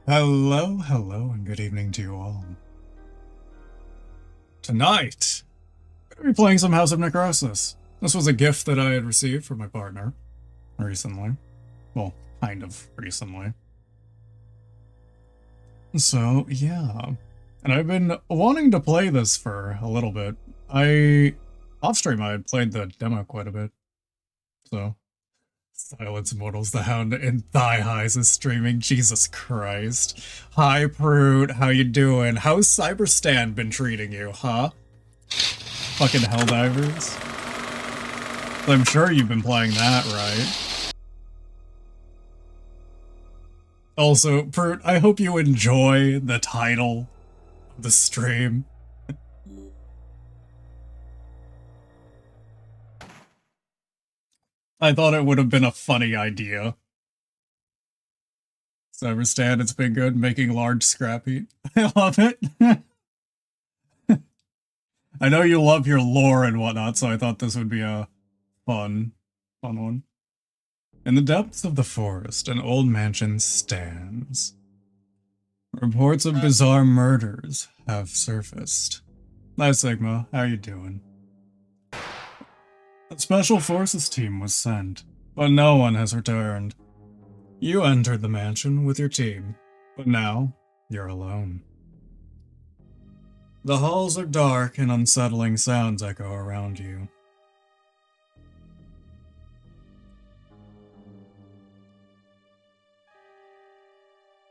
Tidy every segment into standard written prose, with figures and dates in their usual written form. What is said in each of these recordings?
Hello, hello, and good evening to you all. Tonight, I'm going to be playing some House of Necrosis. This was a gift that I had received from my partner recently. Well, kind of recently. So, yeah. And I've been wanting to play this for a little bit. Off stream, I had played the demo quite a bit. So, Silence Immortals, the Hound, and Thigh Highs is streaming. Jesus Christ. Hi, Prude. How you doing? How's Cyberstan been treating you, huh? Fucking Helldivers. I'm sure you've been playing that, right? Also, Prude, I hope you enjoy the title of the stream. I thought it would have been a funny idea. Cyberstan, it's been good making large scrap heap. I love it. I know you love your lore and whatnot, so I thought this would be a fun one. In the depths of the forest, an old mansion stands. Reports of bizarre murders have surfaced. Hi, Sigma. How you doing? A special forces team was sent, but no one has returned. You entered the mansion with your team, but now you're alone. The halls are dark and unsettling sounds echo around you.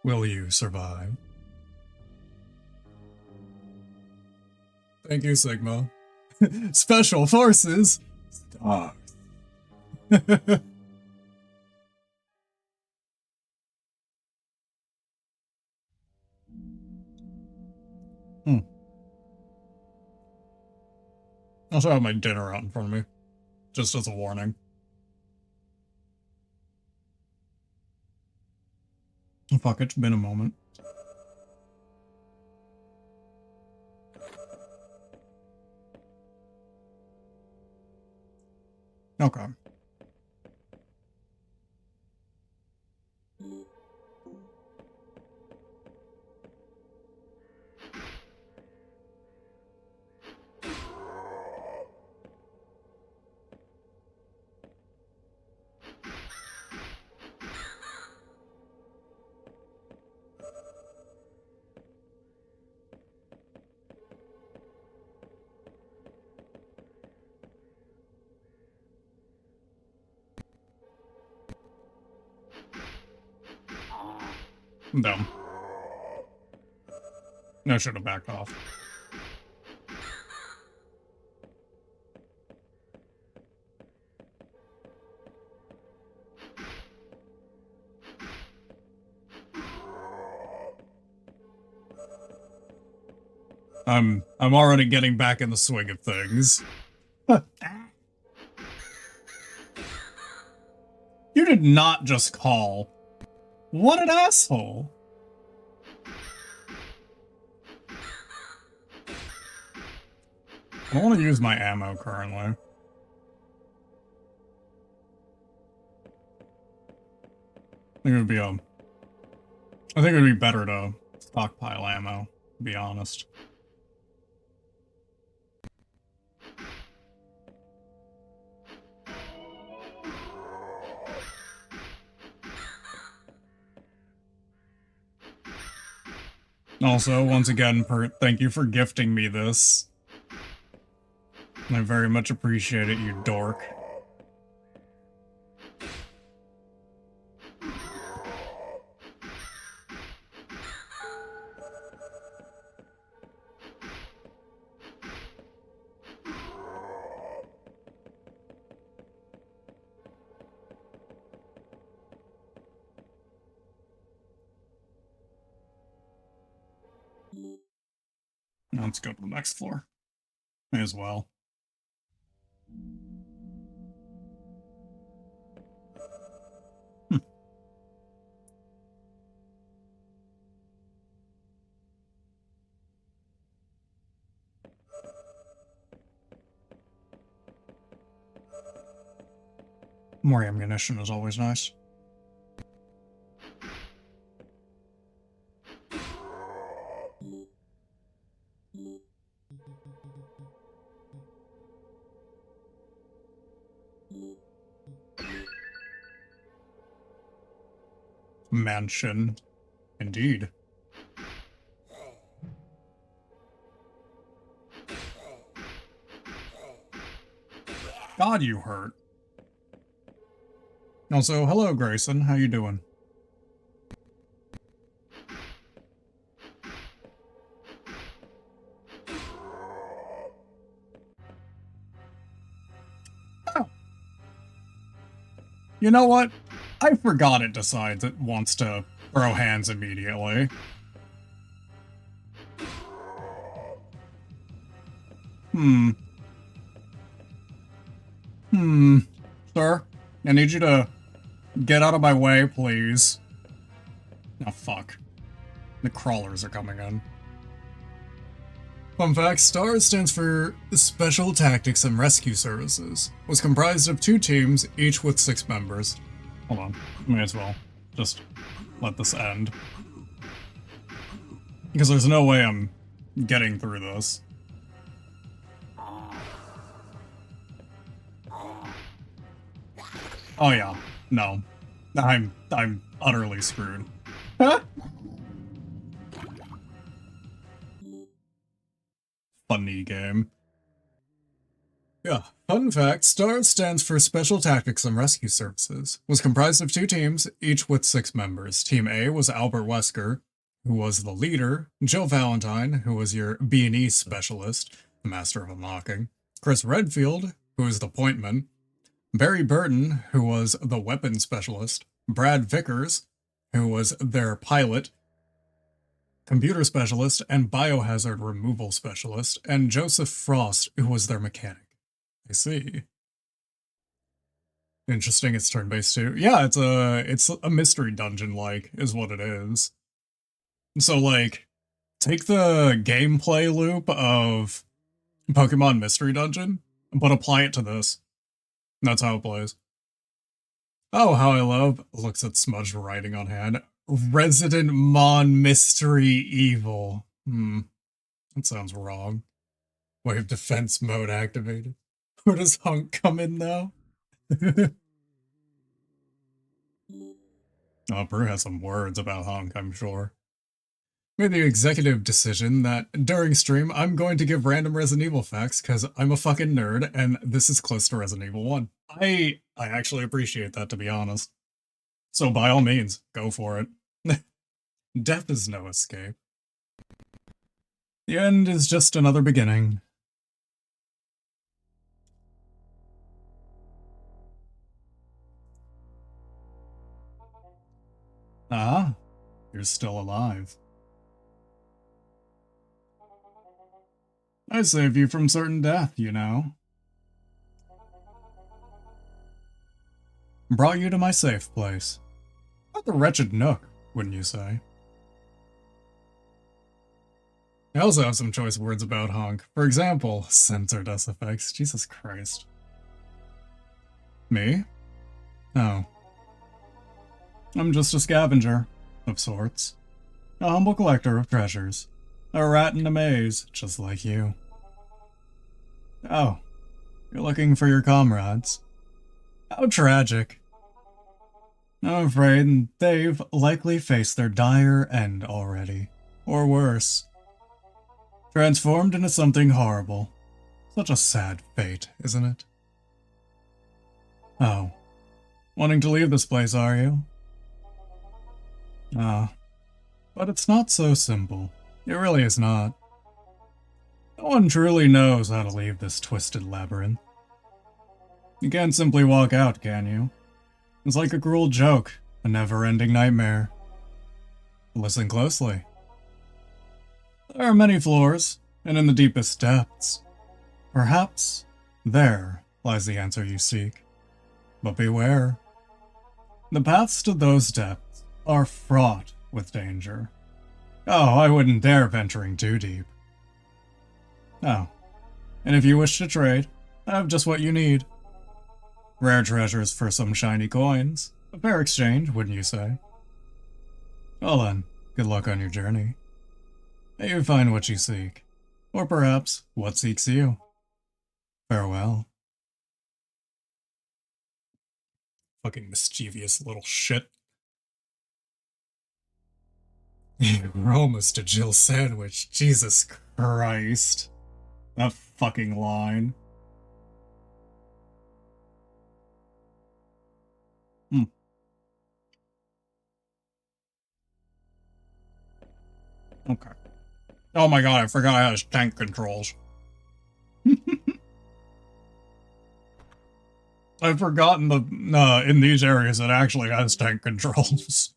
Will you survive? Thank you, Sigma. Special Forces! Stars. I also have my dinner out in front of me, just as a warning. Fuck, it's been a moment. Okay. I'm dumb. I should have backed off. I'm already getting back in the swing of things. You did not just call. What an asshole. I don't want to use my ammo currently. I think it would be better to stockpile ammo, to be honest. Also, once again, Pert, thank you for gifting me this. I very much appreciate it, you dork. Now let's go to the next floor. May as well. More ammunition is always nice. mansion. Indeed. God, you hurt. Also, hello, Grayson. How you doing? Oh. You know what? I forgot it decides it wants to throw hands immediately. Sir, I need you to get out of my way, please. Oh, fuck. The crawlers are coming in. Fun fact, STARS stands for Special Tactics and Rescue Services. Was comprised of 2 teams, each with 6 members. Hold on, may as well just let this end. Because there's no way I'm getting through this. Oh yeah, no. I'm utterly screwed. Funny game. Yeah, fun fact, STARS stands for Special Tactics and Rescue Services. Was comprised of 2 teams, each with 6 members. Team A was Albert Wesker, who was the leader, Joe Valentine, who was your B&E specialist, the master of unlocking, Chris Redfield, who was the pointman, Barry Burton, who was the weapons specialist, Brad Vickers, who was their pilot, computer specialist, and biohazard removal specialist, and Joseph Frost, who was their mechanic. I see. Interesting, it's turn-based too. Yeah, it's a mystery dungeon-like, is what it is. So, like, take the gameplay loop of Pokemon Mystery Dungeon, but apply it to this. That's how it plays. Oh, how I love, looks at smudged writing on hand. Resident Mon Mystery Evil. That sounds wrong. Wave defense mode activated. Where does Hunk come in now? Oh, Brew has some words about Hunk, I'm sure. Made the executive decision that during stream, I'm going to give random Resident Evil facts because I'm a fucking nerd and this is close to Resident Evil 1. I actually appreciate that, to be honest. So by all means, go for it. Death is no escape. The end is just another beginning. Ah, you're still alive. I saved you from certain death, you know. Brought you to my safe place. Not the wretched nook, wouldn't you say? I also have some choice words about Honk. For example, censored SFX. Jesus Christ. Me? Oh. I'm just a scavenger, of sorts. A humble collector of treasures. A rat in a maze, just like you. Oh. You're looking for your comrades. How tragic. I'm afraid they've likely faced their dire end already. Or worse. Transformed into something horrible. Such a sad fate, isn't it? Oh. Wanting to leave this place, are you? Ah. But it's not so simple. It really is not. No one truly knows how to leave this twisted labyrinth. You can't simply walk out, can you? It's like a cruel joke, a never-ending nightmare. Listen closely. There are many floors, and in the deepest depths. Perhaps there lies the answer you seek. But beware. The paths to those depths are fraught with danger. Oh, I wouldn't dare venturing too deep. Oh, and if you wish to trade, I have just what you need. Rare treasures for some shiny coins. A fair exchange, wouldn't you say? Well then, good luck on your journey. May you find what you seek. Or perhaps, what seeks you. Farewell. Fucking mischievous little shit. We're almost a Jill sandwich. Jesus Christ. That fucking line. Hmm. Okay. Oh my god, I forgot I had tank controls. I've forgotten in these areas it actually has tank controls.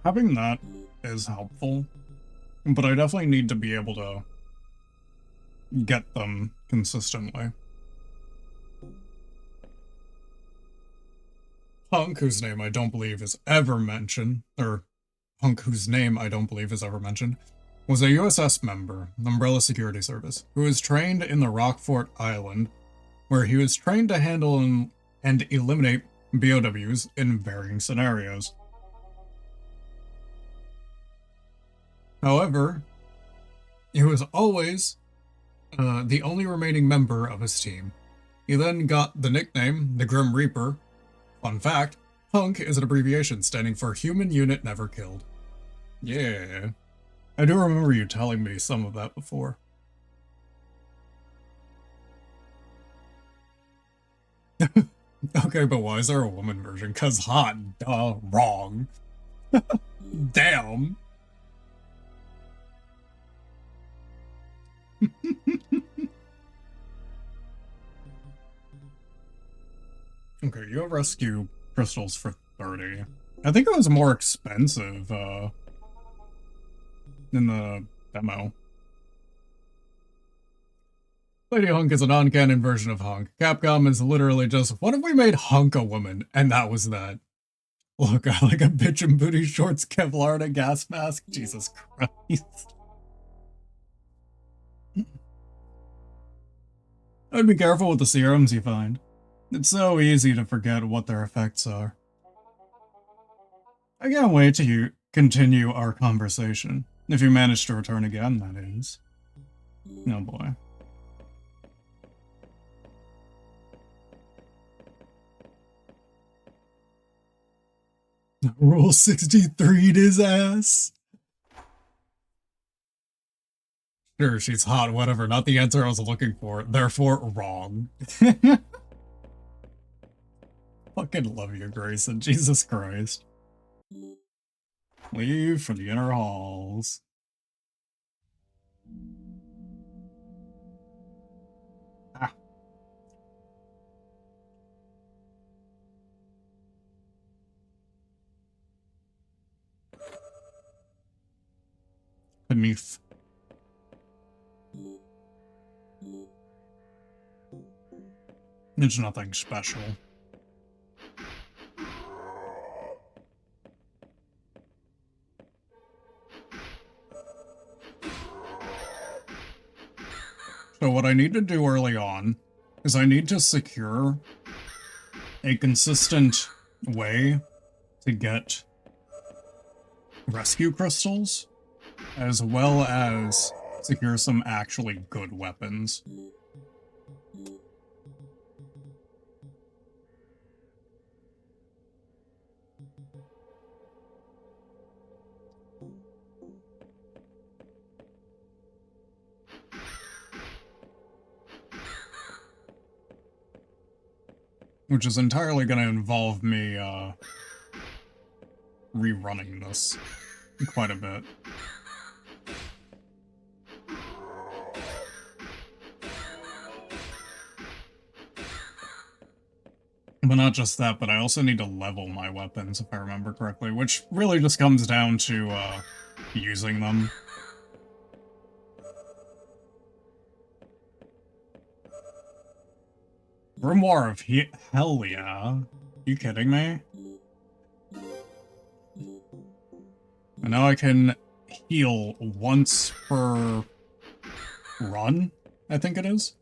Having that is helpful, but I definitely need to be able to get them consistently. Hunk, whose name I don't believe is ever mentioned, or Hunk, whose name I don't believe is ever mentioned, was a USS member, Umbrella Security Service, who was trained in the Rockfort Island, where he was trained to handle and eliminate BOWs in varying scenarios. However, he was always the only remaining member of his team. He then got the nickname the Grim Reaper. Fun fact, HUNK is an abbreviation standing for Human Unit Never Killed. Yeah. I do remember you telling me some of that before. Okay, but why is there a woman version? 'Cause hot, duh, wrong. Damn. Okay, you have rescue crystals for 30. I think it was more expensive, in the demo. Lady Hunk is a non-canon version of Hunk. Capcom is literally just, what if we made Hunk a woman? And that was that. Look, I like a bitch in booty shorts, Kevlar, and a gas mask. Jesus Christ. I'd be careful with the serums you find. It's so easy to forget what their effects are. I can't wait to continue our conversation. If you manage to return again, that is. Oh boy. Rule 63'd his ass. Sure, she's hot, whatever. Not the answer I was looking for. Therefore, wrong. Fucking love you, Grayson. Jesus Christ. Leave for the inner halls. Ah. Beneath. It's nothing special. So what I need to do early on is I need to secure a consistent way to get rescue crystals, as well as secure some actually good weapons. Which is entirely going to involve me, rerunning this quite a bit. But not just that, but I also need to level my weapons, if I remember correctly, which really just comes down to, using them. Grimoire of Hell yeah. You kidding me? And now I can heal once per run, I think it is.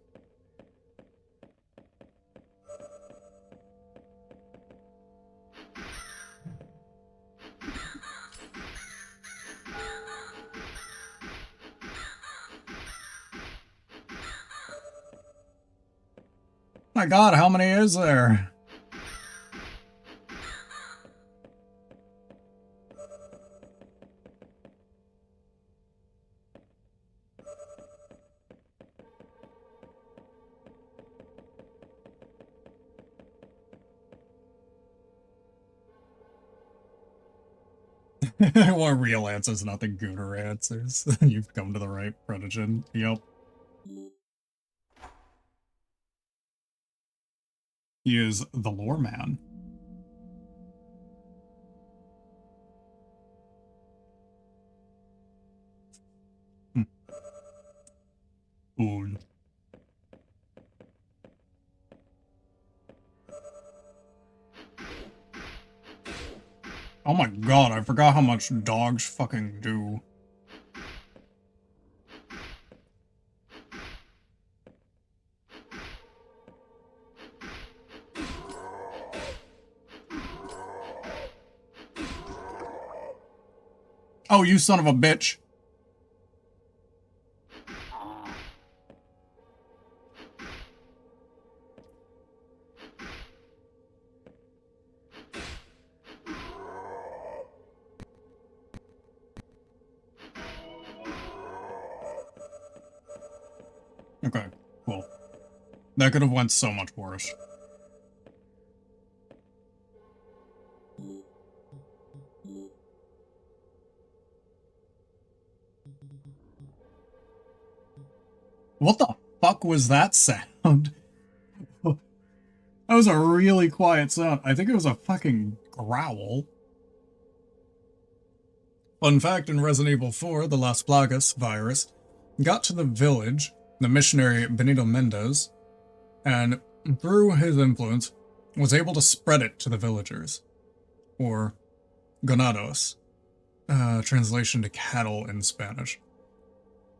My god, how many is there? What real answers, not the gooner answers. You've come to the right predigen. Yep. He is the lore man. Cool. Oh my god, I forgot how much dogs fucking do. Oh, you son of a bitch. Okay, cool. That could have went so much worse. What the fuck was that sound? That was a really quiet sound. I think it was a fucking growl. Fun fact, in Resident Evil 4, the Las Plagas virus got to the village, the missionary Benito Mendez, and through his influence, was able to spread it to the villagers. Or ganados, translation to cattle in Spanish.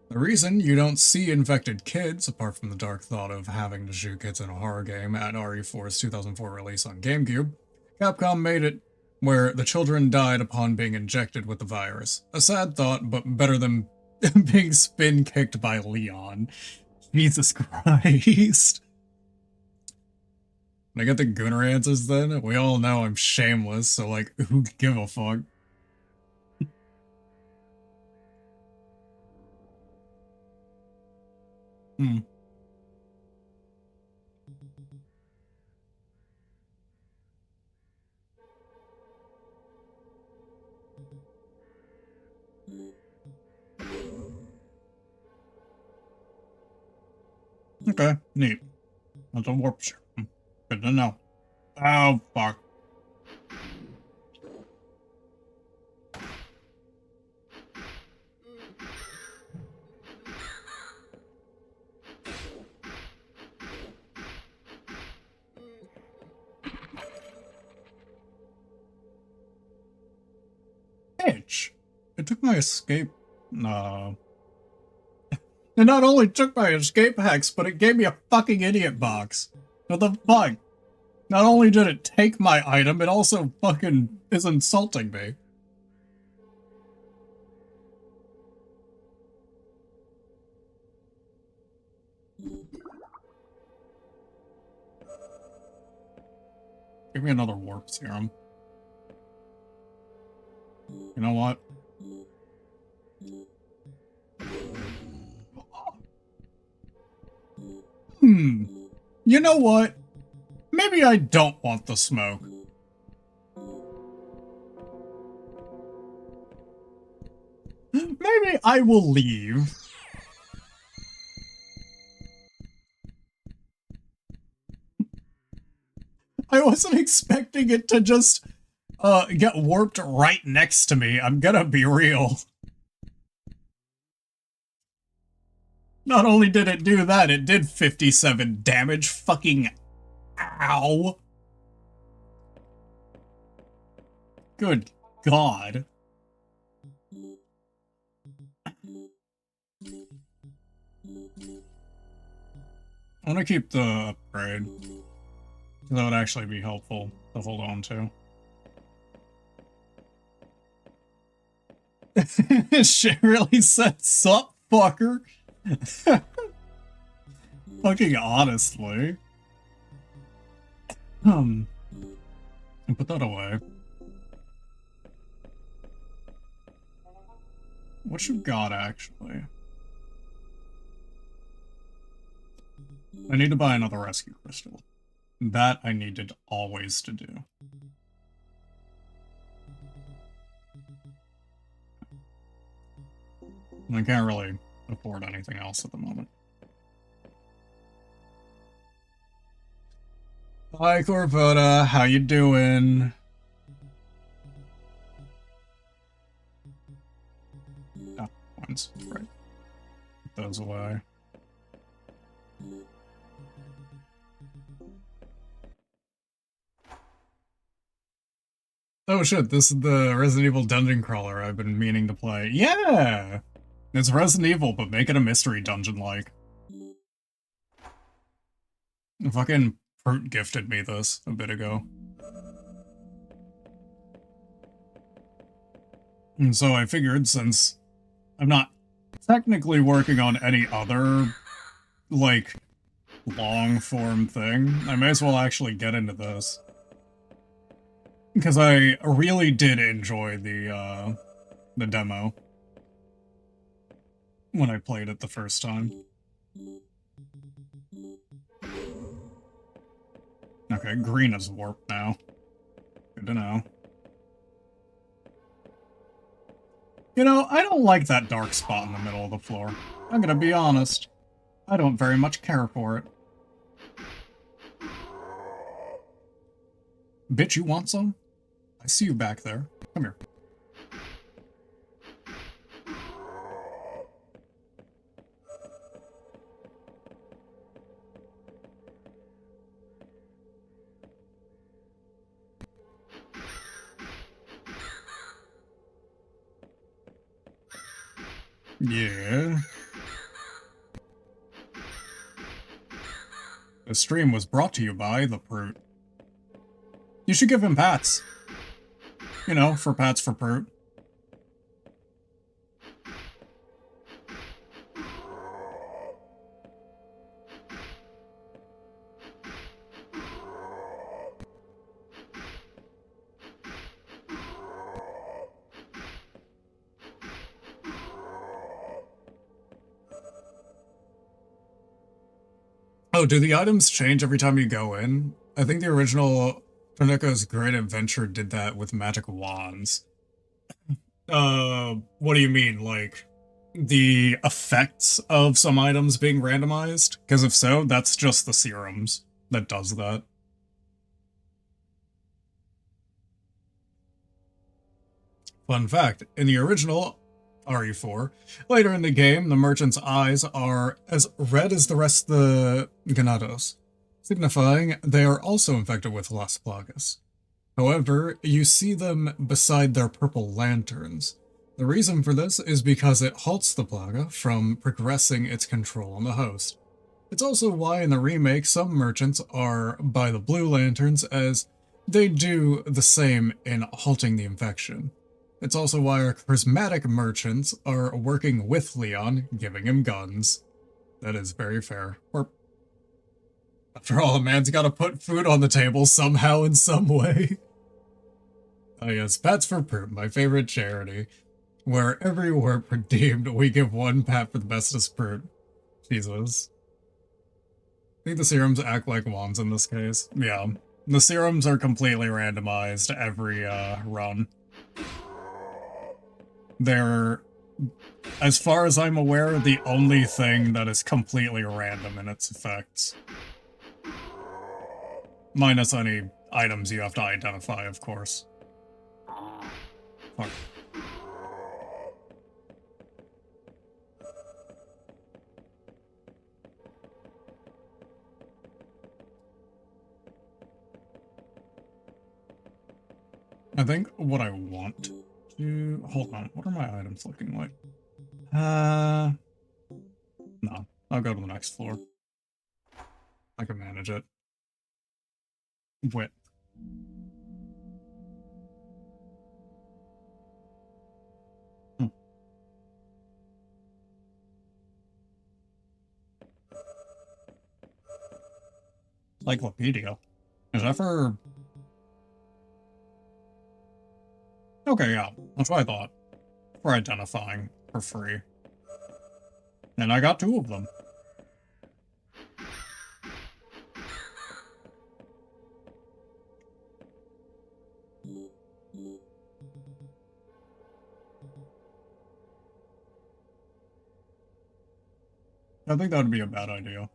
The reason you don't see infected kids, apart from the dark thought of having to shoot kids in a horror game at RE4's 2004 release on GameCube, Capcom made it where the children died upon being injected with the virus. A sad thought, but better than being spin-kicked by Leon. Jesus Christ. Can I get the gooner answers then? We all know I'm shameless, so like, who give a fuck? Hmm. Okay, neat. That's a warp ship. Good to know. Oh, fuck. Bitch. It took my escape. No. It not only took my escape hex, but it gave me a fucking idiot box. What the fuck? Not only did it take my item, it also fucking is insulting me. Give me another warp serum. You know what? You know what? Maybe I don't want the smoke. Maybe I will leave. I wasn't expecting it to just get warped right next to me. I'm gonna be real. Not only did it do that, it did 57 damage. Fucking ow. Good God. I want to keep the upgrade. That would actually be helpful to hold on to. Shit really said sup, fucker. Fucking honestly. And put that away. What you got, actually? I need to buy another rescue crystal. That I needed always to do. I can't really afford anything else at the moment. Hi, Corvoda. How you doing? Oh, ones. Right. Put those away. Oh shit, this is the Resident Evil dungeon crawler I've been meaning to play. Yeah! It's Resident Evil, but make it a mystery dungeon-like. Fucking Pert gifted me this a bit ago. And so I figured, since I'm not technically working on any other, like, long-form thing, I may as well actually get into this. Because I really did enjoy the demo when I played it the first time. Okay, green is warped now. Good to know. You know, I don't like that dark spot in the middle of the floor. I'm gonna be honest. I don't very much care for it. Bitch, you want some? I see you back there. Come here. Yeah. The stream was brought to you by the Brute. You should give him pats. You know, for pats for Brute. Oh, do the items change every time you go in? I think the original Torneco's Great Adventure did that with magic wands. What do you mean? Like, the effects of some items being randomized? Because if so, that's just the serums that does that. Fun fact, in the original RE4, later in the game, the merchant's eyes are as red as the rest of the Ganados, signifying they are also infected with Las Plagas. However, you see them beside their purple lanterns. The reason for this is because it halts the Plaga from progressing its control on the host. It's also why in the remake some merchants are by the blue lanterns, as they do the same in halting the infection. It's also why our charismatic merchants are working with Leon, giving him guns. That is very fair. Or, after all, a man's gotta put food on the table somehow in some way. Oh yes, Pats for Poop, my favorite charity. Where every warp redeemed, we give one pat for the bestest fruit. Jesus. I think the serums act like wands in this case. Yeah. The serums are completely randomized every run. They're, as far as I'm aware, the only thing that is completely random in its effects. Minus any items you have to identify, of course. Fuck. I think what I want to... Hold on, what are my items looking like? No. I'll go to the next floor. I can manage it. Wit. Hmm. Encyclopedia. Is that for... Okay, yeah, that's what I thought. For identifying for free. And I got 2 of them. I think that would be a bad idea.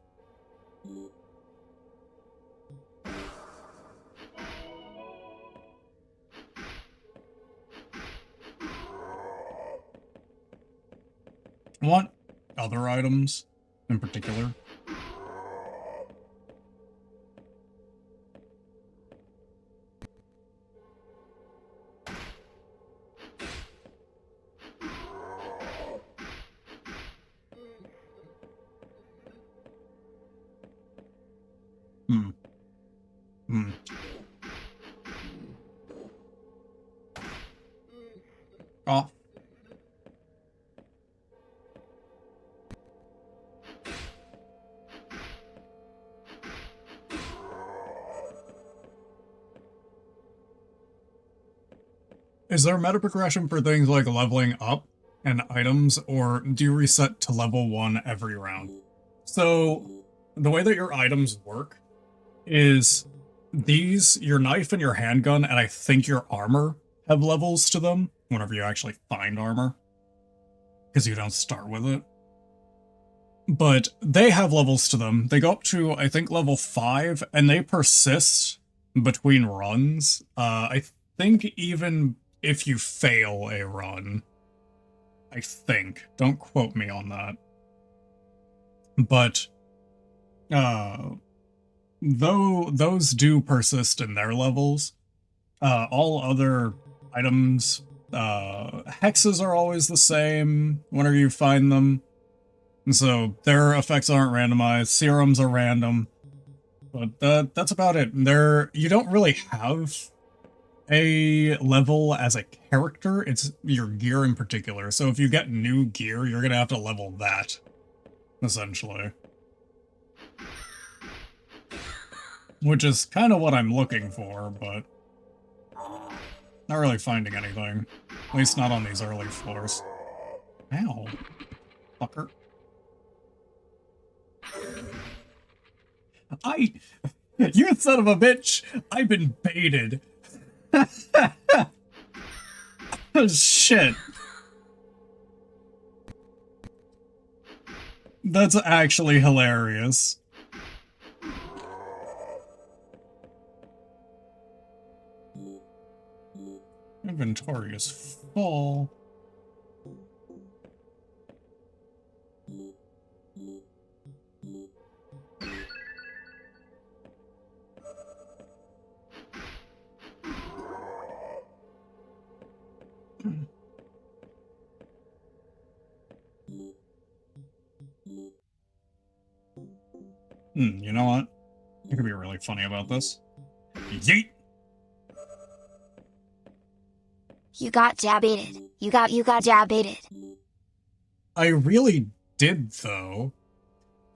What other items in particular? Oh. Is there meta progression for things like leveling up and items, or do you reset to level 1 every round? So, the way that your items work is your knife and your handgun, and I think your armor have levels to them whenever you actually find armor, because you don't start with it. But they have levels to them. They go up to, I think, level 5, and they persist between runs. I think even if you fail a run, I think. Don't quote me on that. But, though those do persist in their levels, all other items, hexes are always the same whenever you find them. And so their effects aren't randomized, serums are random. But that's about it. You don't really have a level as a character, it's your gear in particular. So if you get new gear, you're gonna have to level that, essentially. Which is kind of what I'm looking for, but not really finding anything. At least not on these early floors. Ow. Fucker. You son of a bitch! I've been baited. Oh, shit. That's actually hilarious. Inventory is full. You know what? It could be really funny about this. Yeet! You got jab-baited. You got jab-baited. I really did, though.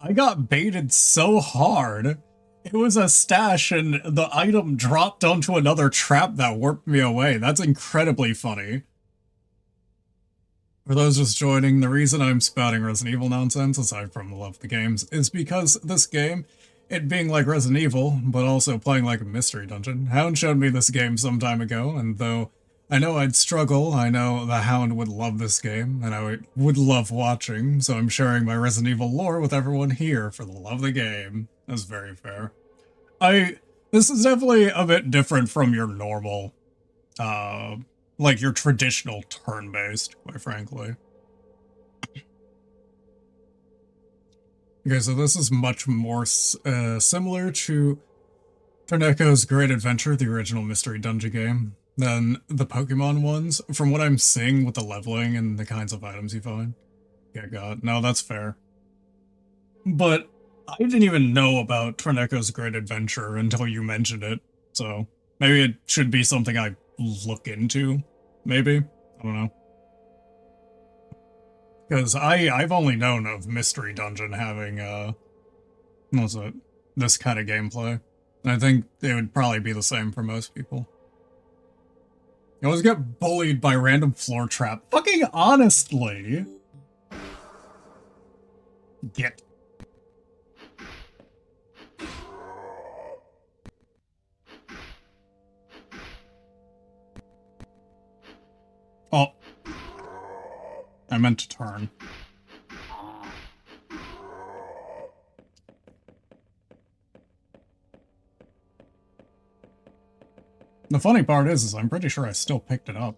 I got baited so hard. It was a stash and the item dropped onto another trap that warped me away. That's incredibly funny. For those just joining, the reason I'm spouting Resident Evil nonsense, aside from the love of the games, is because this game, it being like Resident Evil, but also playing like a mystery dungeon, Hound showed me this game some time ago, and though I know I'd struggle, I know the Hound would love this game, and I would love watching, so I'm sharing my Resident Evil lore with everyone here for the love of the game. That's very fair. This is definitely a bit different from your normal, like your traditional turn-based, quite frankly. Okay, so this is much more similar to Torneco's Great Adventure, the original mystery dungeon game, than the Pokemon ones, from what I'm seeing with the leveling and the kinds of items you find. Yeah, God, no, that's fair. But I didn't even know about Torneco's Great Adventure until you mentioned it, so maybe it should be something I look into, maybe? I don't know. Because I've only known of Mystery Dungeon having, what's it, this kind of gameplay. I think it would probably be the same for most people. You always get bullied by random floor trap. Fucking honestly. Get. Oh. I meant to turn. The funny part is I'm pretty sure I still picked it up.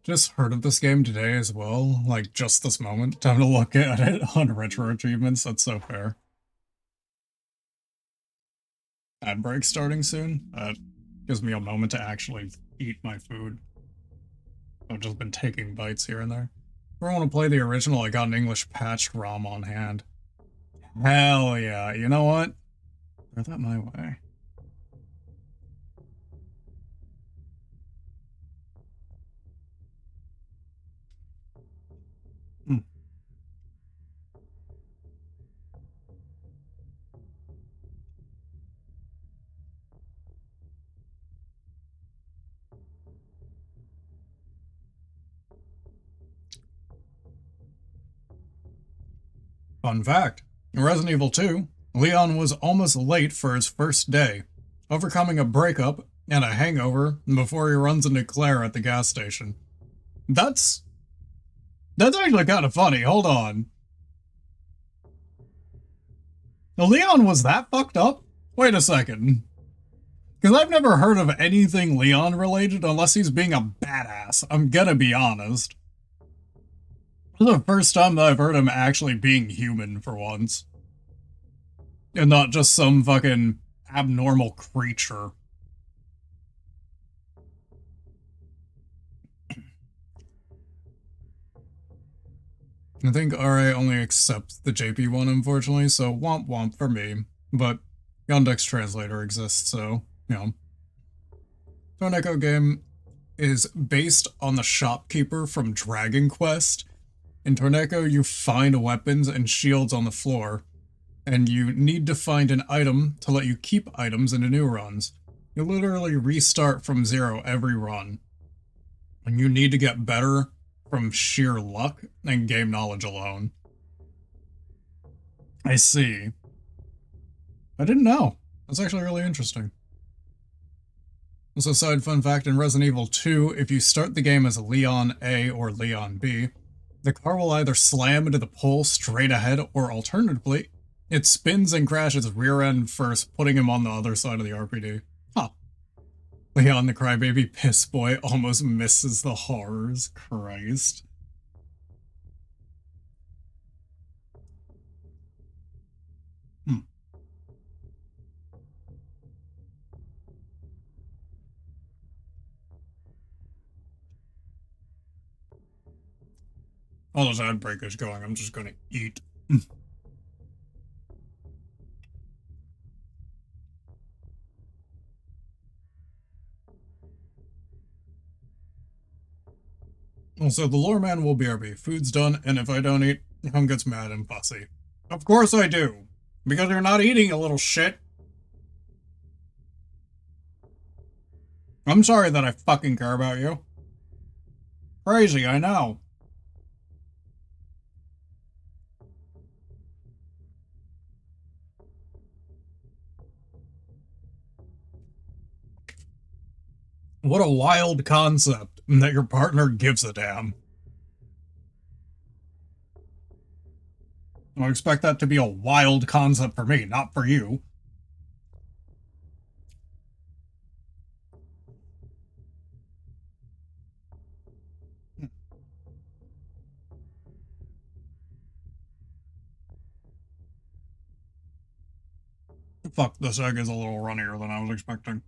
Just heard of this game today as well, like just this moment. Time to look at it on retro achievements. That's so fair. Ad break starting soon. Gives me a moment to actually eat my food. I've just been taking bites here and there. If I want to play the original, I got an English patched ROM on hand. Hell yeah. You know what? Throw that my way. Hmm. Fun fact. In Resident Evil 2, Leon was almost late for his first day, overcoming a breakup and a hangover before he runs into Claire at the gas station. That's actually kind of funny. Hold on. Now, Leon was that fucked up? Wait a second. Because I've never heard of anything Leon related unless he's being a badass. I'm gonna be honest. This is the first time that I've heard him actually being human for once. And not just some fucking abnormal creature. I think RA only accepts the JP one, unfortunately, so womp womp for me. But Yandex Translator exists, so, you know. Torneko game is based on the shopkeeper from Dragon Quest. In Torneko, you find weapons and shields on the floor, and you need to find an item to let you keep items into new runs. You literally restart from zero every run, and you need to get better from sheer luck and game knowledge alone. I see. I didn't know. That's actually really interesting. Also, side fun fact, in Resident Evil 2, if you start the game as Leon A or Leon B, the car will either slam into the pole straight ahead, or alternatively, it spins and crashes rear end first, putting him on the other side of the RPD. Huh. Leon the crybaby piss boy almost misses the horrors. Christ. Hmm. All those ad breakers going, I'm just gonna eat. Also, the lore man will BRB. Food's done, and if I don't eat, him gets mad and fussy. Of course I do. Because you're not eating, you little shit. I'm sorry that I fucking care about you. Crazy, I know. What a wild concept that your partner gives a damn. I expect that to be a wild concept for me, not for you. Fuck, this egg is a little runnier than I was expecting.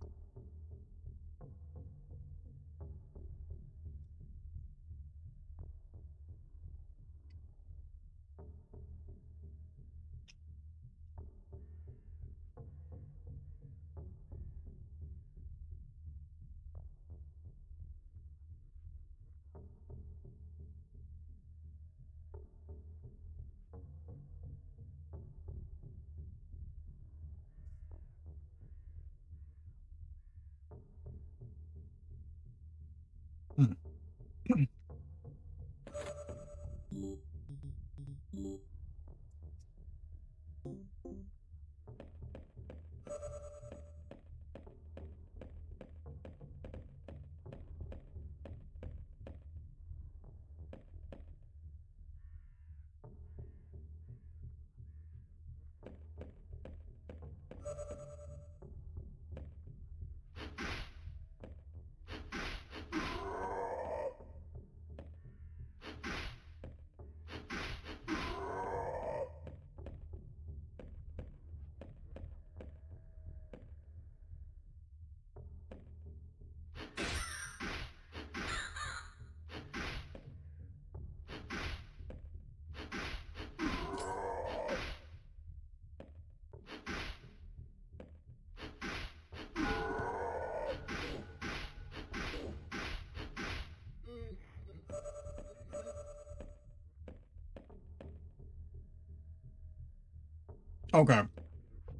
Okay.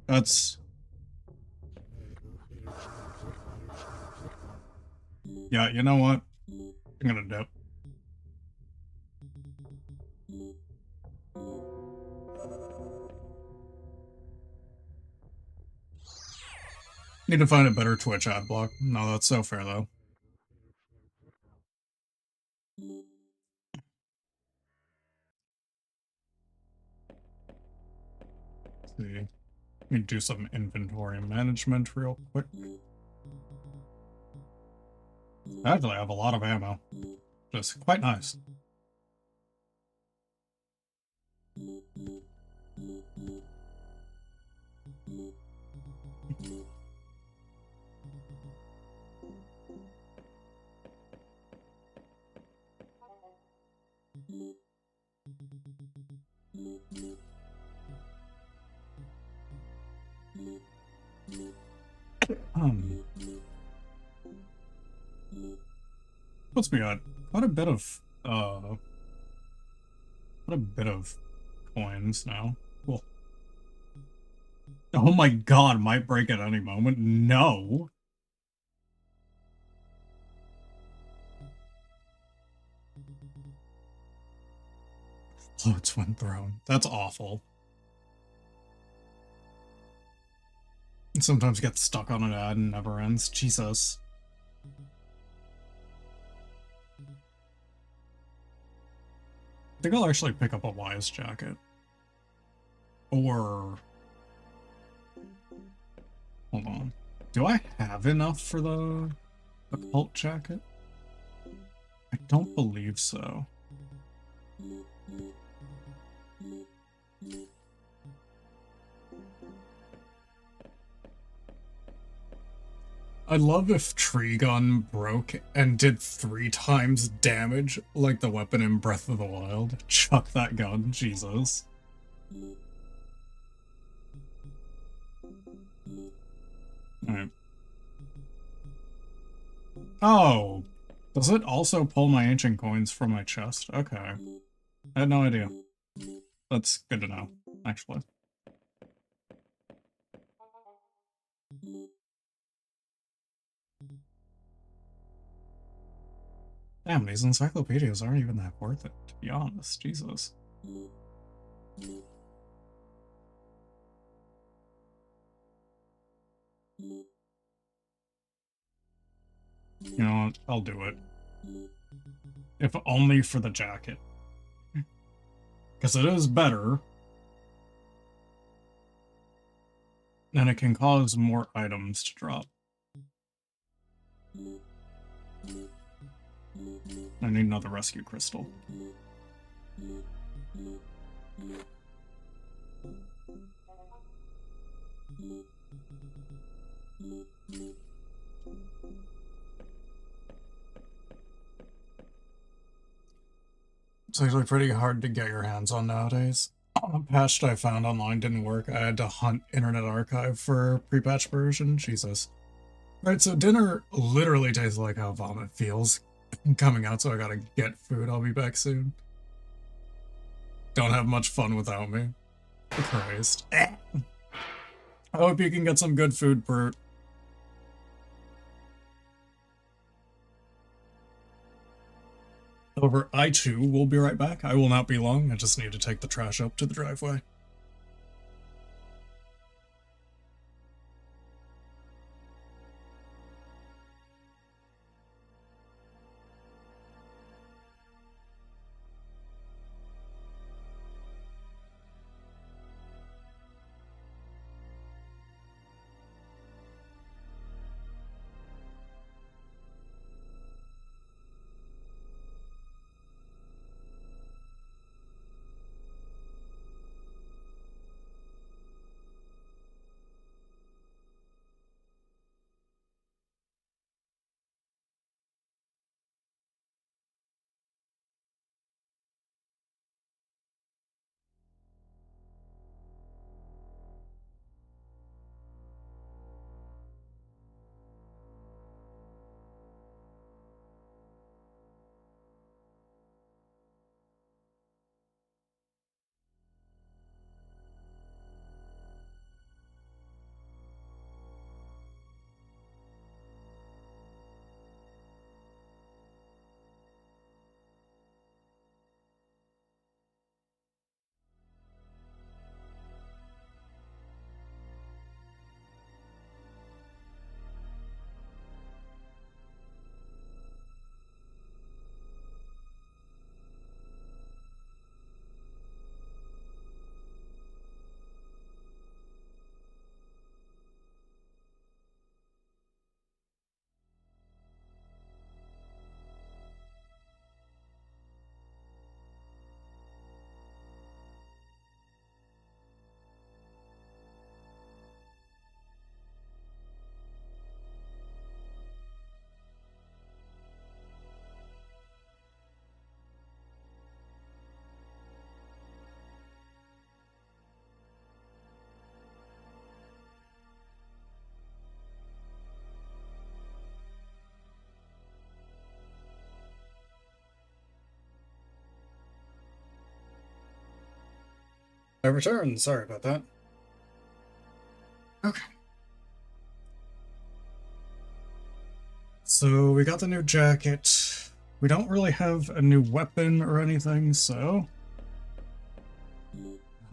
That's... Yeah, you know what? I'm gonna dip. Need to find a better Twitch ad block. No, that's so fair, though. Let's see. Let me do some inventory management real quick. Actually, I have a lot of ammo. Just quite nice. What's we got? Quite a bit of coins now. Cool. Oh my god, might break at any moment. No. Floats when thrown. That's awful. It sometimes gets stuck on an ad and never ends. Jesus. I think I'll actually pick up a Wise jacket. Or... Hold on. Do I have enough for the occult jacket? I don't believe so. I'd love if Tree Gun broke and did 3 times damage like the weapon in Breath of the Wild. Chuck that gun, Jesus. Alright. Oh! Does it also pull my ancient coins from my chest? Okay. I had no idea. That's good to know, actually. Damn, these encyclopedias aren't even that worth it, to be honest. Jesus. You know what? I'll do it. If only for the jacket. Because it is better. And it can cause more items to drop. I need another rescue crystal. It's actually pretty hard to get your hands on nowadays. A patch I found online didn't work. I had to hunt Internet Archive for pre-patch version. Jesus. Right, so dinner literally tastes like how vomit feels coming out, so I gotta get food. I'll be back soon. Don't have much fun without me. Christ. I hope you can get some good food, Bert. However, I too will be right back. I will not be long. I just need to take the trash up to the driveway. I returned. Sorry about that. Okay. So we got the new jacket. We don't really have a new weapon or anything, so...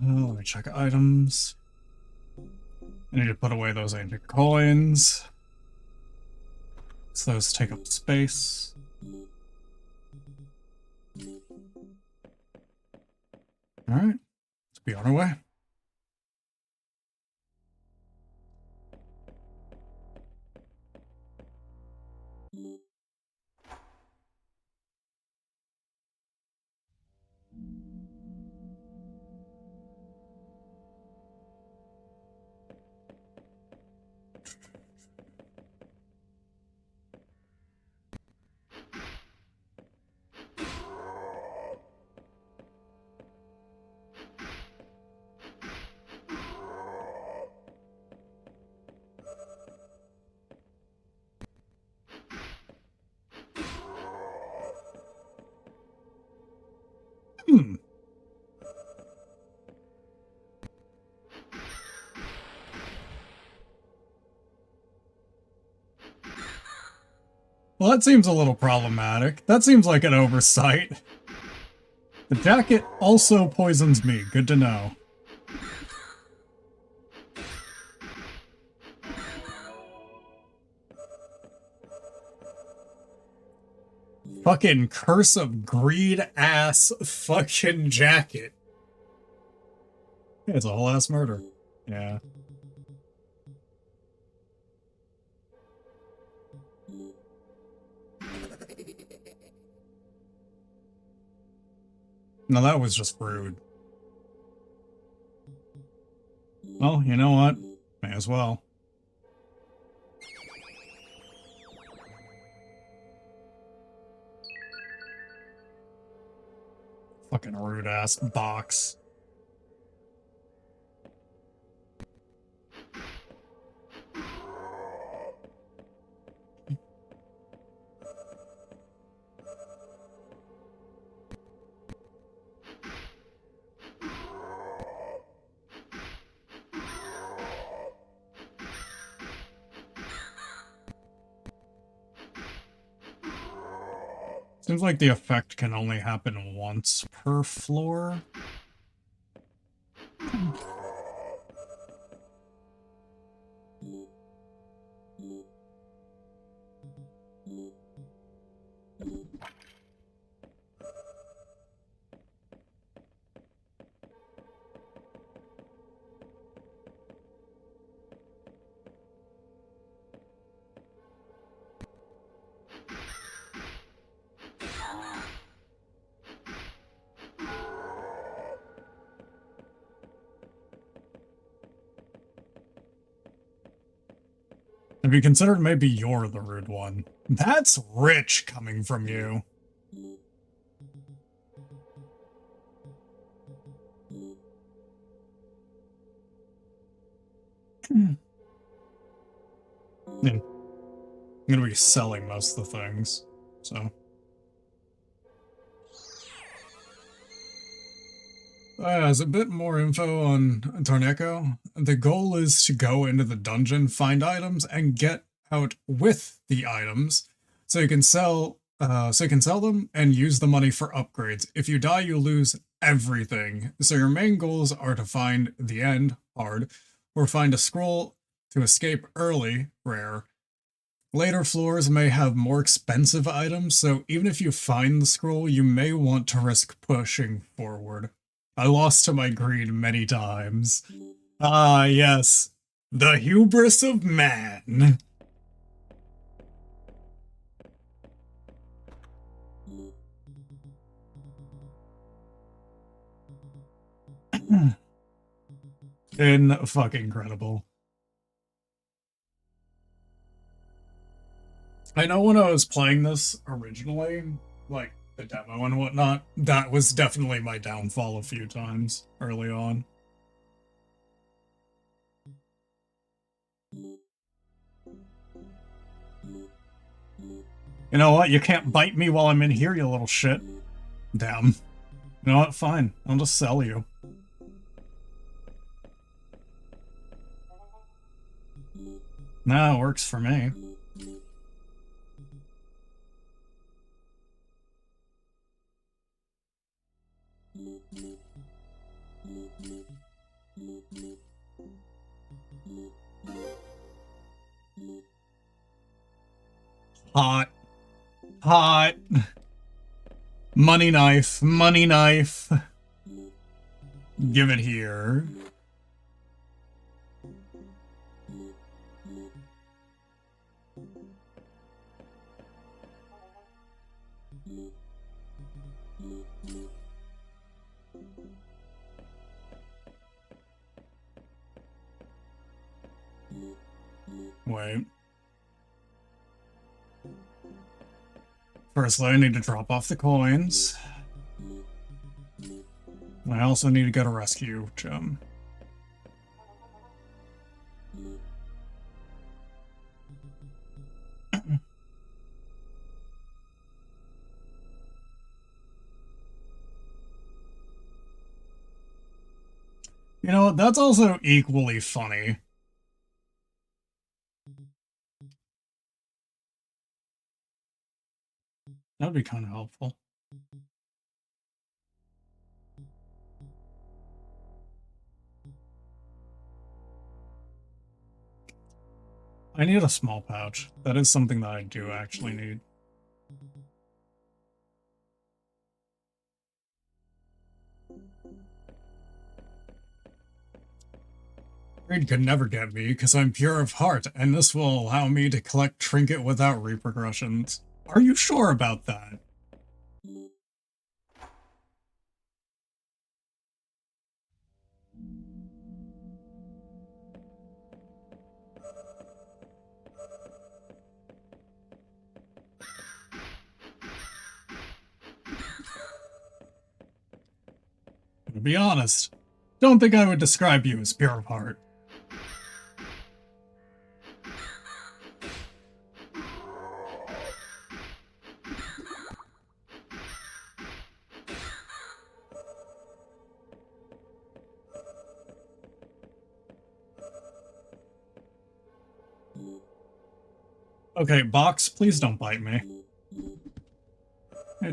let me check items. I need to put away those ancient coins. So those take up space. Alright, let's be on our way. Hmm. Well, that seems a little problematic. That seems like an oversight. The jacket also poisons me. Good to know. Fucking curse of greed ass fucking jacket. Yeah, it's a whole ass murder. Yeah. No, that was just rude. Well, you know what? May as well. Fucking rude ass box. Seems like the effect can only happen once per floor. Have you considered maybe you're the rude one? That's rich coming from you. Yeah. I'm gonna be selling most of the things, so. As a bit more info on Tarneco, the goal is to go into the dungeon, find items, and get out with the items, so you can sell them and use the money for upgrades. If you die, you lose everything. So your main goals are to find the end, hard, or find a scroll to escape early, rare. Later floors may have more expensive items, so even if you find the scroll, you may want to risk pushing forward. I lost to my greed many times. Ah, yes. The hubris of man. Fucking incredible. I know when I was playing this originally, like the demo and whatnot, that was definitely my downfall a few times early on. You know what? You can't bite me while I'm in here, you little shit. Damn. You know what? Fine. I'll just sell you. Nah, it works for me. Hot. Hot. Money knife. Money knife. Give it here. Wait. Firstly, I need to drop off the coins. I also need to get a rescue gem. You know, that's also equally funny. That'd be kind of helpful. I need a small pouch. That is something that I do actually need. Greed could never get me, because I'm pure of heart, and this will allow me to collect trinket without repercussions. Are you sure about that? To be honest, don't think I would describe you as pure of heart. Okay, box, please don't bite me.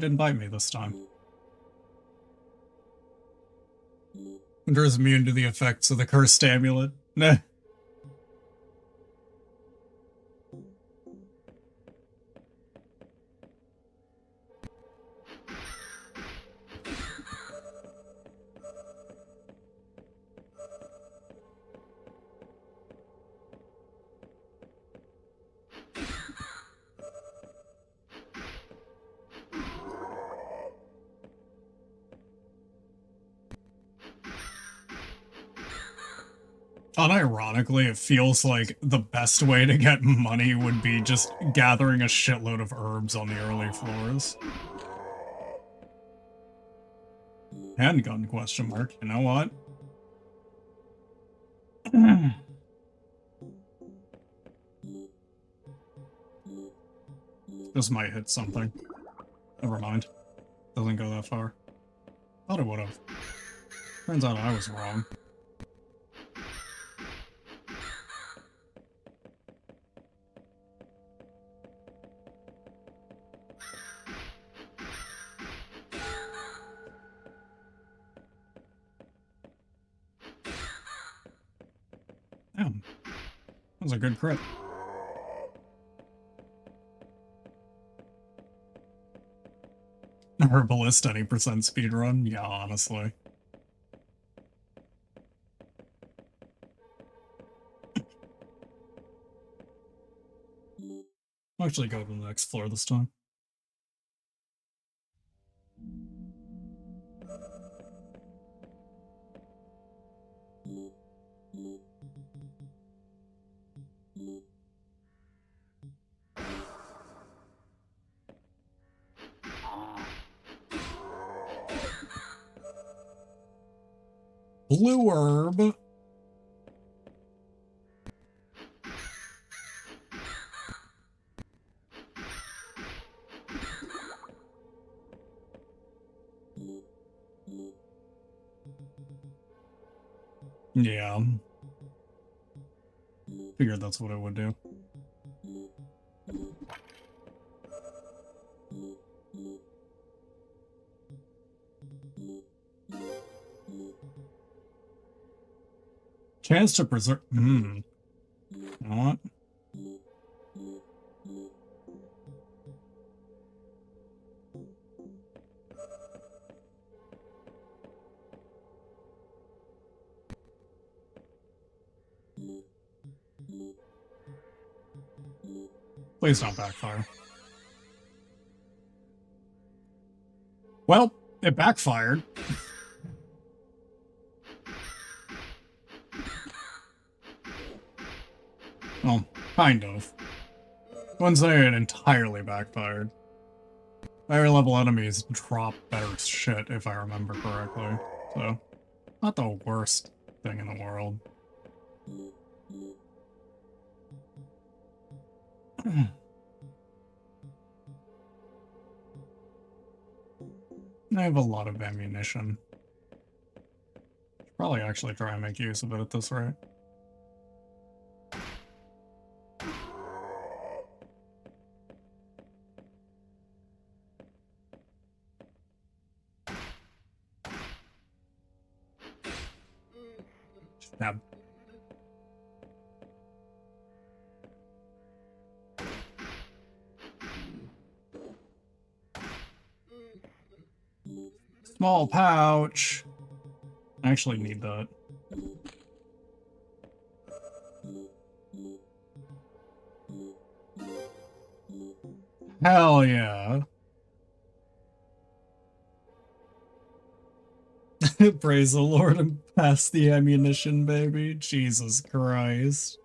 didn't bite me this time. Wonder is immune to the effects of the cursed amulet. Nah. Unironically, it feels like the best way to get money would be just gathering a shitload of herbs on the early floors. Handgun question mark, you know what? This might hit something. Never mind. Doesn't go that far. Thought it would've. Turns out I was wrong. Damn. That was a good crit. Herbalist, any percent speedrun? Yeah, honestly. I'll actually go to the next floor this time. Blue herb. Yeah. Figured that's what it would do. Chance to preserve. You know what? Please don't backfire. Well, it backfired. Well, kind of. Wouldn't say it entirely backfired. Higher level enemies drop better shit, if I remember correctly. So, not the worst thing in the world. I have a lot of ammunition. Should probably actually try and make use of it at this rate. Stab. Small pouch. I actually need that. Hell yeah. Praise the Lord and pass the ammunition, baby. Jesus Christ.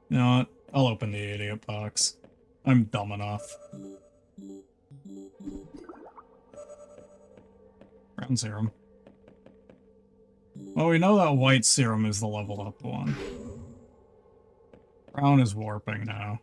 You know what? I'll open the idiot box. I'm dumb enough. Brown serum. Well, we know that white serum is the leveled up one. Brown is warping now.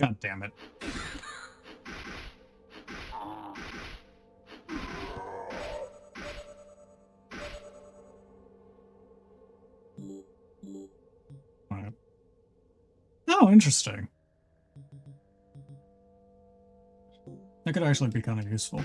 God damn it. Right. Oh, interesting. That could actually be kind of useful.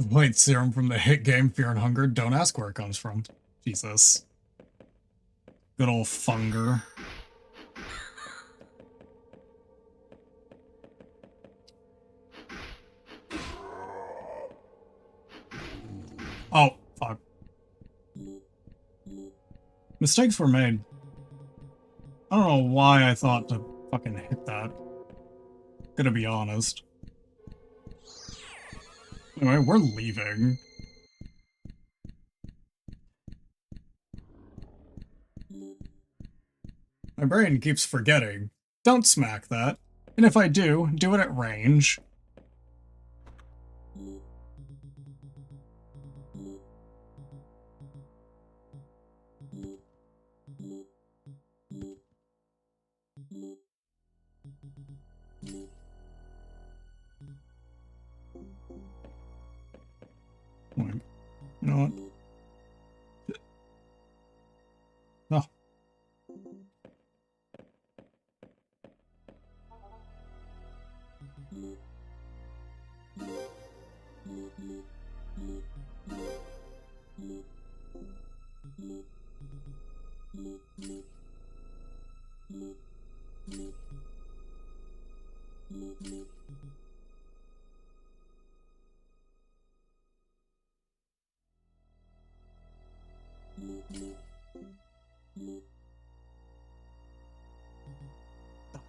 White serum from the hit game Fear and Hunger. Don't ask where it comes from. Jesus. Good old funger. Oh, fuck. Mistakes were made. I don't know why I thought to fucking hit that. Gonna be honest. Anyway, we're leaving. My brain keeps forgetting. Don't smack that. And if I do it at range. Wait, you know what? Oh.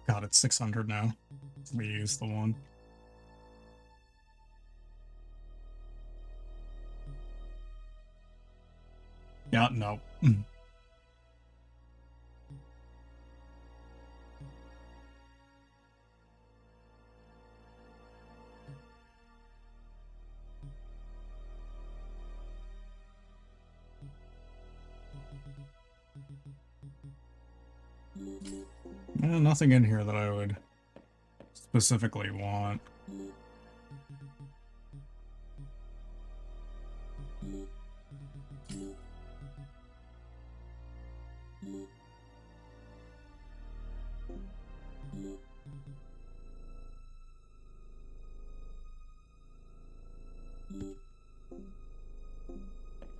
God, it's 600 now. We use the one. Yeah, no. Nothing in here that I would specifically want.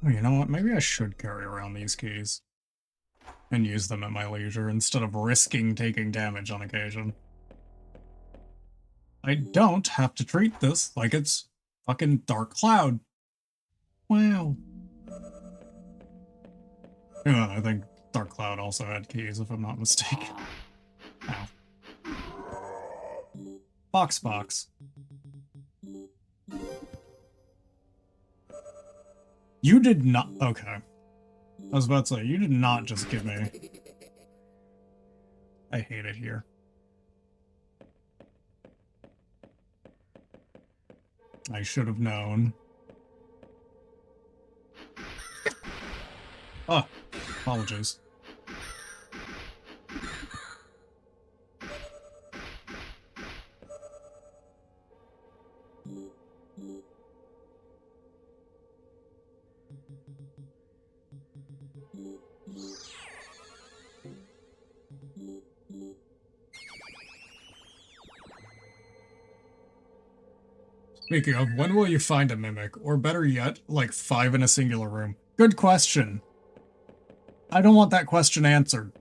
Oh, you know what? Maybe I should carry around these keys and use them at my leisure instead of risking taking damage on occasion. I don't have to treat this like it's fucking Dark Cloud. Wow. Yeah, I think Dark Cloud also had keys, if I'm not mistaken. Ow. Box. You did not... Okay. I was about to say, you did not just give me... I hate it here. I should have known. Oh, apologies. Speaking of, when will you find a mimic? Or better yet, like 5 in a singular room? Good question. I don't want that question answered.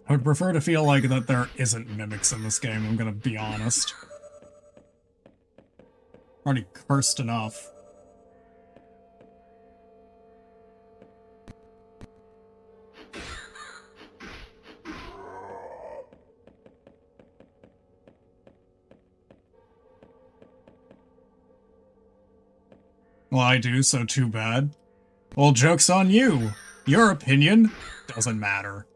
I would prefer to feel like that there isn't mimics in this game, I'm gonna be honest. Already cursed enough. Well, I do, so too bad. Well, joke's on you. Your opinion doesn't matter.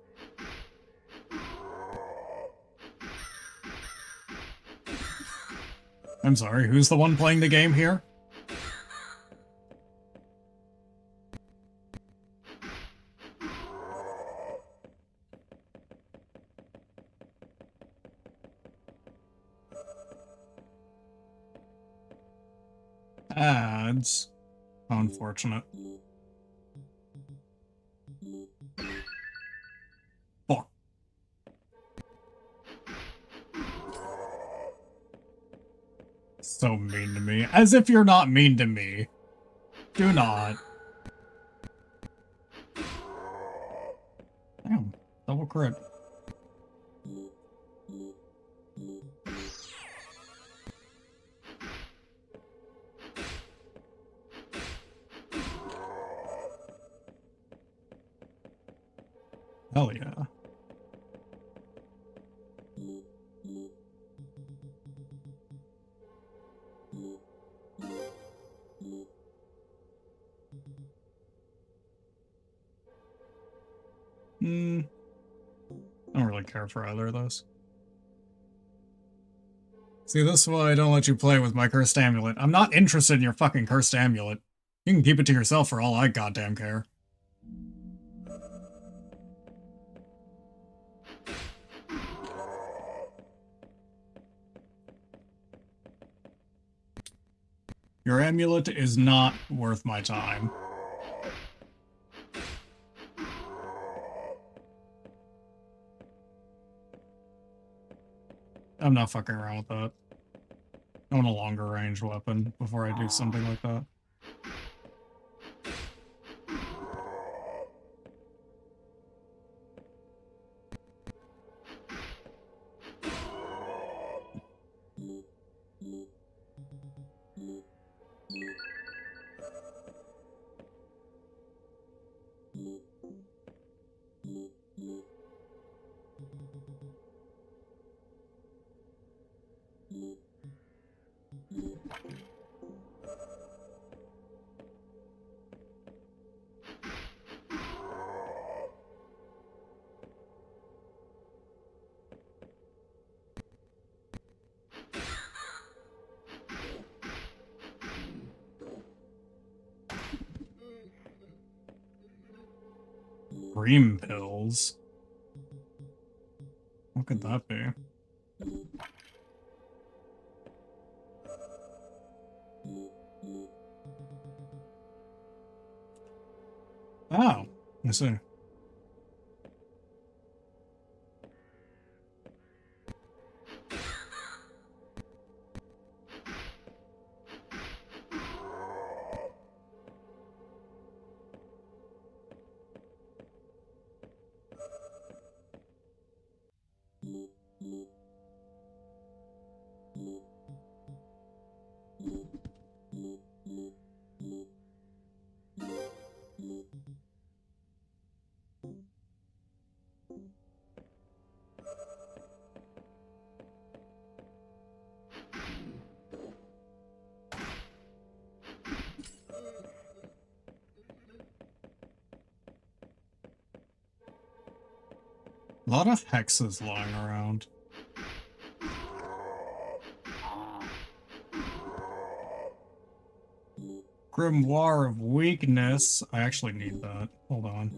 I'm sorry, who's the one playing the game here? Ads. How unfortunate. Fuck. So mean to me. As if you're not mean to me. Do not. Damn. Double crit. Hell yeah. I don't really care for either of those. See, this is why I don't let you play with my cursed amulet. I'm not interested in your fucking cursed amulet. You can keep it to yourself for all I goddamn care. Your amulet is not worth my time. I'm not fucking around with that. I want a longer range weapon before I do something like that. Dream pills? What could that be? Oh, I see. A lot of hexes lying around. Grimoire of Weakness. I actually need that. Hold on.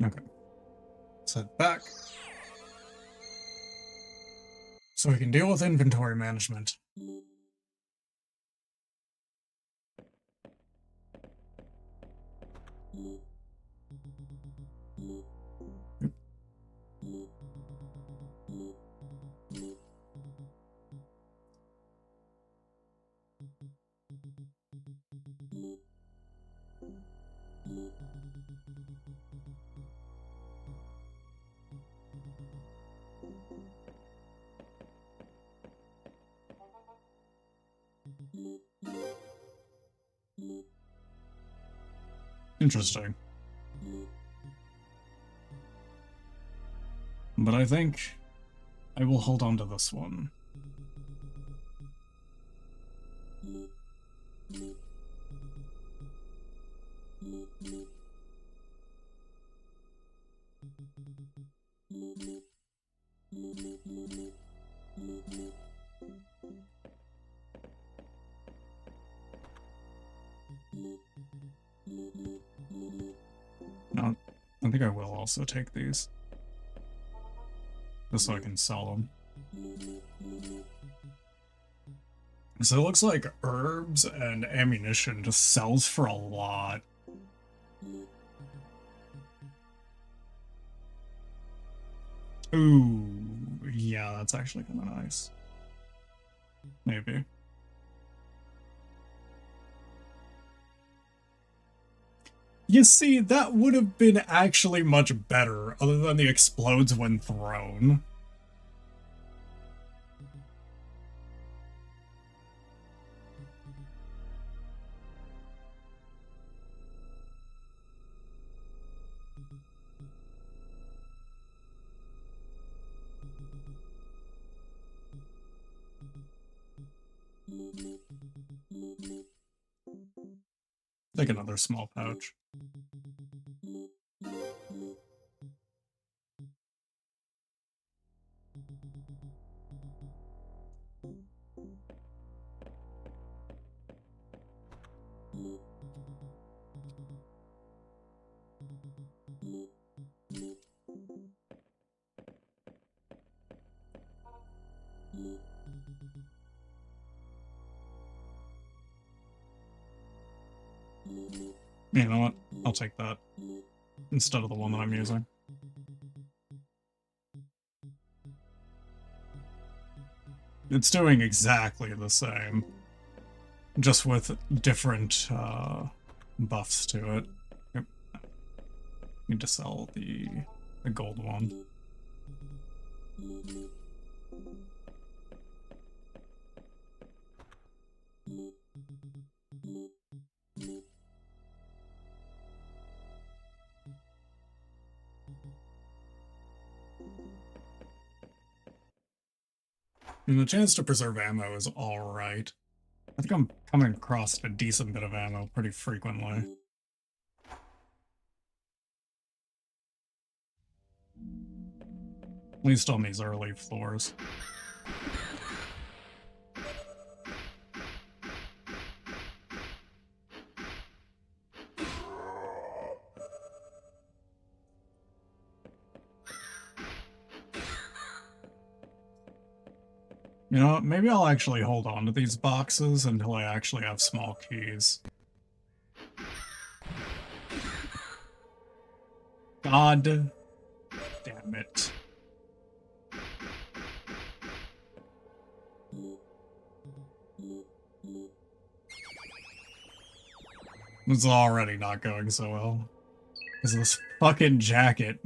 Okay. Let's head back. So we can deal with inventory management. Interesting. But I think I will hold on to this one. No, I think I will also take these. Just so I can sell them. So it looks like herbs and ammunition just sells for a lot. Ooh, yeah, that's actually kind of nice. Maybe. You see, that would have been actually much better, other than the explodes when thrown. Take another small pouch. You know what? I'll take that instead of the one that I'm using. It's doing exactly the same, just with different buffs to it. Yep. Need to sell the gold one. And the chance to preserve ammo is alright. I think I'm coming across a decent bit of ammo pretty frequently. At least on these early floors. You know, maybe I'll actually hold on to these boxes until I actually have small keys. God damn it. It's already not going so well. Because of this fucking jacket.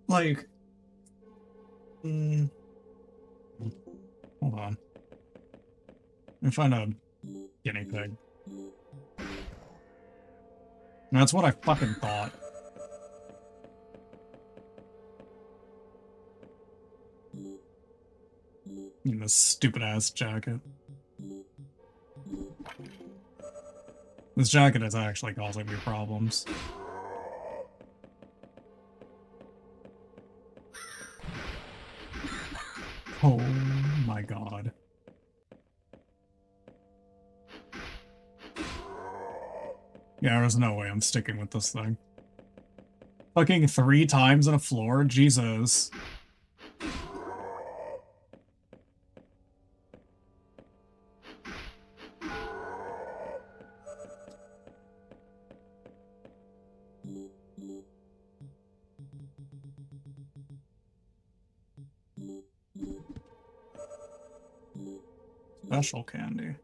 Like, hold on. Let me find a guinea pig. That's what I fucking thought. In this stupid ass jacket. This jacket is actually causing me problems. Oh my god. Yeah, there's no way I'm sticking with this thing. Fucking 3 times on a floor? Jesus. Special candy.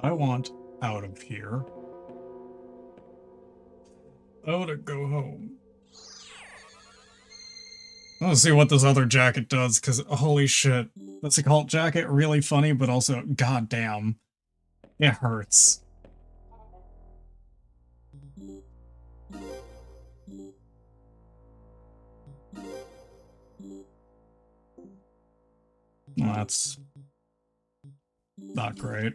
I want out of here. I want to go home. I want to see what this other jacket does, because holy shit. This occult jacket, really funny, but also, goddamn, it hurts. Well, that's not great.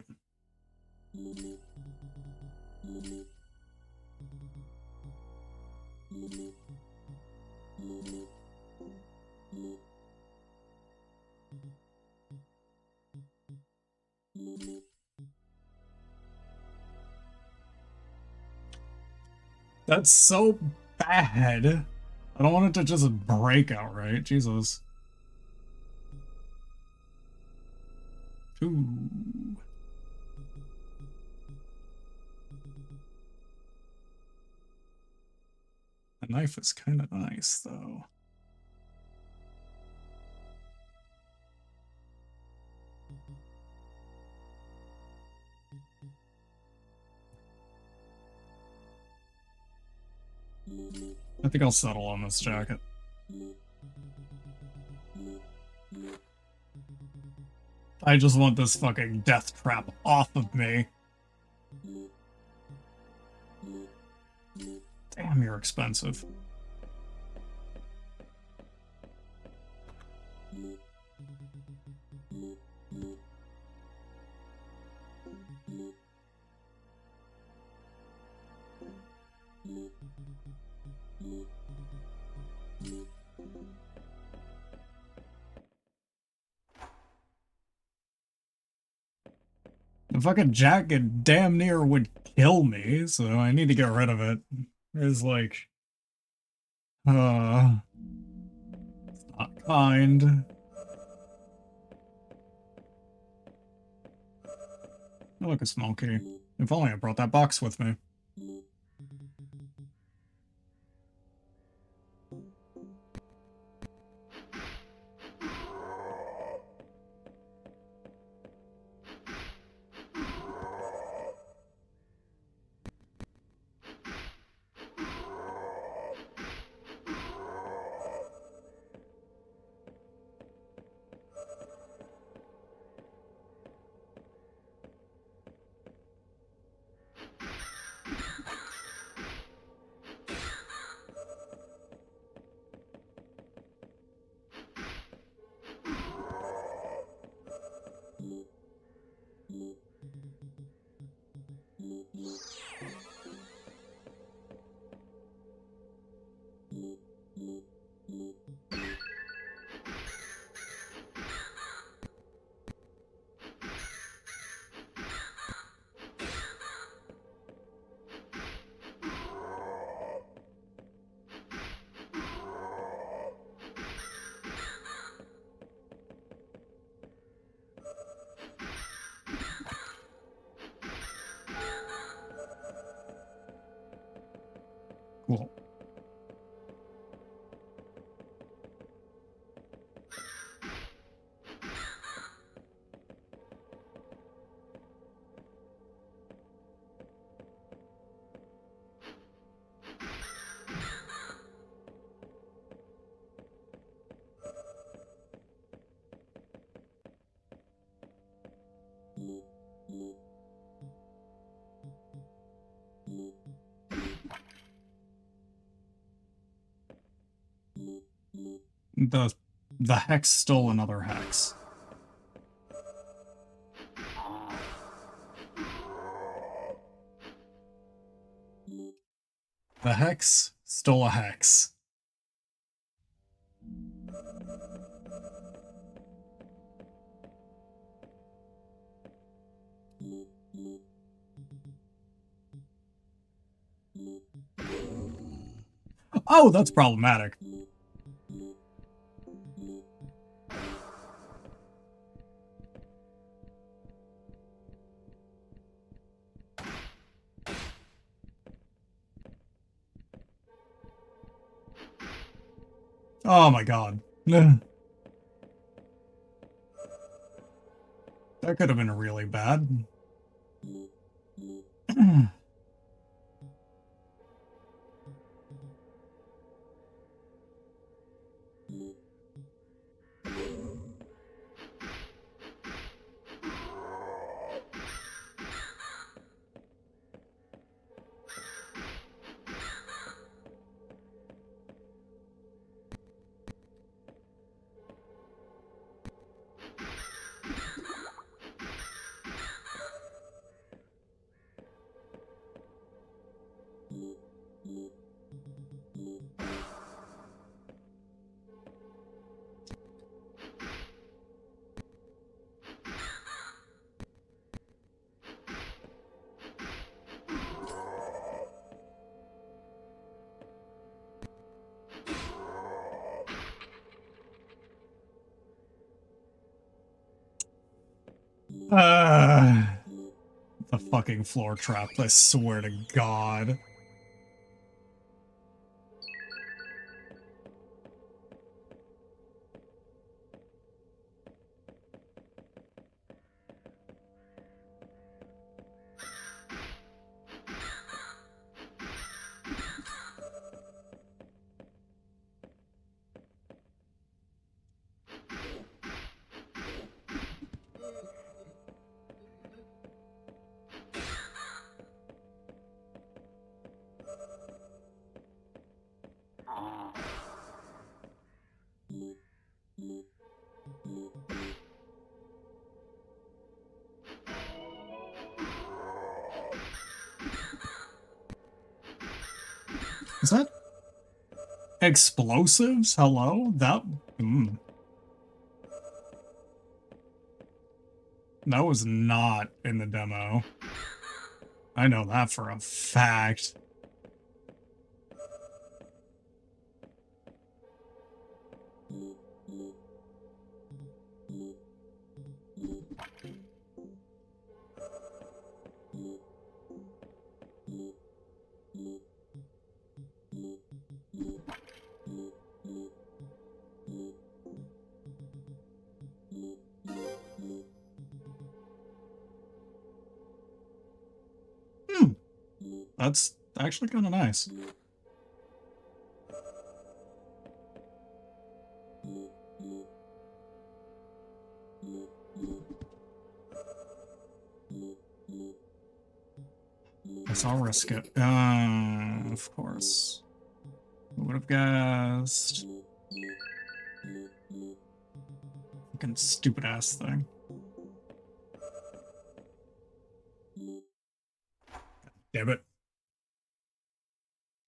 That's so bad. I don't want it to just break outright. Jesus. Ooh. The knife is kind of nice, though. I think I'll settle on this jacket. I just want this fucking death trap off of me. Damn, you're expensive. The fucking jacket damn near would kill me, so I need to get rid of it. It's like... it's not kind. Oh, look, a small key. If only I brought that box with me. Cool. The hex stole another hex. The hex stole a hex. Oh, that's problematic. Oh my god. That could have been really bad. The fucking floor trap, I swear to God. Is that explosives? Hello? That that was not in the demo. I know that for a fact. That's actually kind of nice. Guess I'll risk it. Of course. Who would have guessed? Fucking stupid ass thing. Damn it.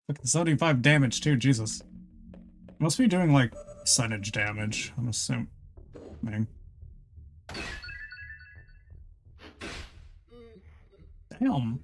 Look, 75 damage too, Jesus. Must be doing like percentage damage, I'm assuming. Damn.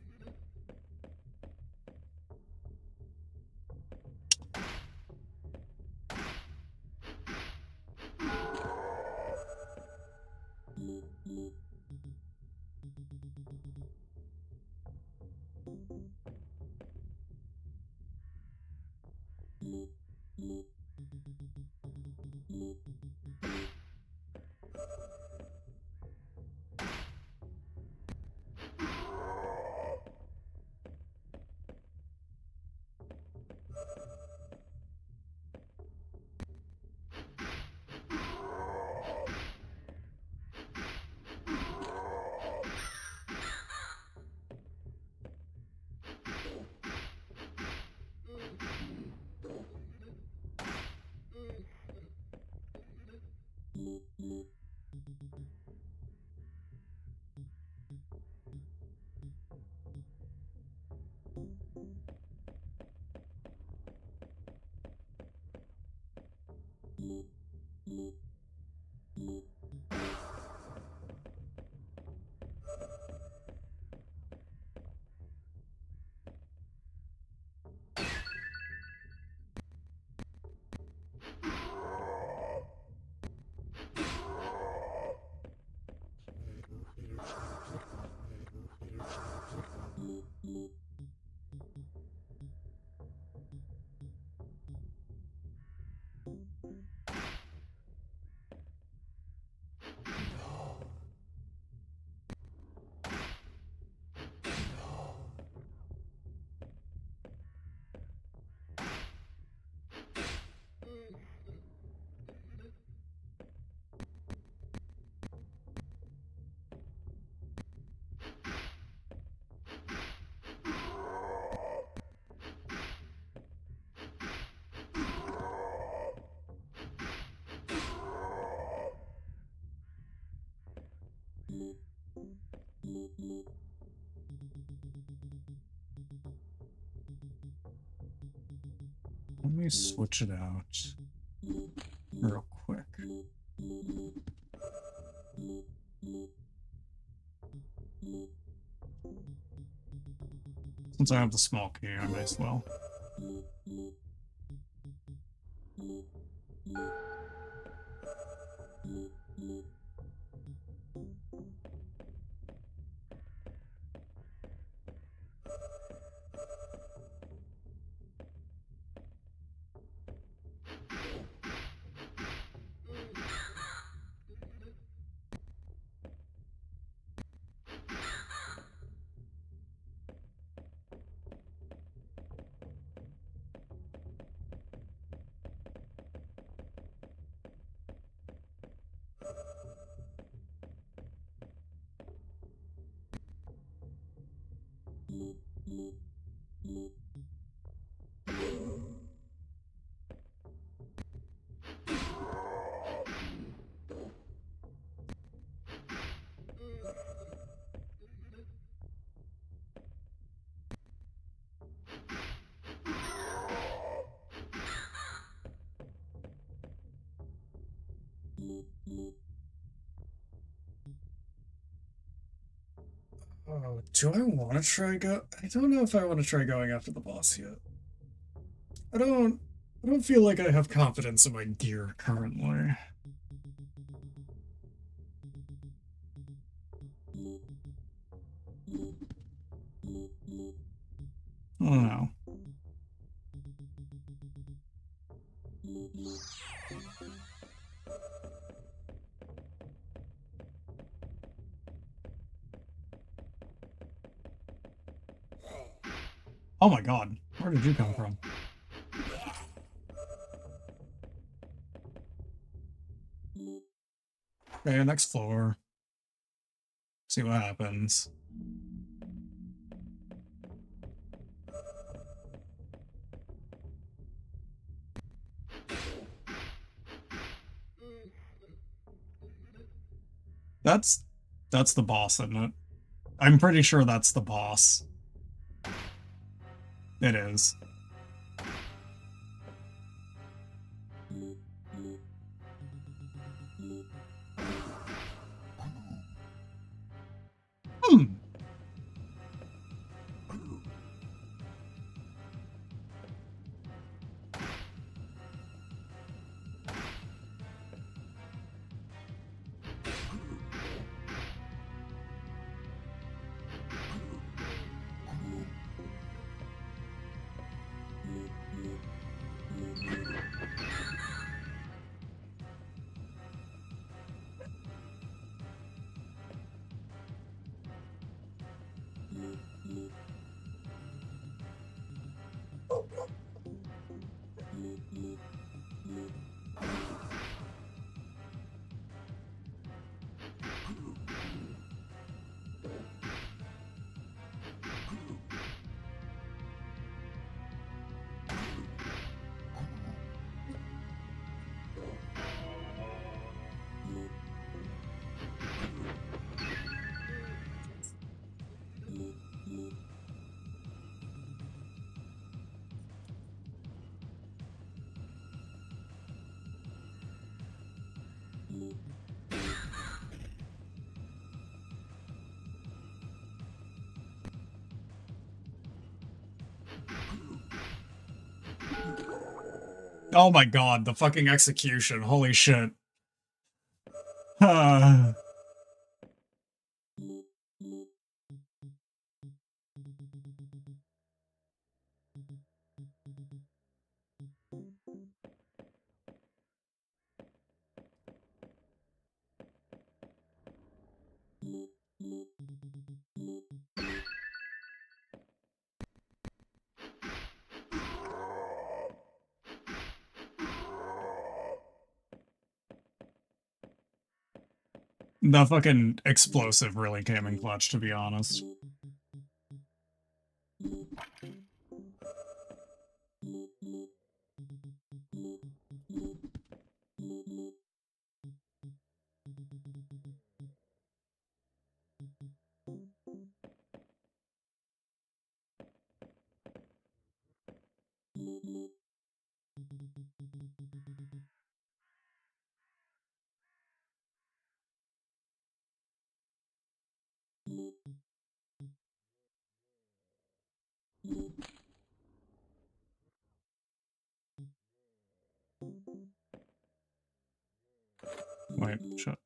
Let me switch it out real quick. Since I have the small key, I may as well. Oh, do I want to try I don't know if I want to try going after the boss yet. I don't feel like I have confidence in my gear currently. I don't know. Oh my god, where did you come from? Okay, next floor. See what happens. That's the boss, isn't it? I'm pretty sure that's the boss. It is. Hmm. Oh my god, the fucking execution. Holy shit. The fucking explosive really came in clutch, to be honest. Wait, shit.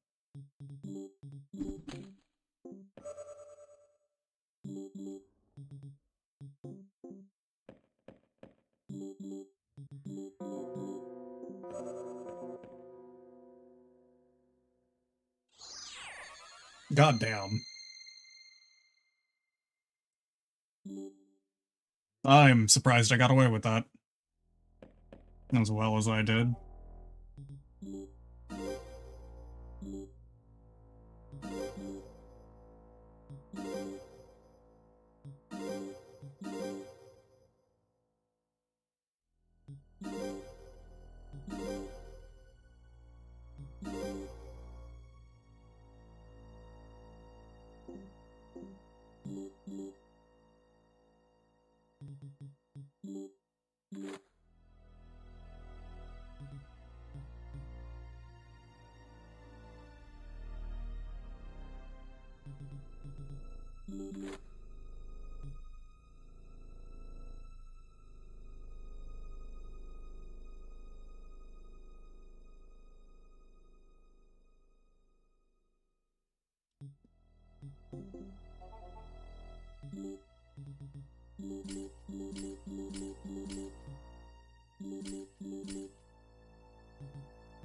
God damn. I'm surprised I got away with that. As well as I did.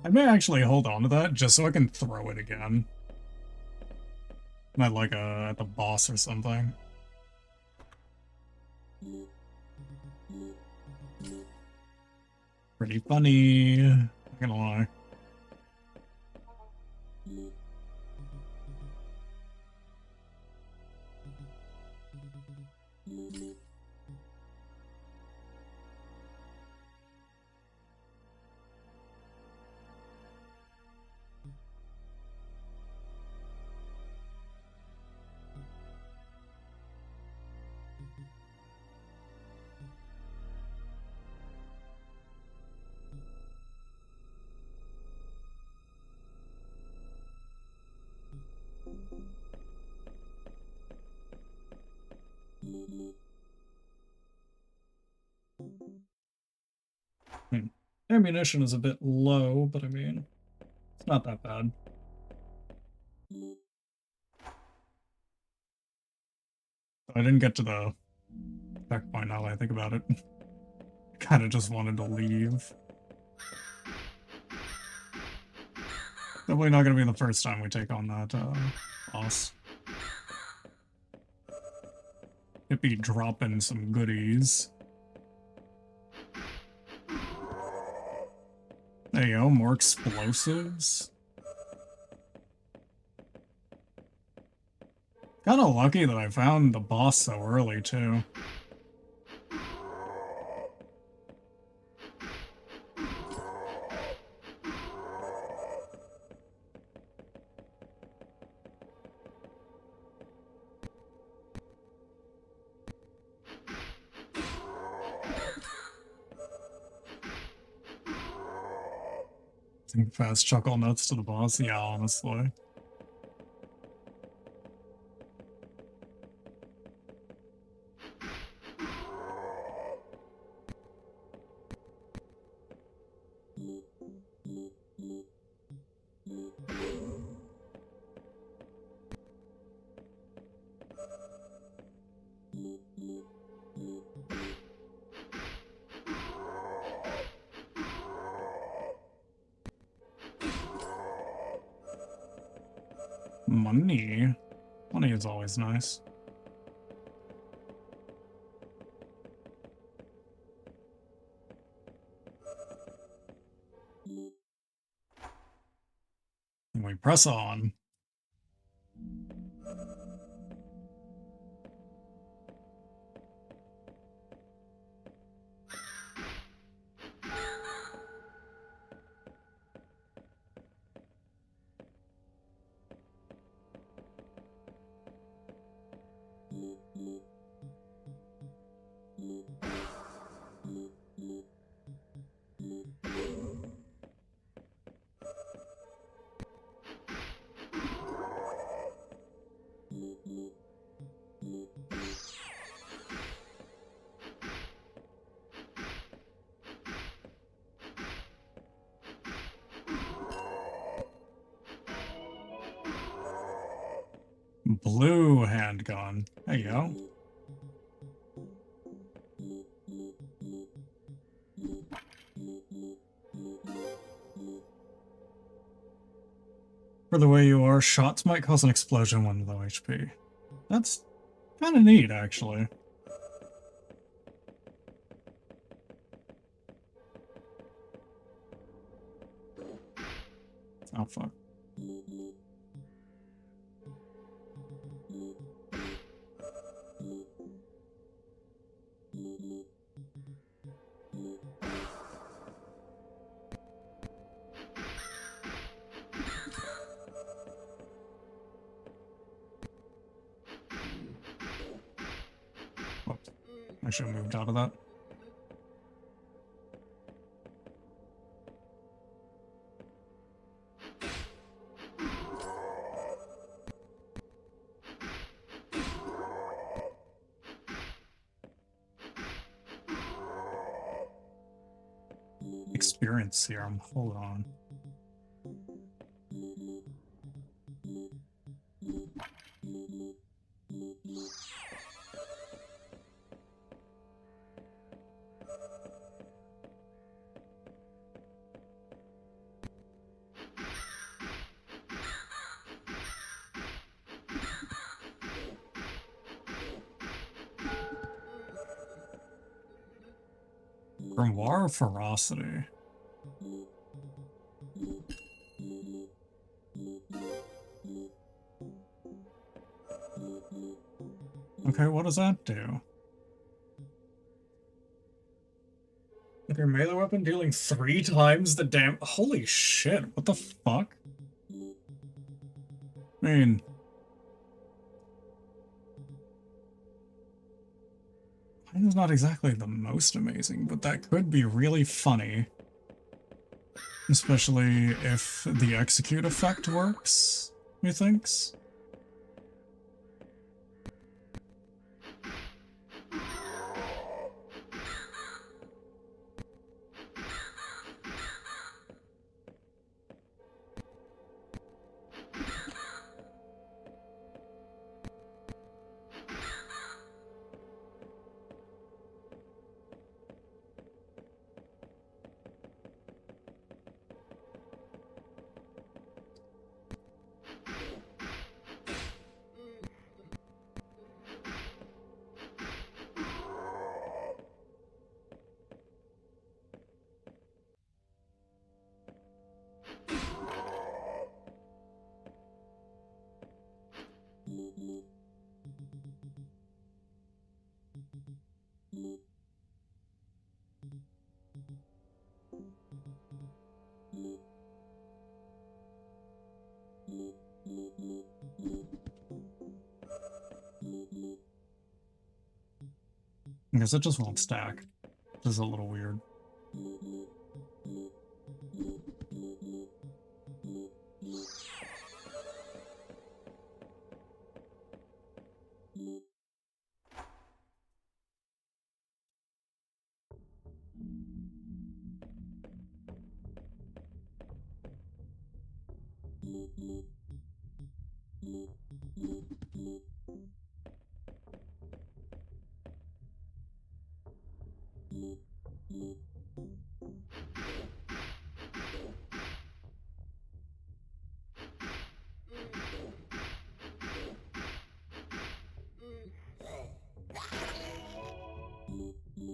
I may actually hold on to that just so I can throw it again. Not like at the boss or something. Pretty funny. Not gonna lie. Ammunition is a bit low, but I mean, it's not that bad. I didn't get to the checkpoint now that I think about it. I kind of just wanted to leave. Definitely not going to be the first time we take on that boss. It be dropping some goodies. There you go, more explosives. Kind of lucky that I found the boss so early, too. Fast chuckle nuts to the boss? Yeah, honestly. Money. Money is always nice. And we press on. Blue handgun. There you go. For the way you are, shots might cause an explosion when low HP. That's kind of neat, actually. Oh, fuck. Whoops. I should have moved out of that. Experience serum. Hold on. Grimoire of Ferocity. Okay, what does that do? With your melee weapon dealing 3 times the damage. Holy shit, what the fuck? I mean, mine is not exactly the most amazing, but that could be really funny. Especially if the execute effect works, methinks. I guess it just won't stack. This is a little weird.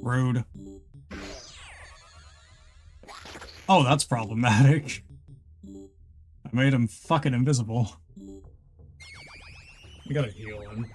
Rude. Oh, that's problematic. I made him fucking invisible. You gotta heal him.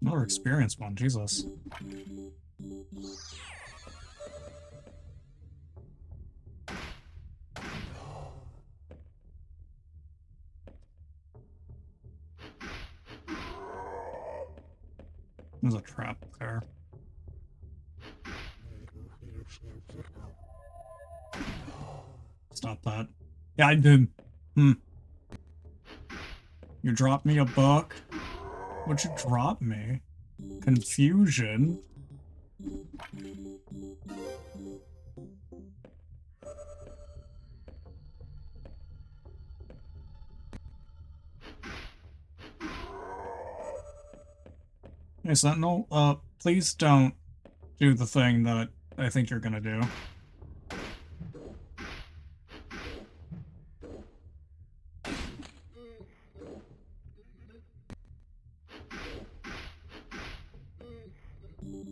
Another experienced one, Jesus. There's a trap there. Stop that. Yeah, I did. You dropped me a book? What'd you drop me? Confusion? Hey, Sentinel, please don't do the thing that I think you're gonna do.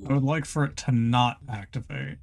I would like for it to not activate.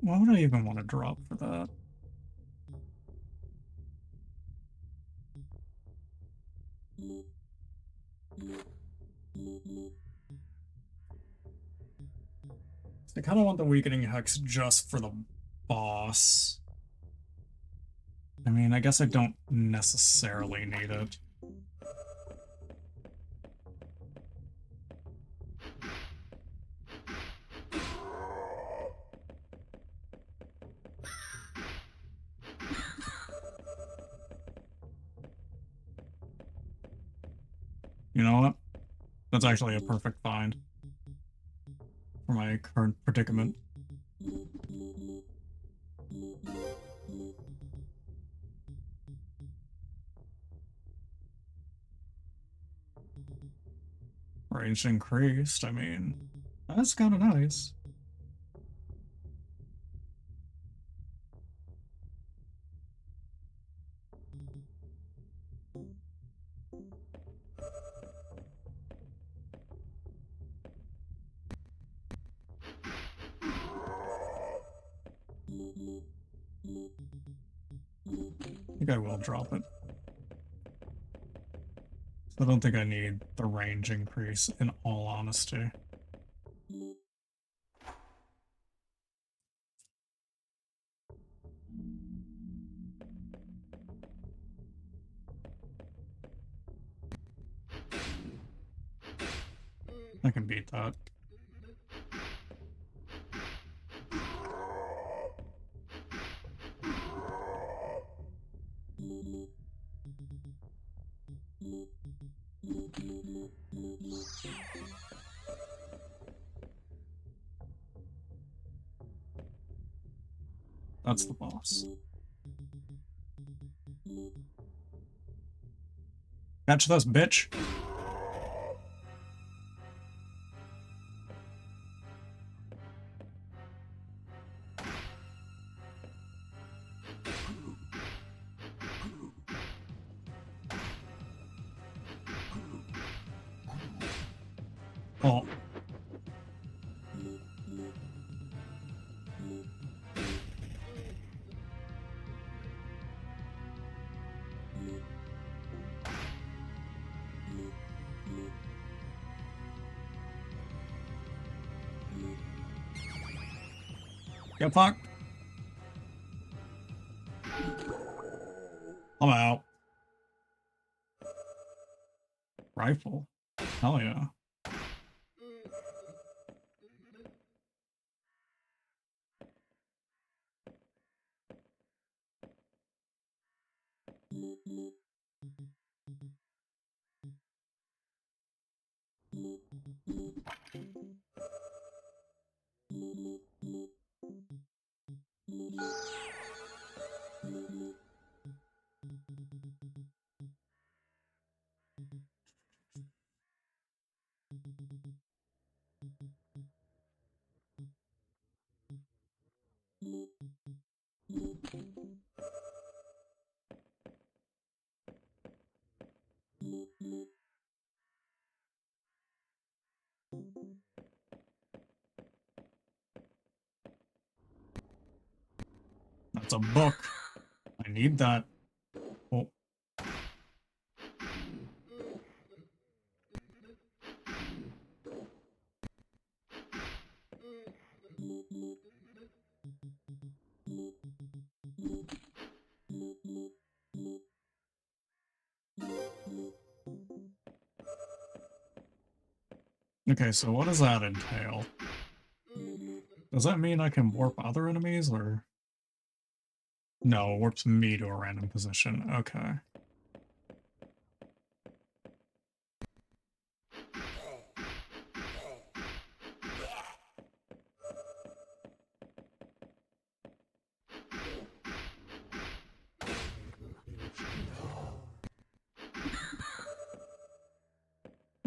Why would I even want to drop for that? I kind of want the weakening hex just for the boss. I mean, I guess I don't necessarily need it. You know what? That's actually a perfect find for my current predicament. Range increased, I mean, that's kind of nice. I think I will drop it. I don't think I need the range increase, in all honesty. I can beat that. That's the boss. Catch this, bitch! Oh. Get fucked. I'm out. Rifle. Hell yeah. That's a book. I need that. Oh. Okay, so what does that entail? Does that mean I can warp other enemies, or...? No, it warps me to a random position. Okay.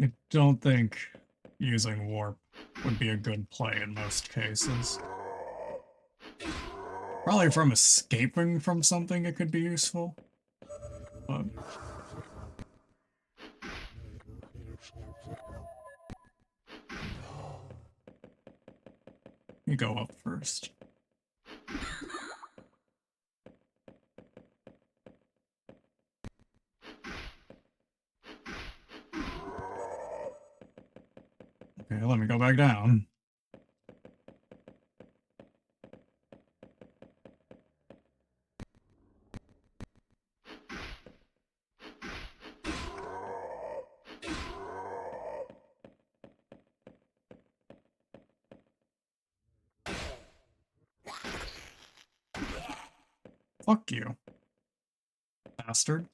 I don't think using warp would be a good play in most cases. Probably from escaping from something it could be useful. But... you go up first. Okay, let me go back down. Fuck you, bastard.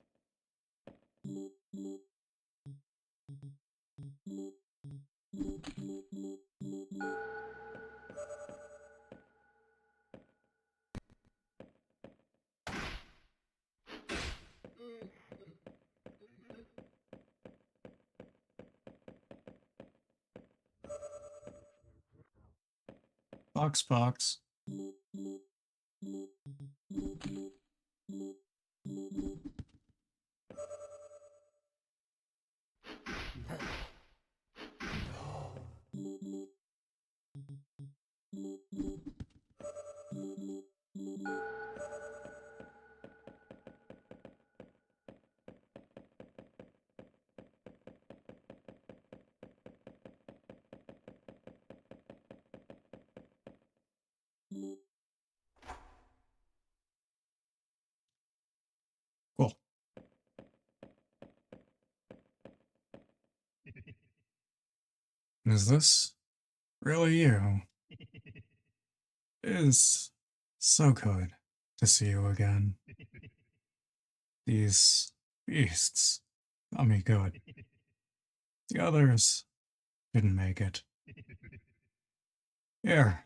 Box. Cool. Is this really you? It is so good to see you again. These beasts got me good. The others didn't make it. Here,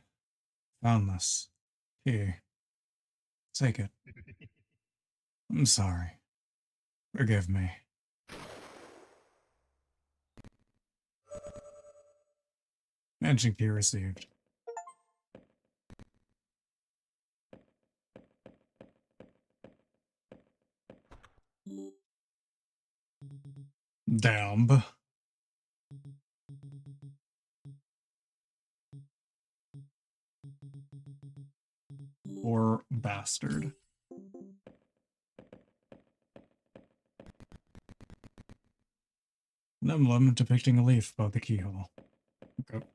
found this. Here, take it. I'm sorry. Forgive me. Mansion key received. Damn. Poor bastard. An emblem depicting a leaf above the keyhole. Okay.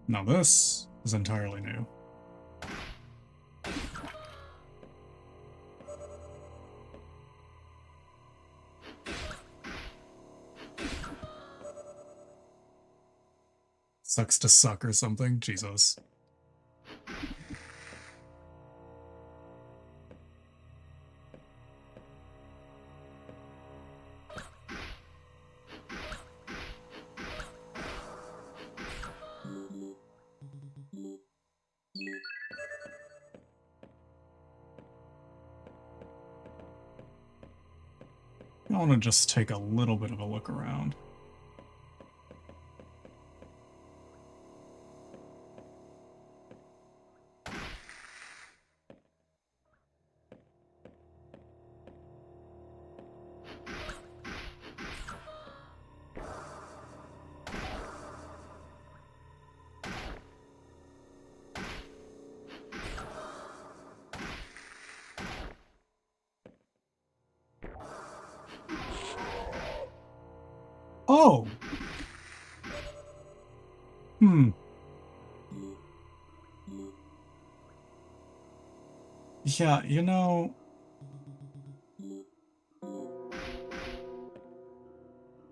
Now this is entirely new. Sucks to suck or something. Jesus. I want to just take a little bit of a look around. Oh! Yeah, you know...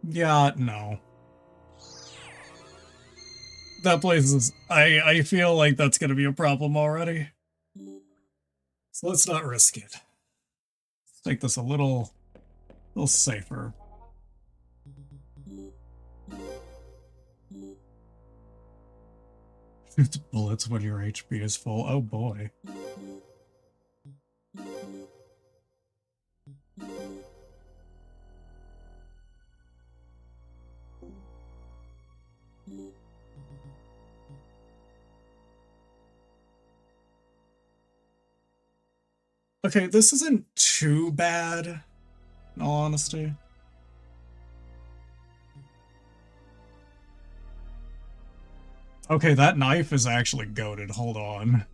Yeah, no. That place is... I feel like that's gonna be a problem already. So let's not risk it. Let's take this a little safer. Bullets when your HP is full. Oh boy. Okay, this isn't too bad, in all honesty. Okay, that knife is actually goated. Hold on.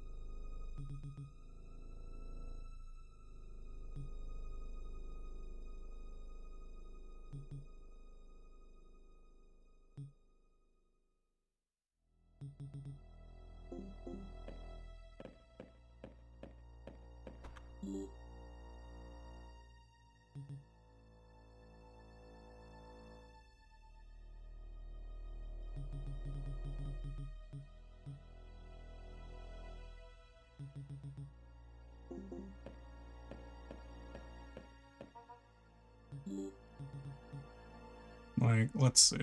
Like, let's see.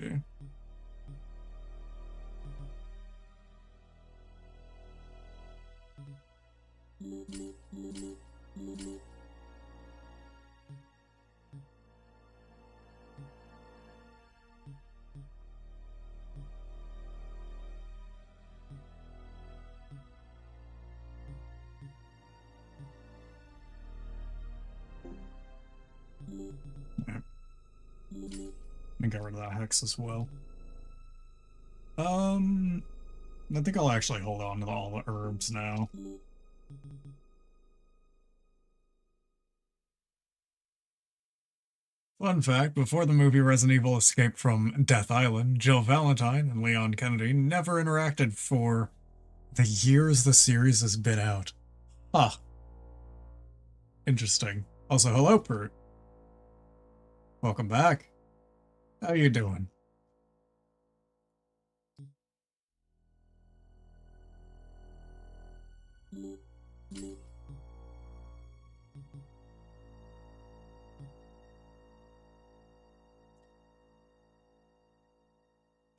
Yeah. And get rid of that hex as well. I think I'll actually hold on to all the herbs now. Fun fact, before the movie Resident Evil escaped from Death Island, Jill Valentine and Leon Kennedy never interacted for the years the series has been out. Huh. Interesting. Also, hello, Pert. Welcome back. How you doing?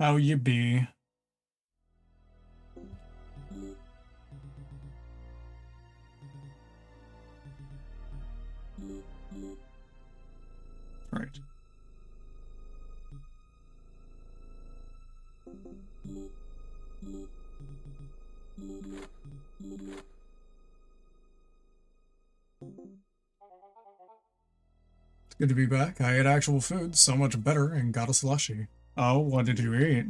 How you be? Right. It's good to be back. I ate actual food, so much better, and got a slushie. Oh, what did you eat?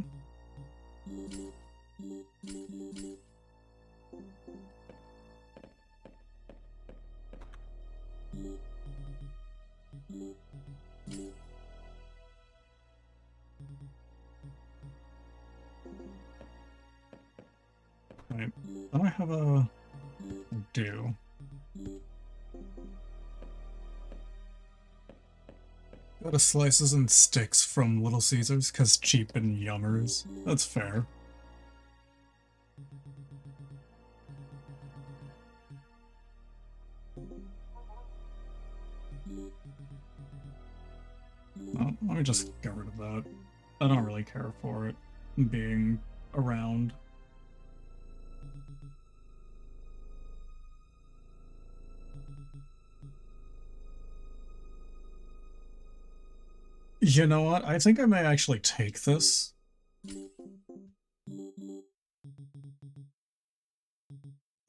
Wait, don't I have a... I do. Got a slices and sticks from Little Caesars, cause cheap and yummers. That's fair. Oh, let me just get rid of that. I don't really care for it being around. You know what? I think I may actually take this.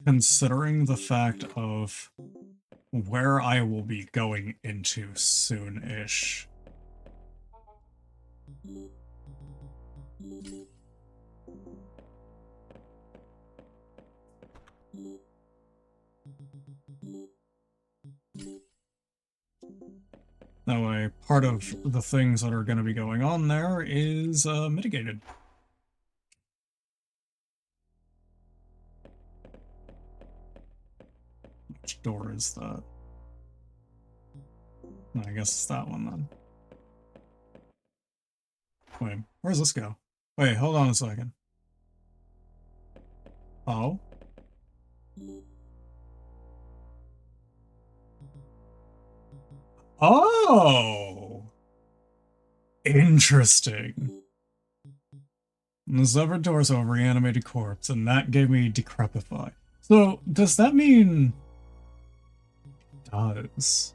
Considering the fact of where I will be going into soon-ish. That way, part of the things that are going to be going on there is mitigated. Which door is that? I guess it's that one then. Wait, where does this go? Wait, hold on a second. Oh? Oh! Interesting. The severed torso of a reanimated corpse, and that gave me decrepify. So, does that mean... It does.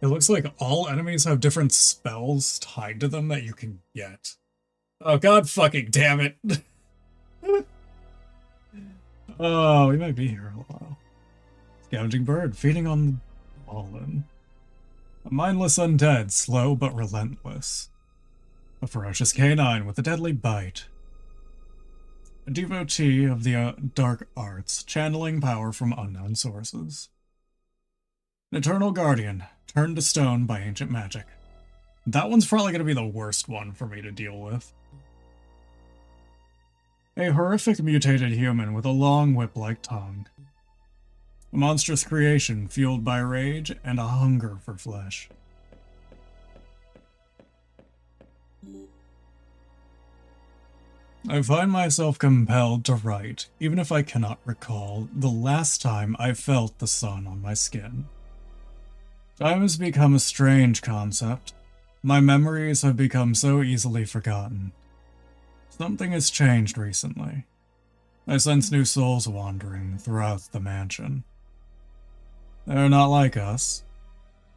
It looks like all enemies have different spells tied to them that you can get. Oh, god fucking damn it. Oh, we might be here a while. Scavenging bird, feeding on the fallen. A mindless undead, slow but relentless. A ferocious canine with a deadly bite. A devotee of the dark arts, channeling power from unknown sources. An eternal guardian, turned to stone by ancient magic. That one's probably going to be the worst one for me to deal with. A horrific mutated human with a long whip-like tongue. A monstrous creation fueled by rage and a hunger for flesh. I find myself compelled to write, even if I cannot recall the last time I felt the sun on my skin. Time has become a strange concept. My memories have become so easily forgotten. Something has changed recently. I sense new souls wandering throughout the mansion. They are not like us.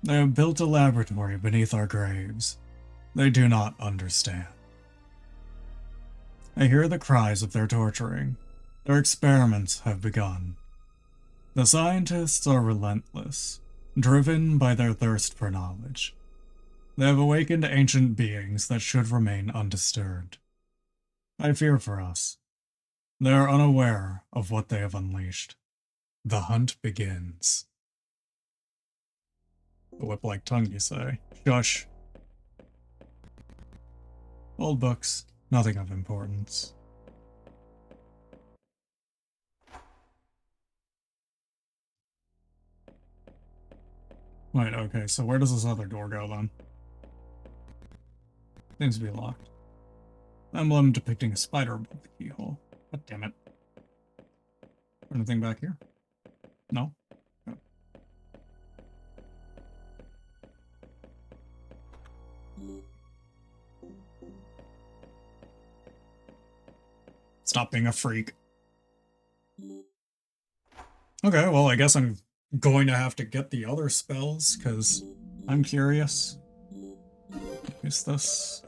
They have built a laboratory beneath our graves. They do not understand. I hear the cries of their torturing. Their experiments have begun. The scientists are relentless, driven by their thirst for knowledge. They have awakened ancient beings that should remain undisturbed. I fear for us. They are unaware of what they have unleashed. The hunt begins. The whip-like tongue, you say? Shush. Old books, nothing of importance. Wait, okay, so where does this other door go then? Seems to be locked. Emblem depicting a spider above the keyhole. God damn it. Anything back here? No? Okay. Stop being a freak. Okay, well, I guess I'm going to have to get the other spells, because I'm curious. What's this?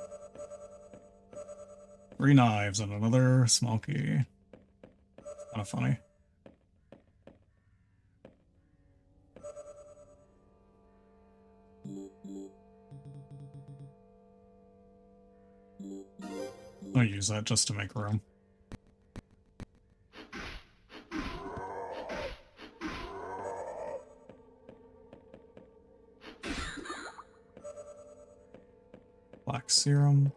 3 knives and another small key. Kind of funny. I'll use that just to make room. Black serum.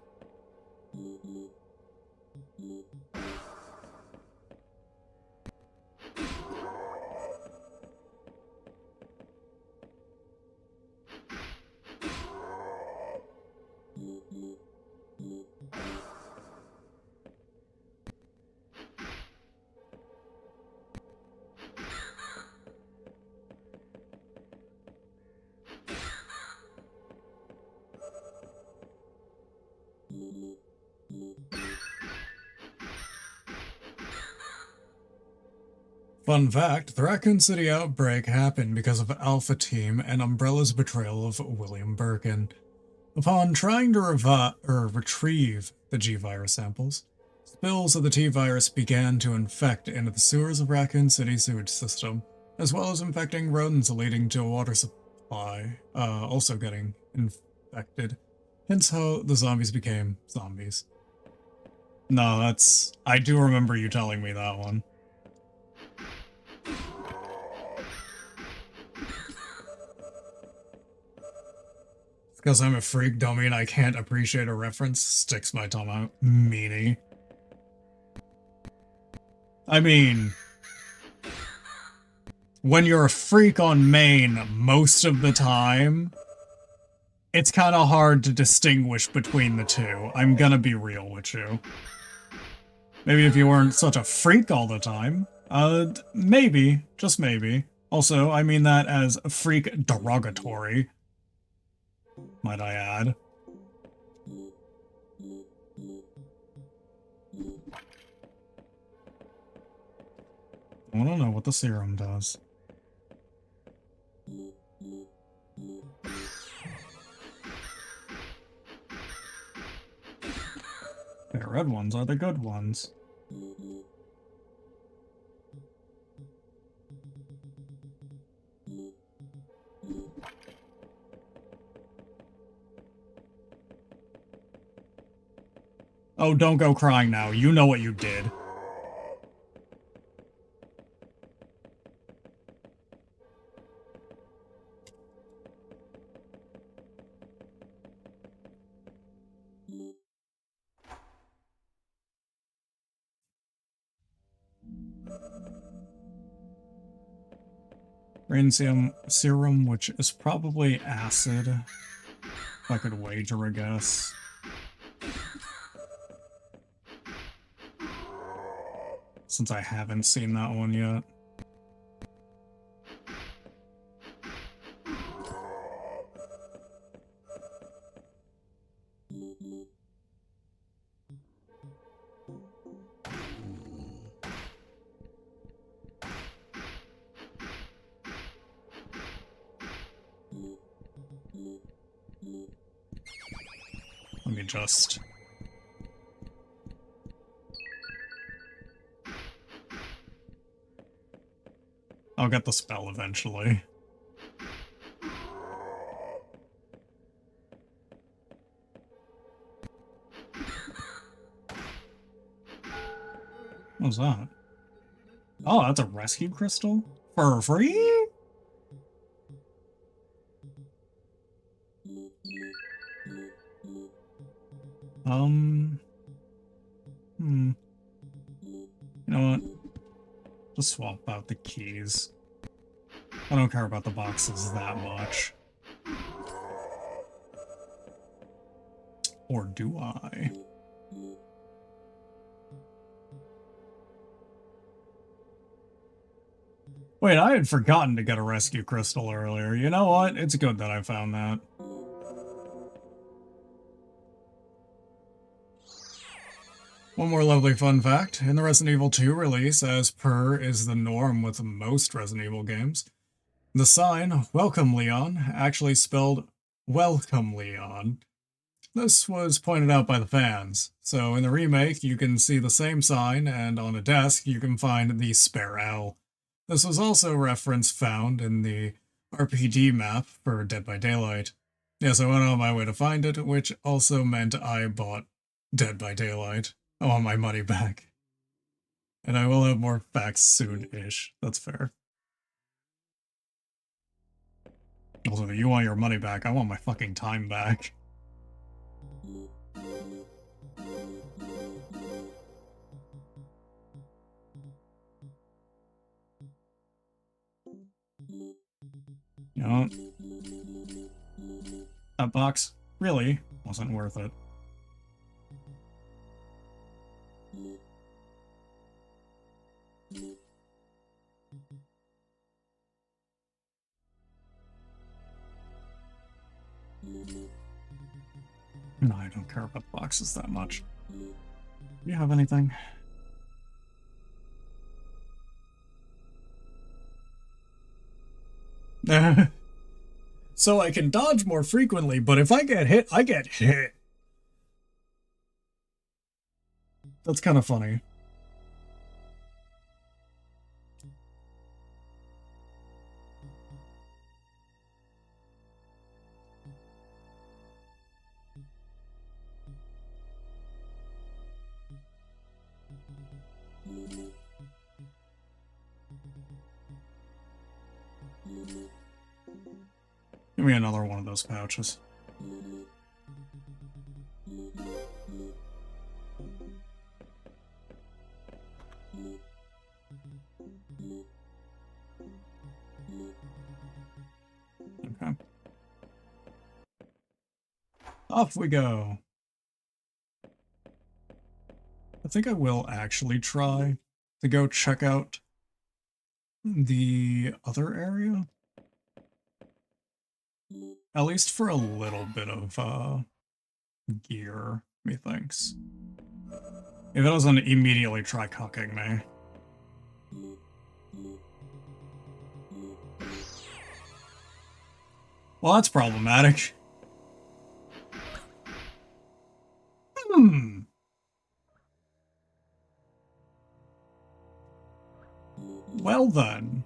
Fun fact, the Raccoon City outbreak happened because of Alpha Team and Umbrella's betrayal of William Birkin. Upon trying to retrieve the G-virus samples, spills of the T-virus began to infect into the sewers of Raccoon City's sewage system, as well as infecting rodents, leading to a water supply also getting infected. Hence how the zombies became zombies. No, that's... I do remember you telling me that one. Because I'm a freak, don't mean I can't appreciate a reference. Sticks my tongue out. Meanie. I mean... when you're a freak on main most of the time, it's kind of hard to distinguish between the two. I'm gonna be real with you. Maybe if you weren't such a freak all the time. Maybe. Just maybe. Also, I mean that as a freak derogatory. Might I add. I don't know what the serum does. The red ones are the good ones. Oh, don't go crying now. You know what you did. Brain serum, which is probably acid. If I could wager a guess. Since I haven't seen that one yet. Let me just... I'll get the spell eventually. What was that? Oh, that's a rescue crystal? For free? You know what? Just swap out the keys. I don't care about the boxes that much. Or do I? Wait, I had forgotten to get a rescue crystal earlier. You know what? It's good that I found that. One more lovely fun fact. In the Resident Evil 2 release, as per is the norm with most Resident Evil games, the sign, Welcome Leon, actually spelled Welcome Leon. This was pointed out by the fans. So in the remake, you can see the same sign, and on a desk, you can find the spare L. This was also reference found in the RPD map for Dead by Daylight. Yes, I went on my way to find it, which also meant I bought Dead by Daylight. I want my money back. And I will have more facts soon-ish. That's fair. Also, if you want your money back, I want my fucking time back. You know, that box really wasn't worth it. No, I don't care about boxes that much. Do you have anything? So I can dodge more frequently, but if I get hit, I get hit. That's kind of funny. Give me another one of those pouches. Okay. Off we go. I think I will actually try to go check out the other area. At least for a little bit of gear, methinks. If it doesn't immediately try cucking me. Well, that's problematic. Well then.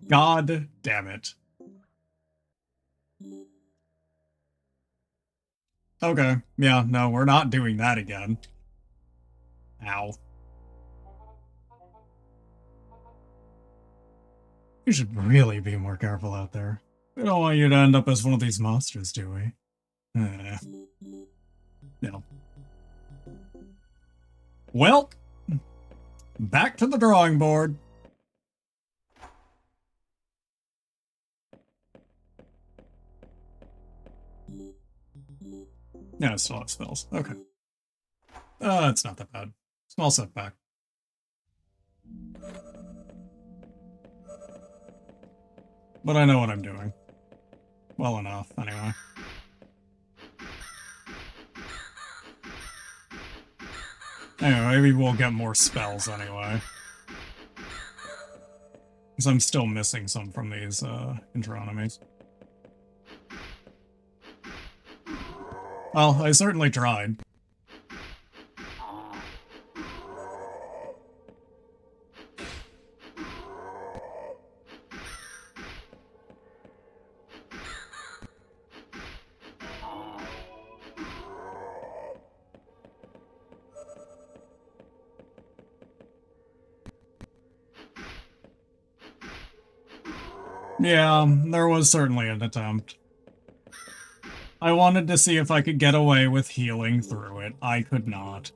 God damn it. Okay, yeah, no, we're not doing that again. Ow. You should really be more careful out there. We don't want you to end up as one of these monsters, do we? No. Well, back to the drawing board. Yeah, I still have spells. Okay. It's not that bad. Small setback. But I know what I'm doing. Well enough, anyway. Anyway, maybe we'll get more spells anyway. Because I'm still missing some from these intro enemies. Well, I certainly tried. Yeah, there was certainly an attempt. I wanted to see if I could get away with healing through it. I could not.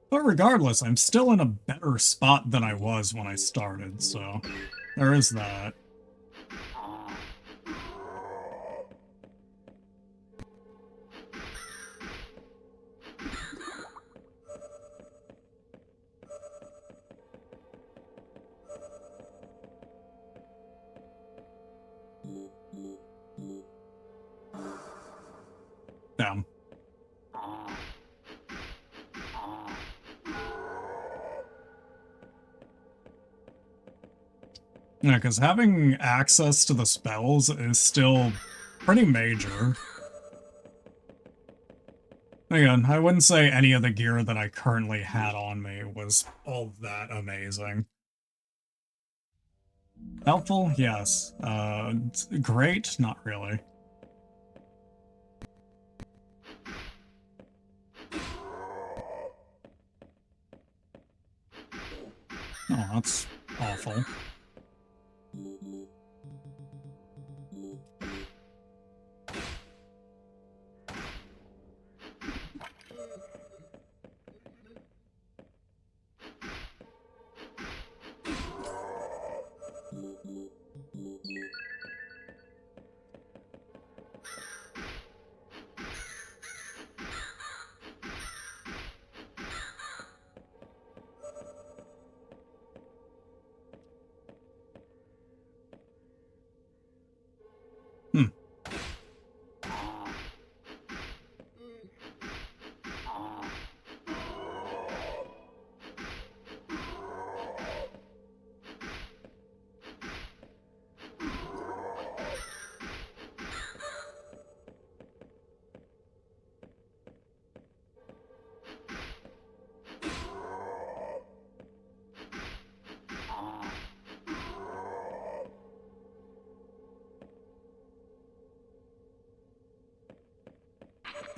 But regardless, I'm still in a better spot than I was when I started, so there is that. Damn. Yeah, because having access to the spells is still pretty major. Again, I wouldn't say any of the gear that I currently had on me was all that amazing. Helpful? Yes. Great? Not really. Oh, that's awful.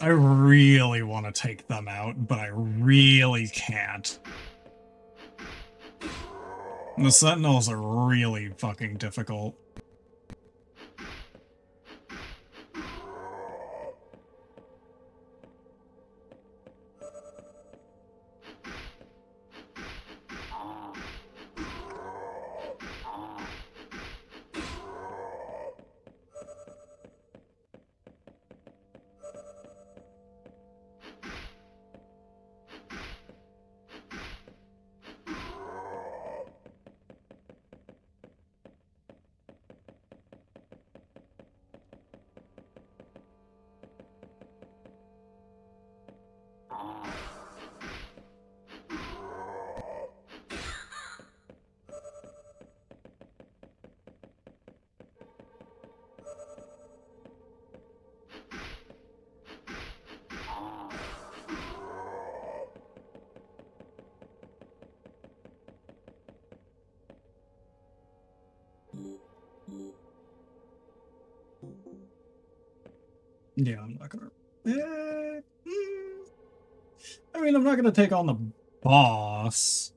I really want to take them out, but I really can't. The Sentinels are really fucking difficult. Yeah, I'm not gonna... I mean, I'm not gonna take on the boss.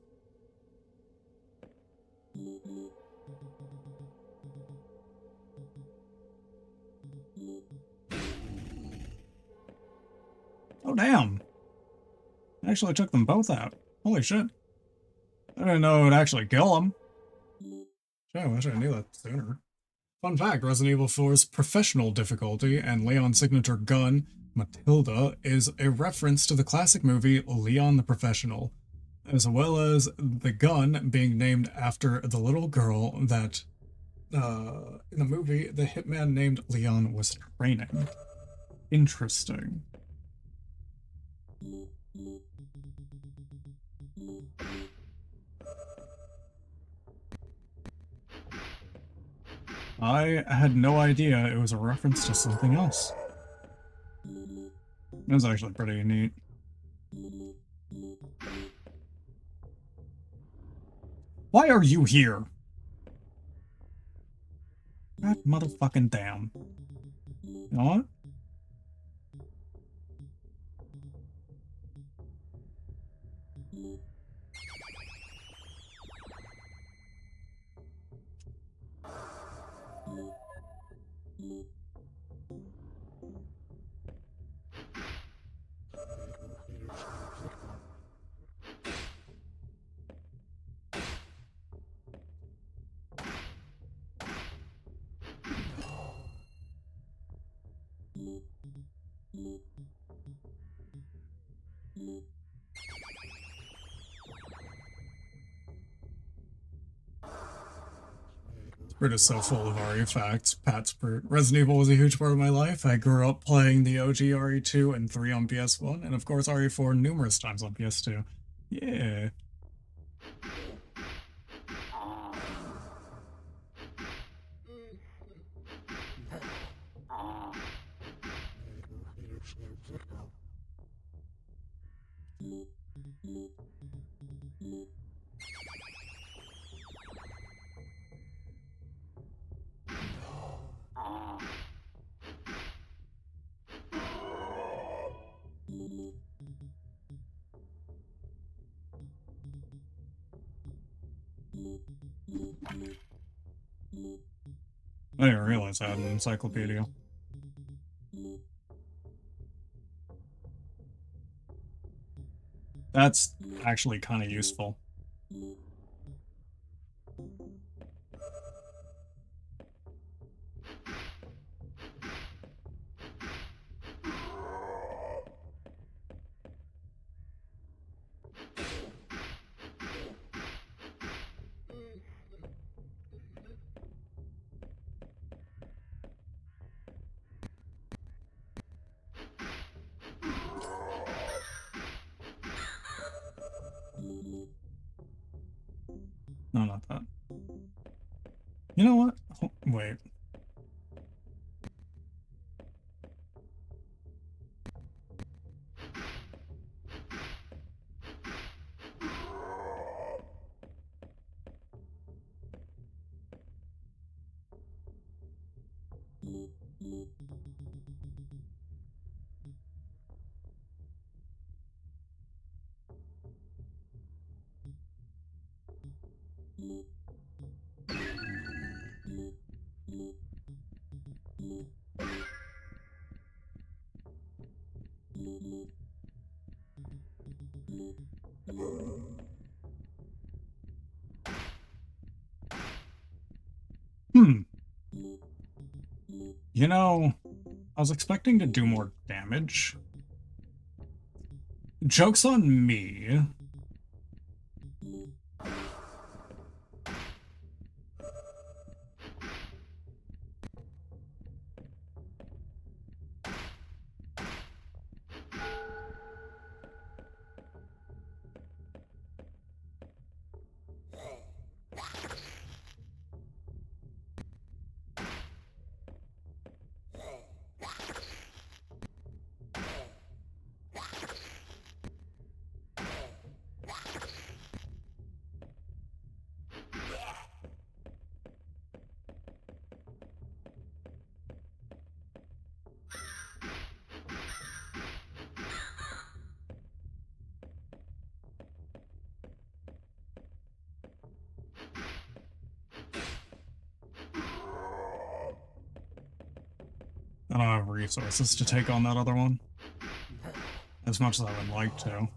Oh, damn. I actually took them both out. Holy shit. I didn't know it would actually kill them. Shit, I wish I knew that sooner. Fun fact, Resident Evil 4's professional difficulty and Leon's signature gun, Matilda, is a reference to the classic movie Leon the Professional, as well as the gun being named after the little girl that, in the movie, the hitman named Leon was training. Interesting. I had no idea it was a reference to something else. It was actually pretty neat. Why are you here? God motherfucking damn. You know what? We're just so full of RE facts. Pat's Resident Evil was a huge part of my life. I grew up playing the OG RE2 and 3 on PS1, and of course RE4 numerous times on PS2. Yeah. I didn't realize I had an encyclopedia. That's actually kind of useful. No, not that. You know what? Oh, wait. Hmm. You know, I was expecting to do more damage. Joke's on me. I don't have resources to take on that other one. As much as I would like to.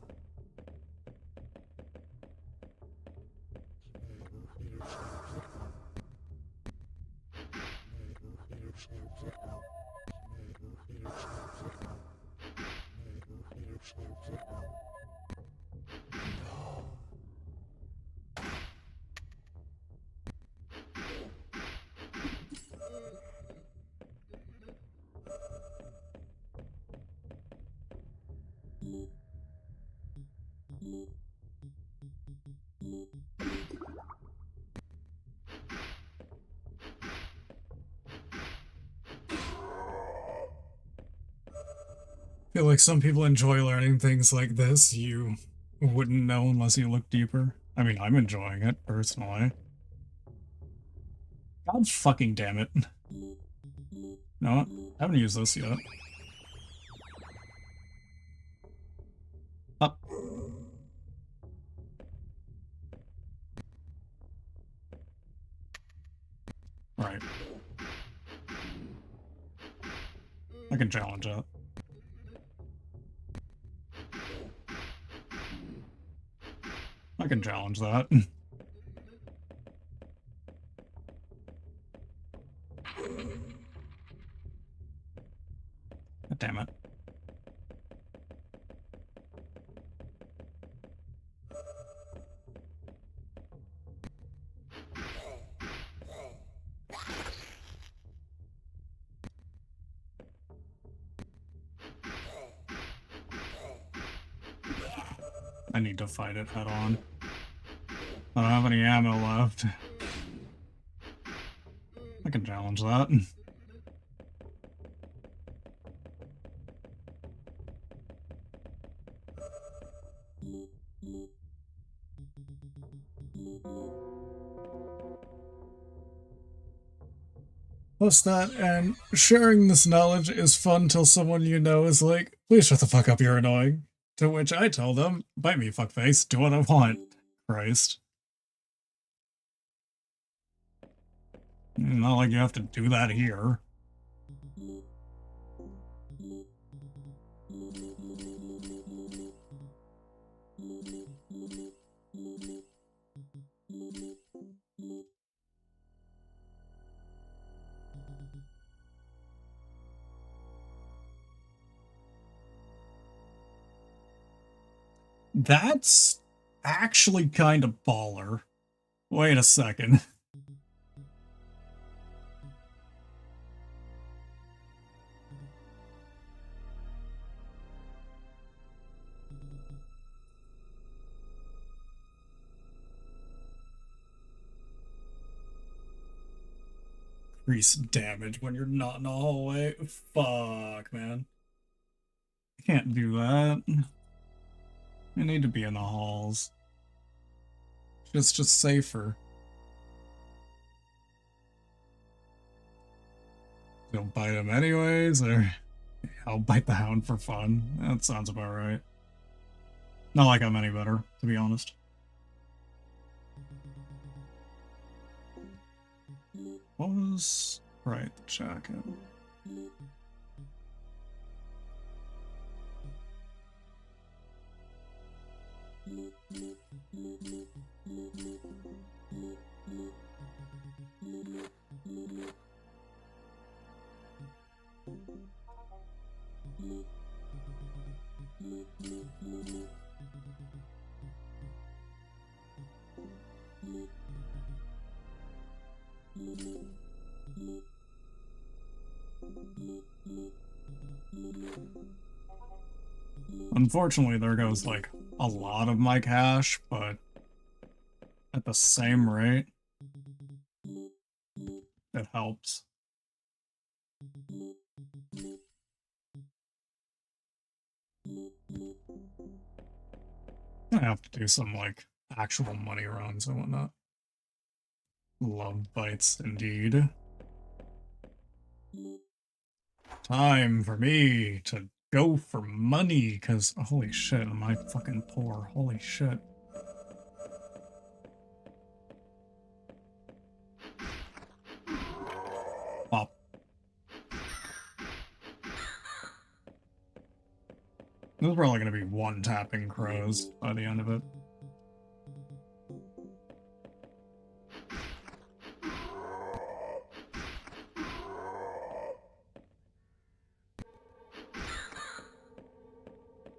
I feel like some people enjoy learning things like this you wouldn't know unless you look deeper. I mean, I'm enjoying it, personally. God fucking damn it. No, I haven't used this yet. Up. Right. I can challenge it. I can challenge that. God damn it. I need to fight it head on. I don't have any ammo left. I can challenge that. Plus that, and sharing this knowledge is fun till someone you know is like, please shut the fuck up, you're annoying. To which I tell them, bite me, fuckface, do what I want. Christ. Not like you have to do that here. That's actually kind of baller. Wait a second. Increase damage when you're not in a hallway. Fuck, man. I can't do that. I need to be in the halls. It's just safer. Don't bite him anyways, or I'll bite the hound for fun. That sounds about right. Not like I'm any better, to be honest. what was right, the jacket. Unfortunately, there goes like a lot of my cash, but at the same rate, it helps. I have to do some like actual money runs and whatnot. Love bites indeed. Time for me to go for money, cause holy shit, am I fucking poor. Holy shit. Pop. This is probably gonna be one tapping crows by the end of it.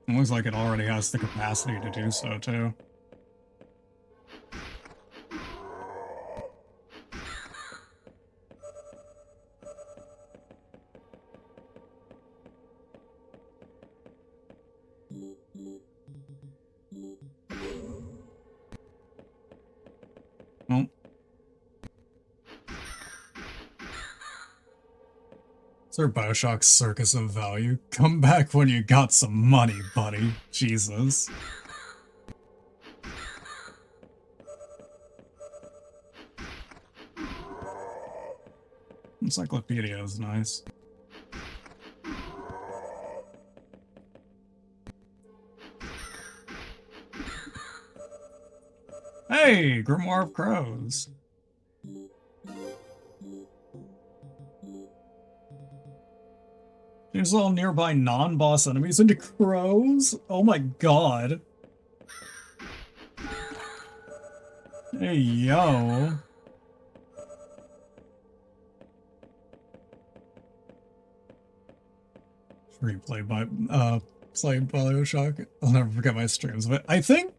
It looks like it already has the capacity to do so, too. Well. Sir Bioshock's Circus of Value. Come back when you got some money, buddy. Jesus. Encyclopedia is nice. Hey, Grimoire of Crows. There's all nearby non-boss enemies into crows? Oh my god. Hey, yo. Replay by, playing Bioshock. I'll never forget my streams, but I think,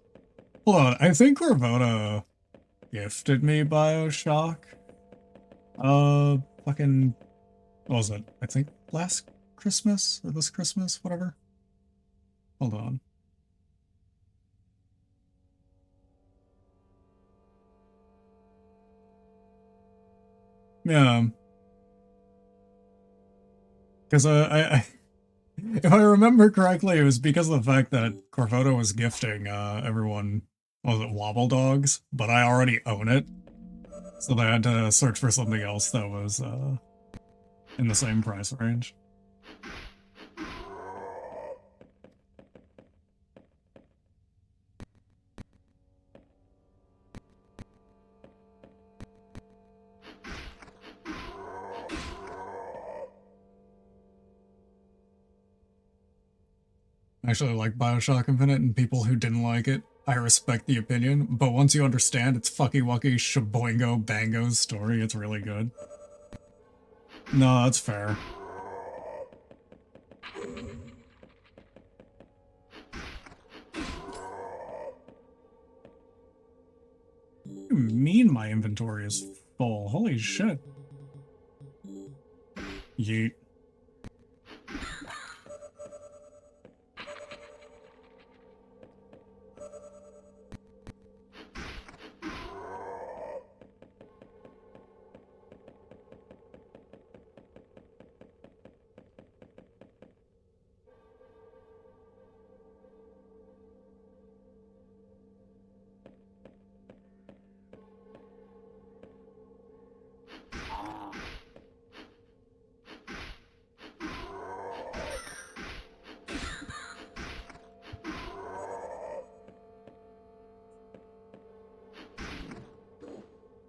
hold on, I think Corvoda gifted me Bioshock. Fucking, what was it? I think last Christmas, or this Christmas, whatever. Hold on. Yeah. Because if I remember correctly, it was because of the fact that Corvoda was gifting everyone, what was it, Wobble Dogs, but I already own it, so they had to search for something else that was in the same price range. I actually like Bioshock Infinite, and people who didn't like it, I respect the opinion, but once you understand it's Fucky Wucky Shaboingo Bango's story, it's really good. No, that's fair. What do you mean my inventory is full? Holy shit. Yeet.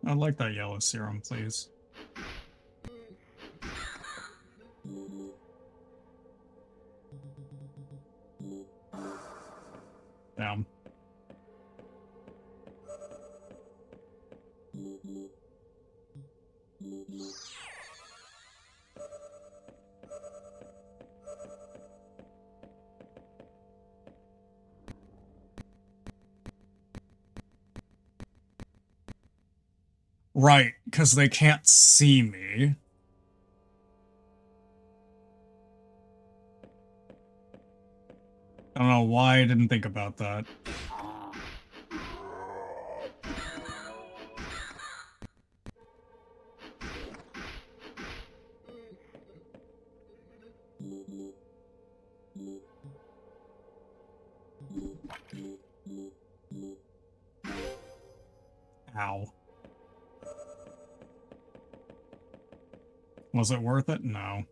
I'd like that yellow serum, please. Right, because they can't see me. I don't know why I didn't think about that. Ow. Was it worth it? No.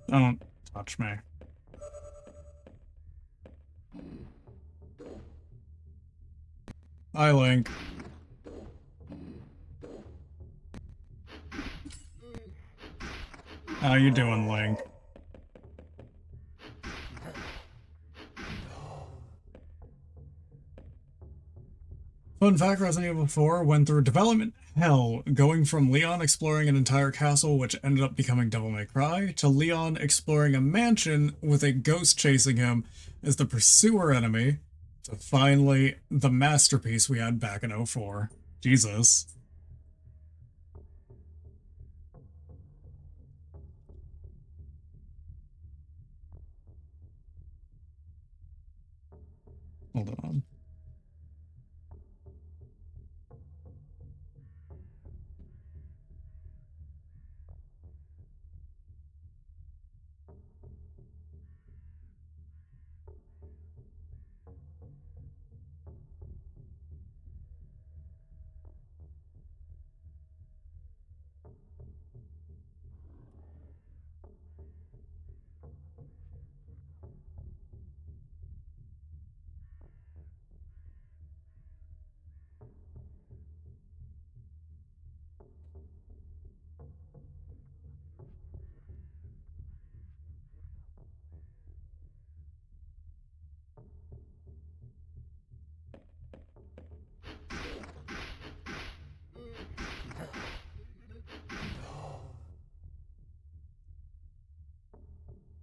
Don't touch me. Hi, Link. How you doing, Link? Fun fact, Resident Evil 4 went through development hell, going from Leon exploring an entire castle, which ended up becoming Devil May Cry, to Leon exploring a mansion with a ghost chasing him as the pursuer enemy, to finally the masterpiece we had back in 04. Jesus. Hold on.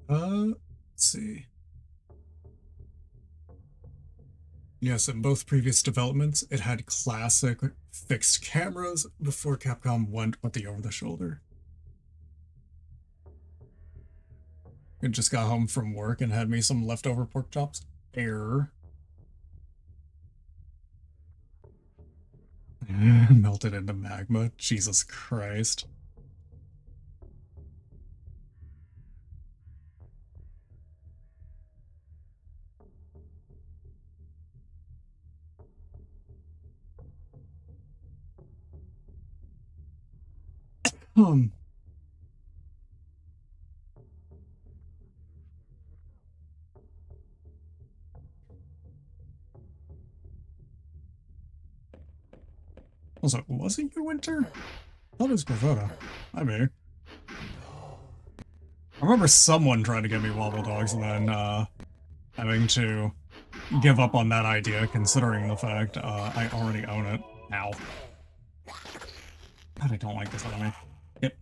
Let's see. Yes, in both previous developments, it had classic fixed cameras before Capcom went with the over-the-shoulder. I just got home from work and had me some leftover pork chops. Error. Melted into magma. Jesus Christ. Hmm. Also, was it your winter? I thought it was Bravota. I mean, I remember someone trying to get me wobble dogs and then, having to give up on that idea, considering the fact, I already own it. Ow. God, I don't like this enemy. Yep.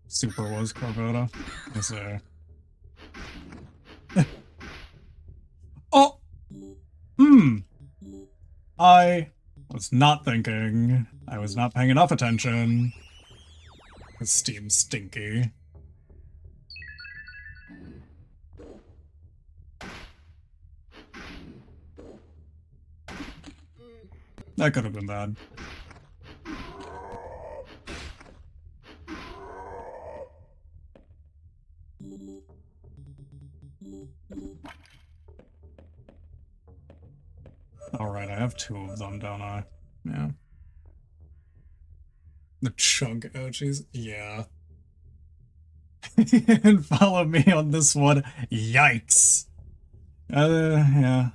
Super was Corvota. Let's see. Oh! I was not thinking. I was not paying enough attention. This Steam's stinky. That could have been bad. Alright, I have 2 of them, don't I? Yeah. The chunk ouchies? Yeah. And follow me on this one. Yikes. Yeah.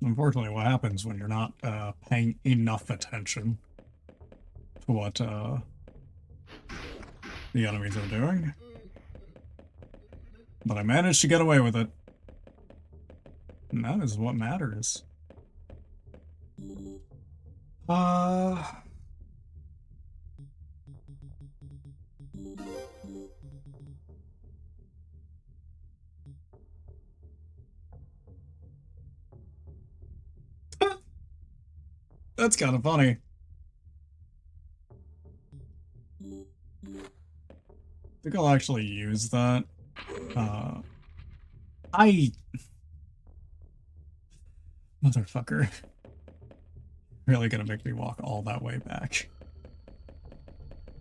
Unfortunately, what happens when you're not paying enough attention to what the enemies are doing. But I managed to get away with it. And that is what matters. That's kind of funny. I think I'll actually use that. Motherfucker. Really gonna make me walk all that way back.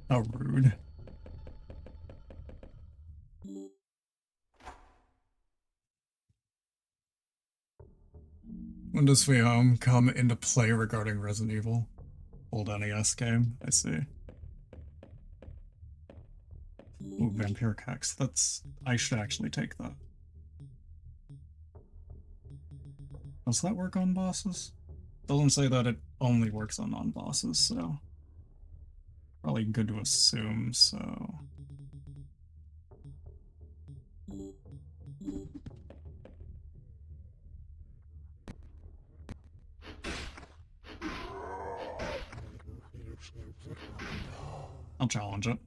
How rude. When does Sweet Home come into play regarding Resident Evil? Old NES game, I see. Ooh, Vampire Cax. That's... I should actually take that. Does that work on bosses? Doesn't say that it only works on non-bosses, so... Probably good to assume, so... I'll challenge it.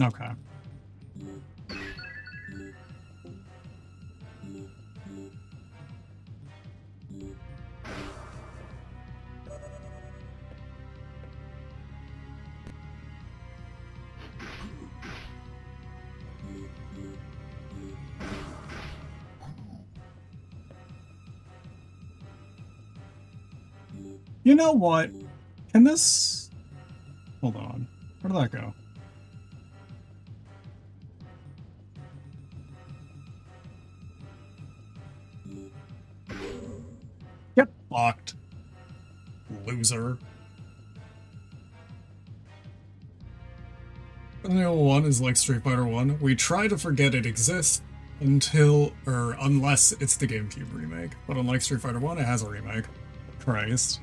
Okay. You know what? Can this... Hold on. Where did that go? Get fucked. Loser. Resident Evil 1 is like Street Fighter 1. We try to forget it exists unless it's the GameCube remake. But unlike Street Fighter 1, it has a remake. Christ.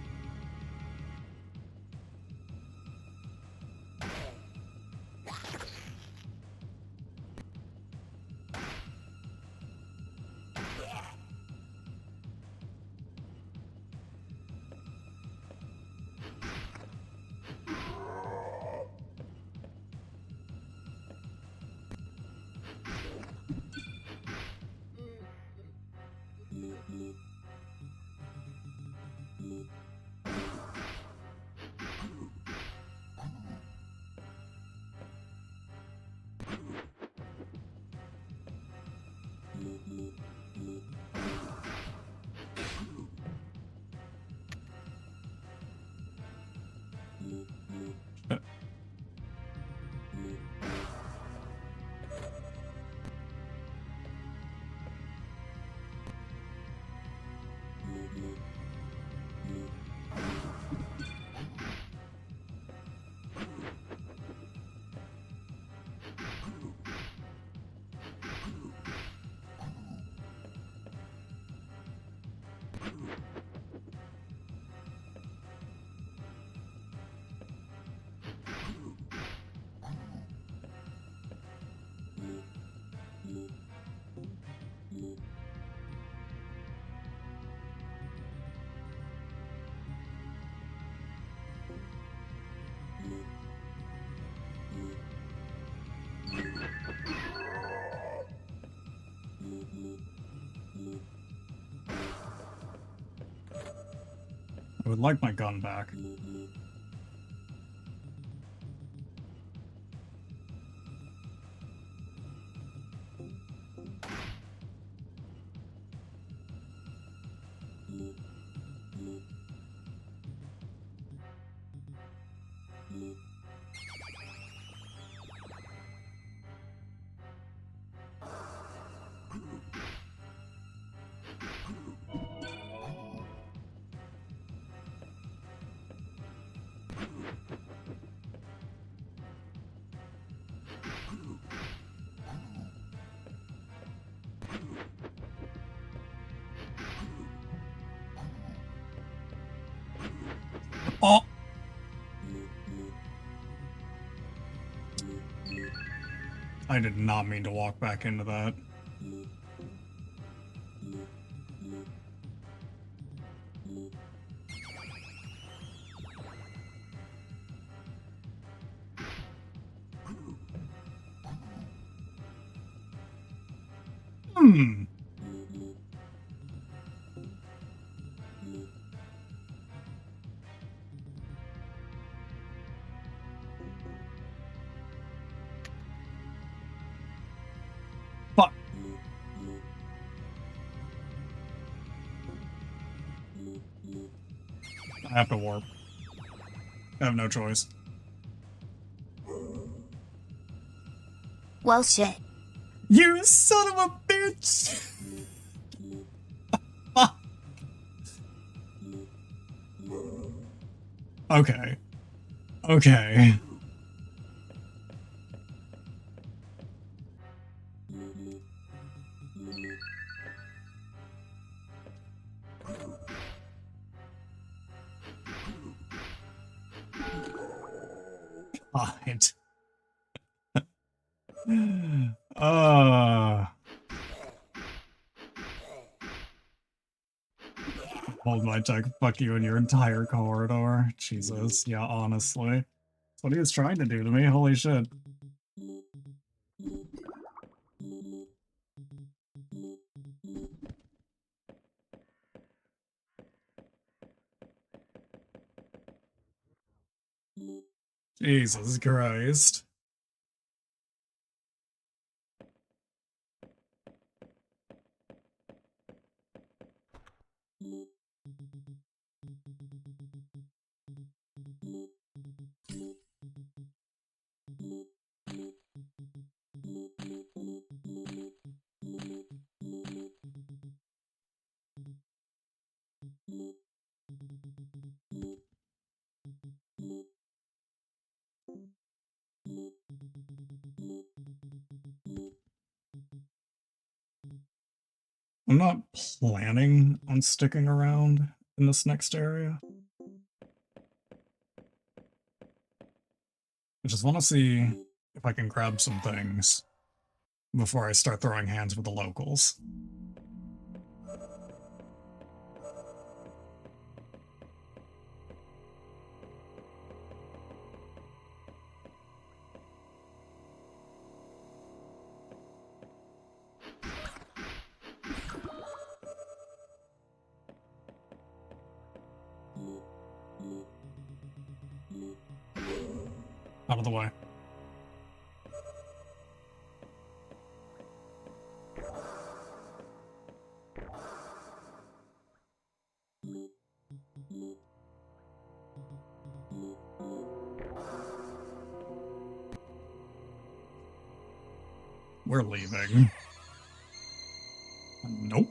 would like my gun back. Oh! I did not mean to walk back into that. Hmm. Fuck. I have to warp. I have no choice. Well, shit. You son of a bitch! Fuck. Okay. Okay. God. Hold my tech, fuck you and your entire corridor. Jesus, yeah, honestly. That's what he was trying to do to me, holy shit. Jesus Christ. I'm not planning on sticking around in this next area. I just want to see if I can grab some things before I start throwing hands with the locals. Out of the way. We're leaving. Nope.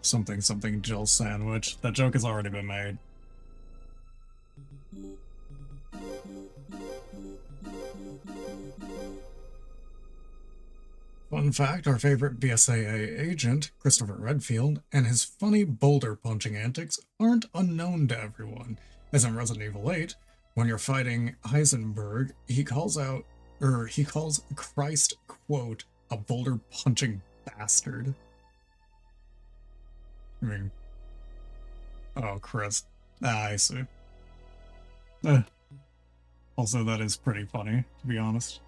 Something something Jill sandwich. That joke has already been made. Fun fact, our favorite BSAA agent, Christopher Redfield, and his funny boulder punching antics aren't unknown to everyone. As in Resident Evil 8, when you're fighting Heisenberg, he calls Christ, quote, a boulder punching bastard. I mean, oh, Chris. Ah, I see. Eh. Also, that is pretty funny, to be honest.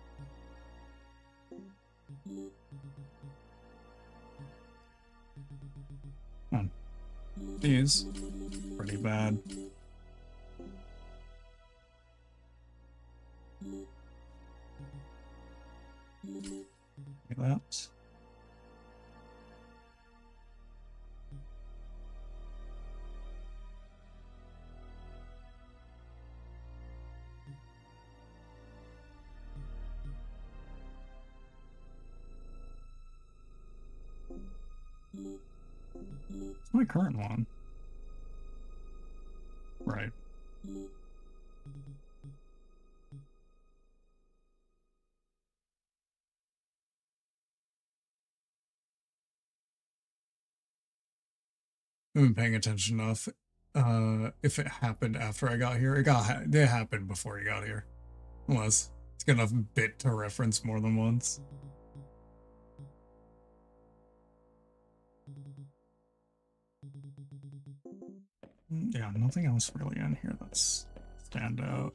These pretty bad. Like that. It's my current one. Right. I haven't been paying attention enough. If it happened after I got here, it happened before you got here. Unless it's got enough bit to reference more than once. Yeah, nothing else really in here that's stand out.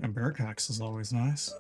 And Bearcax is always nice.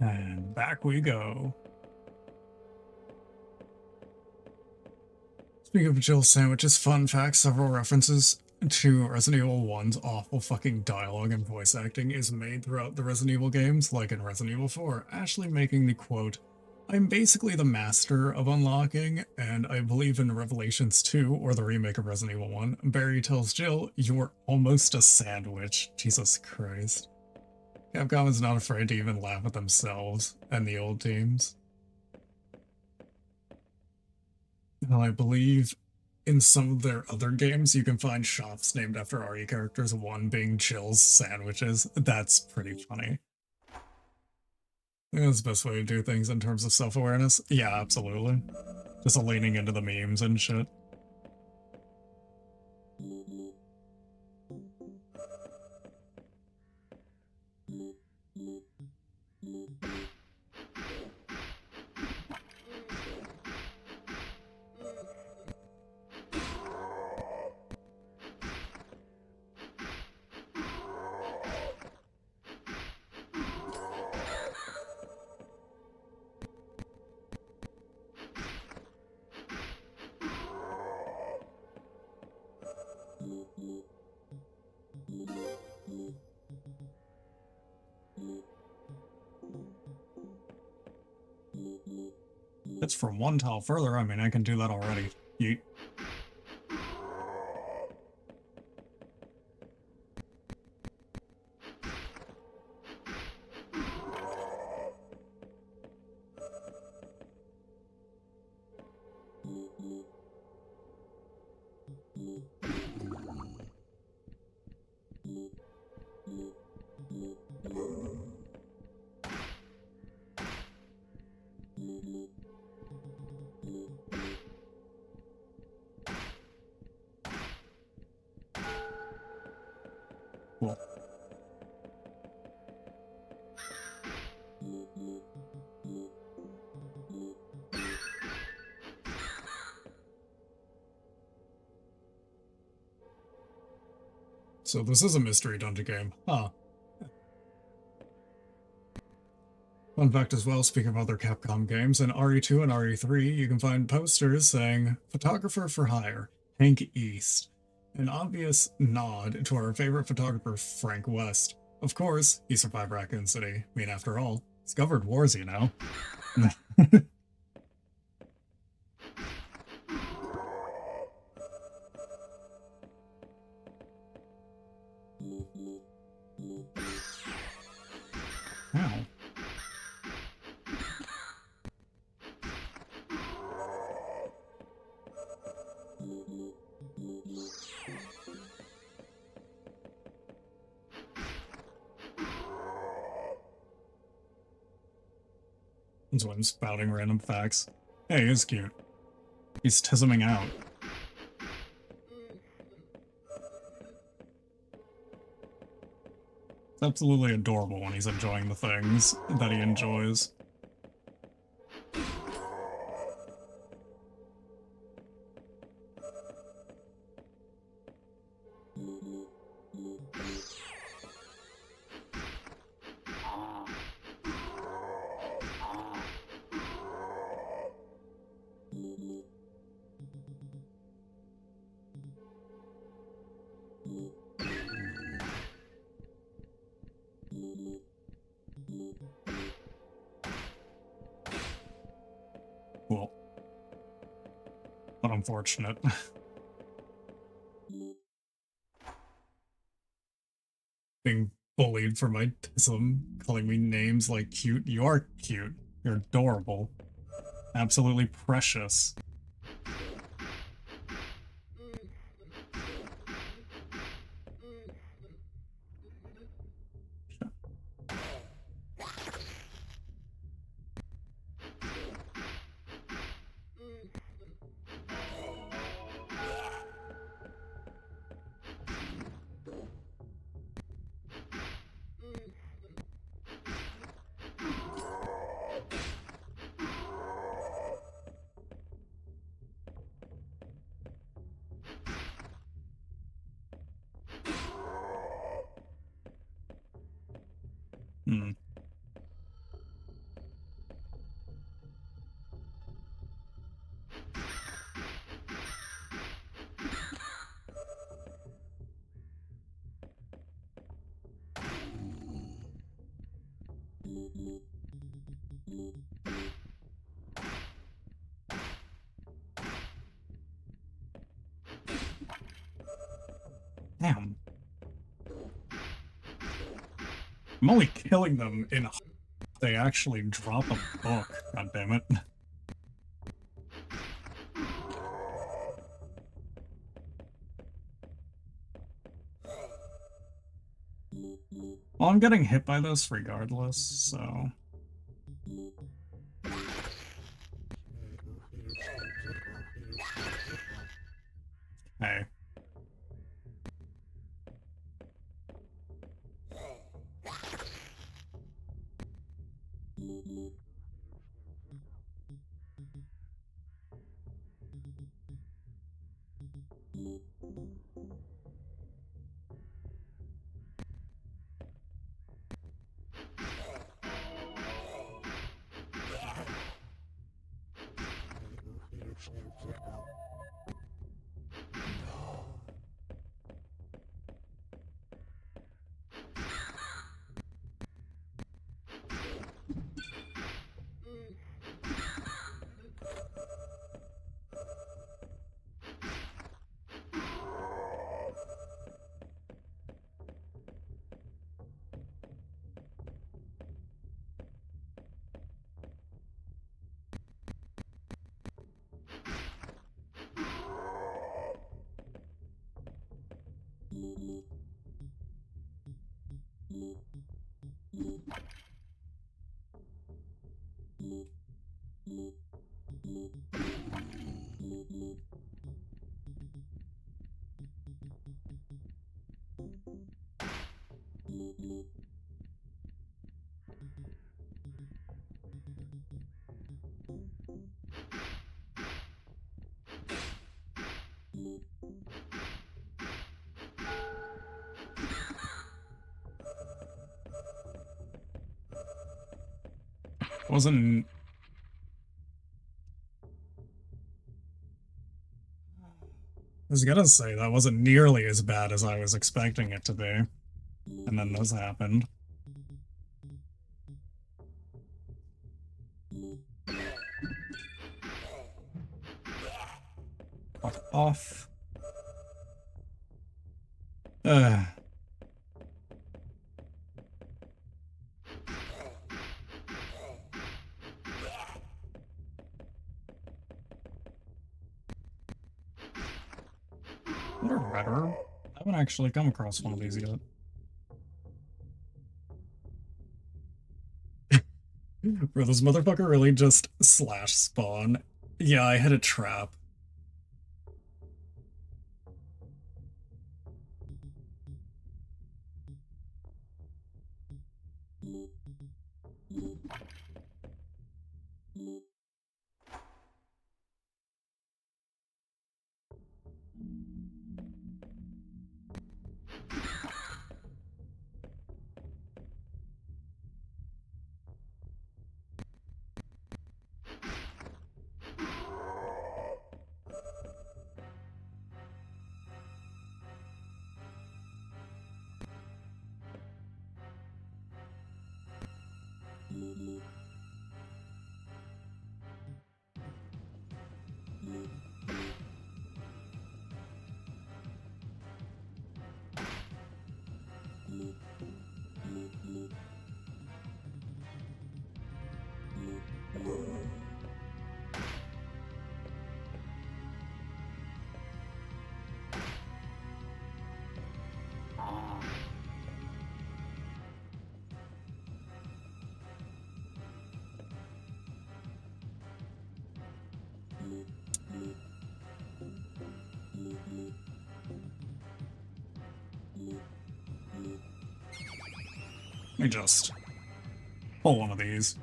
And back we go. Speaking of Jill sandwiches, fun fact, several references to Resident Evil 1's awful fucking dialogue and voice acting is made throughout the Resident Evil games, like in Resident Evil 4, Ashley making the quote, "I'm basically the master of unlocking," and I believe in Revelations 2, or the remake of Resident Evil 1, Barry tells Jill, "You're almost a sandwich." Jesus Christ. Capcom is not afraid to even laugh at themselves and the old teams. And I believe in some of their other games, you can find shops named after RE characters, one being Jill's Sandwiches. That's pretty funny. I think that's the best way to do things in terms of self-awareness. Yeah, absolutely. Just leaning into the memes and shit. it's from one tile further, I mean, I can do that already. Yeet. Cool. So this is a mystery dungeon game, huh? Fun fact as well, speaking of other Capcom games, in RE2 and RE3, you can find posters saying, "Photographer for hire, Hank East." An obvious nod to our favorite photographer, Frank West. Of course, he survived Raccoon City. I mean, after all, discovered wars, you know? Ow. That's why I'm spouting random facts. Hey, he's cute. He's tisming out. It's absolutely adorable when he's enjoying the things that he enjoys. Cool. But unfortunate. Being bullied for my tism, calling me names like cute. You are cute. You're adorable. Absolutely precious. Hmm. Damn. I'm only killing them in they actually drop a book. God damn it. Well, I'm getting hit by this regardless, so... Hey. Wasn't... I was gonna say, that wasn't nearly as bad as I was expecting it to be. And then this happened. Off. Ugh. What a red herb? I haven't actually come across one of these yet. Bro, this motherfucker really just slash spawn. Yeah, I hit a trap. Let me just pull one of these.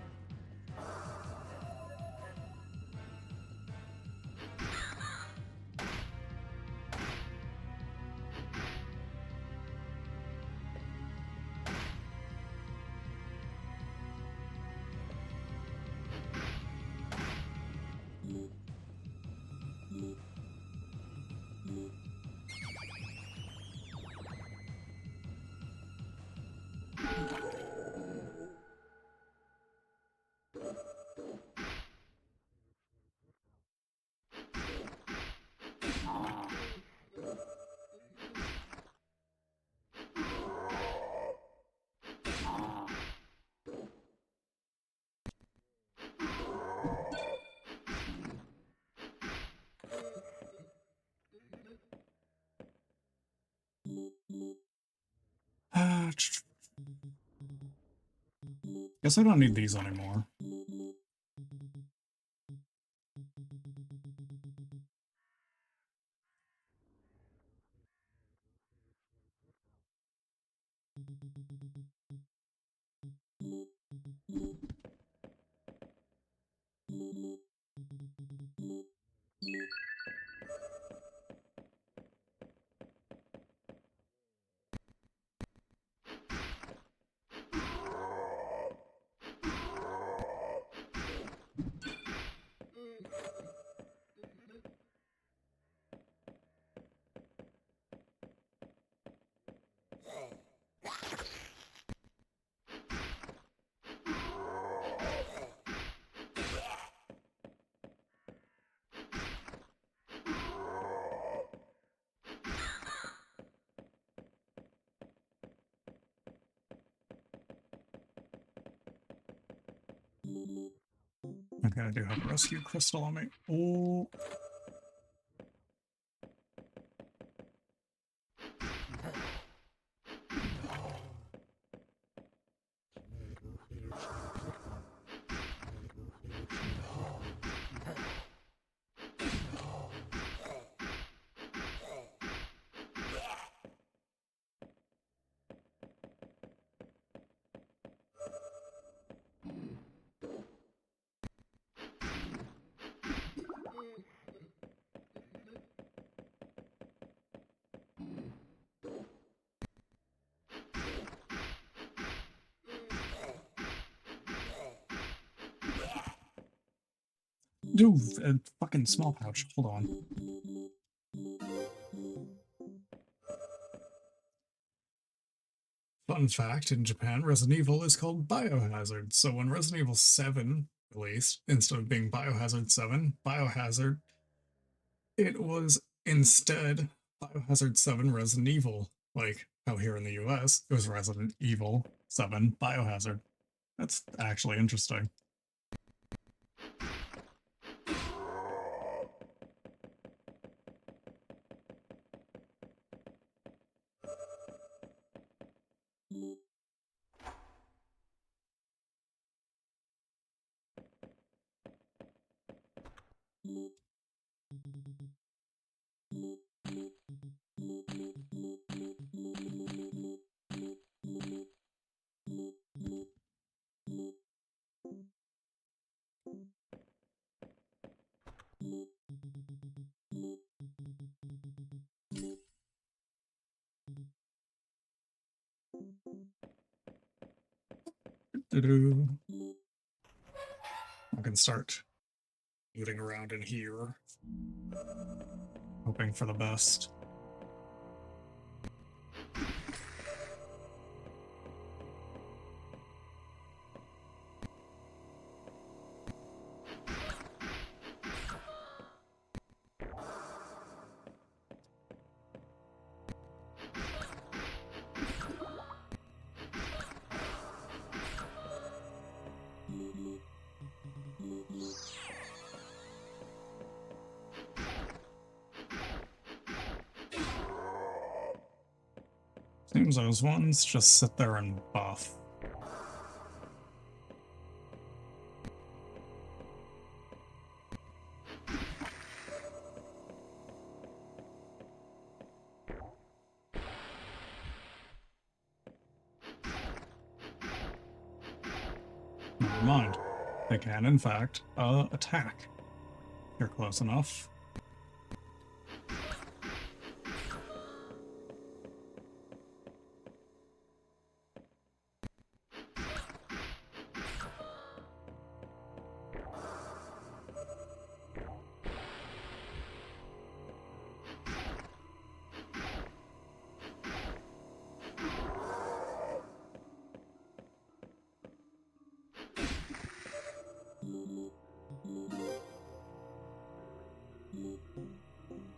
Guess I don't need these anymore. Okay, I do have a rescue crystal on me. Oh. Dude, a fucking small pouch. Hold on. Fun fact, in Japan, Resident Evil is called Biohazard. So when Resident Evil 7 released, instead of being Biohazard 7, Biohazard, it was instead Biohazard 7 Resident Evil. Like how here in the US, it was Resident Evil 7 Biohazard. That's actually interesting. I can start looting around in here, hoping for the best. Seems those ones just sit there and buff. Never mind. They can, in fact, attack. If you're close enough.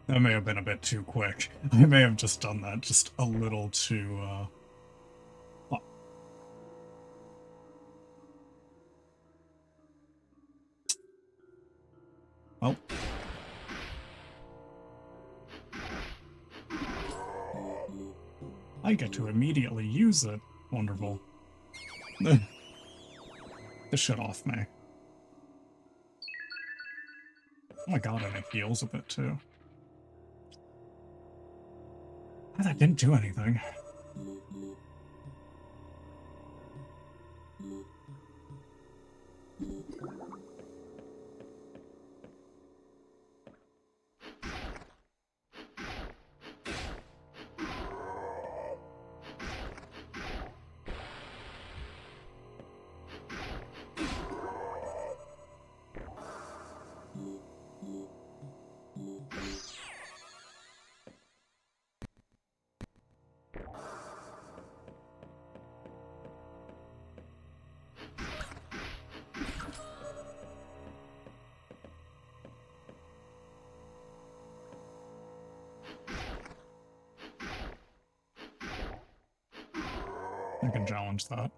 That may have been a bit too quick. I may have just done that just a little too, well. I get to immediately use it. Wonderful. This shit off me. Oh my god, and it heals a bit too. That didn't do anything. I can challenge that.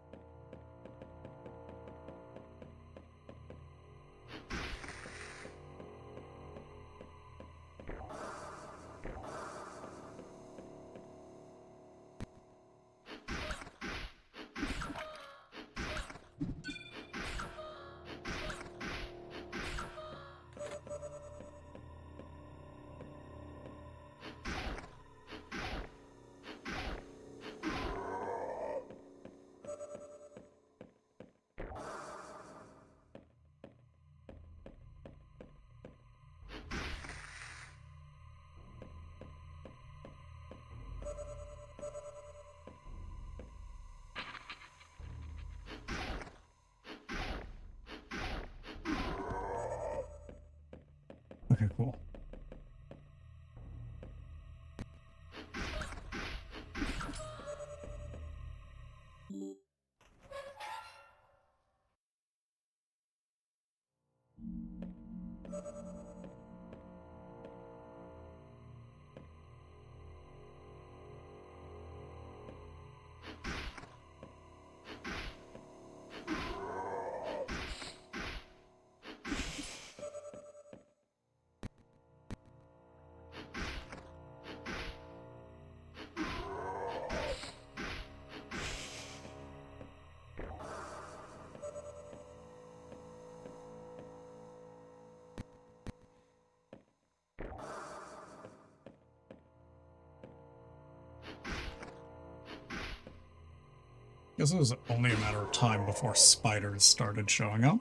Guess it was only a matter of time before spiders started showing up.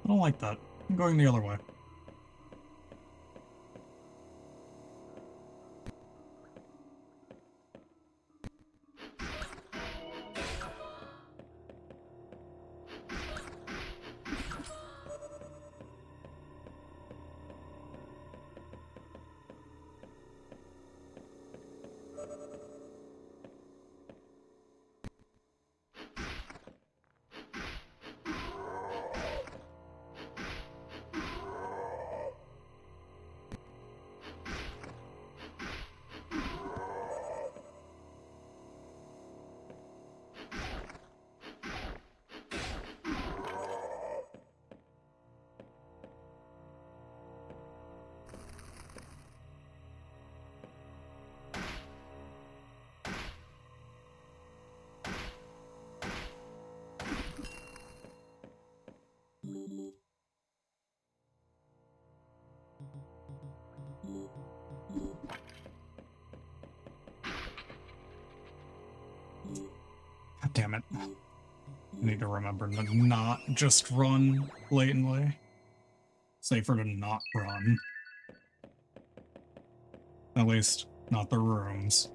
I don't like that. I'm going the other way. God damn it. I need to remember to not just run blatantly. Safer to not run. At least, not the rooms.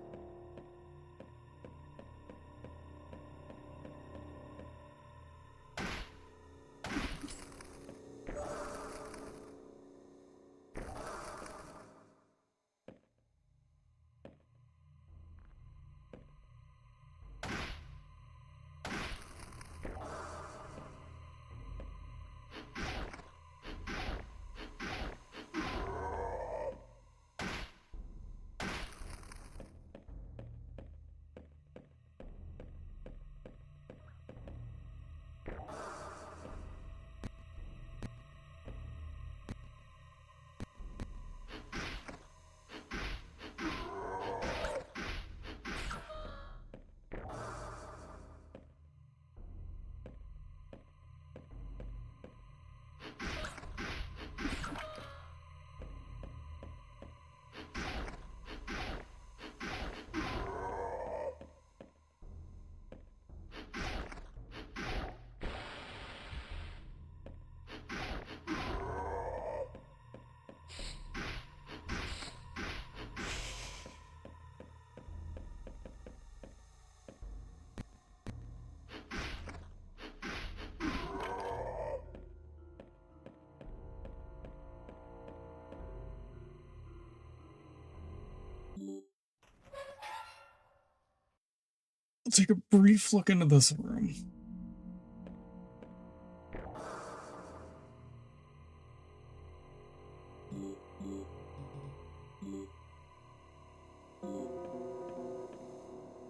I'll take a brief look into this room.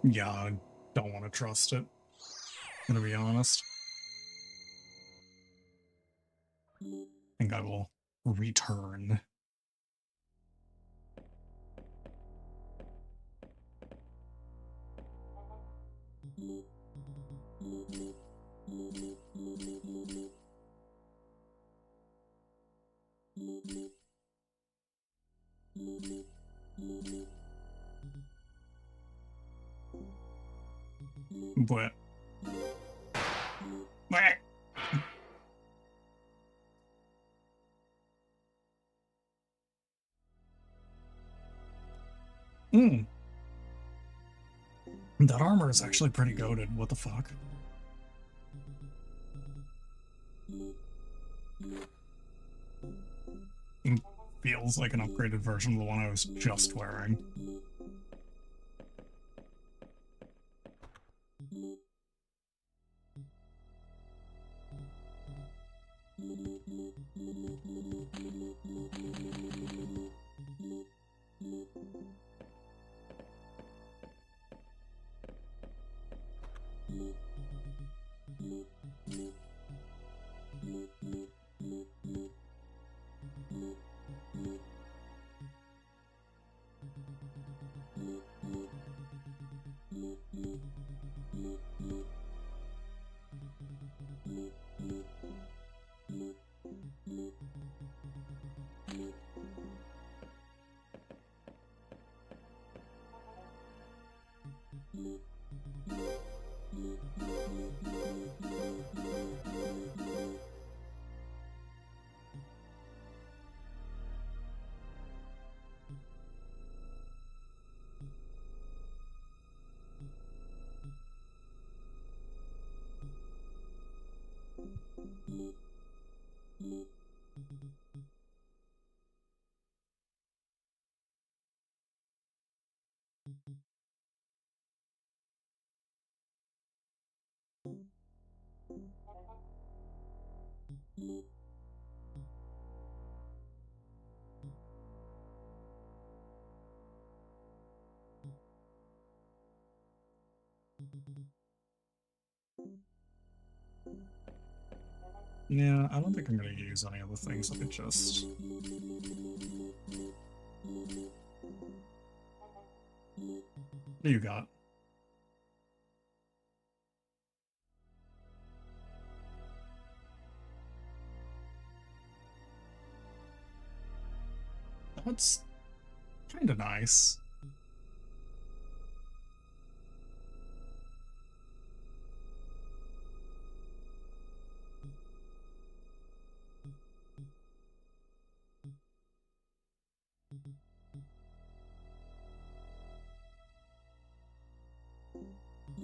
Yeah, I don't want to trust it. I'm gonna be honest. I think I will return. But Mm. That armor is actually pretty goated. What the fuck? It feels like an upgraded version of the one I was just wearing. Yeah, I don't think I'm gonna use any of the things I could just... What do you got? That's kinda nice.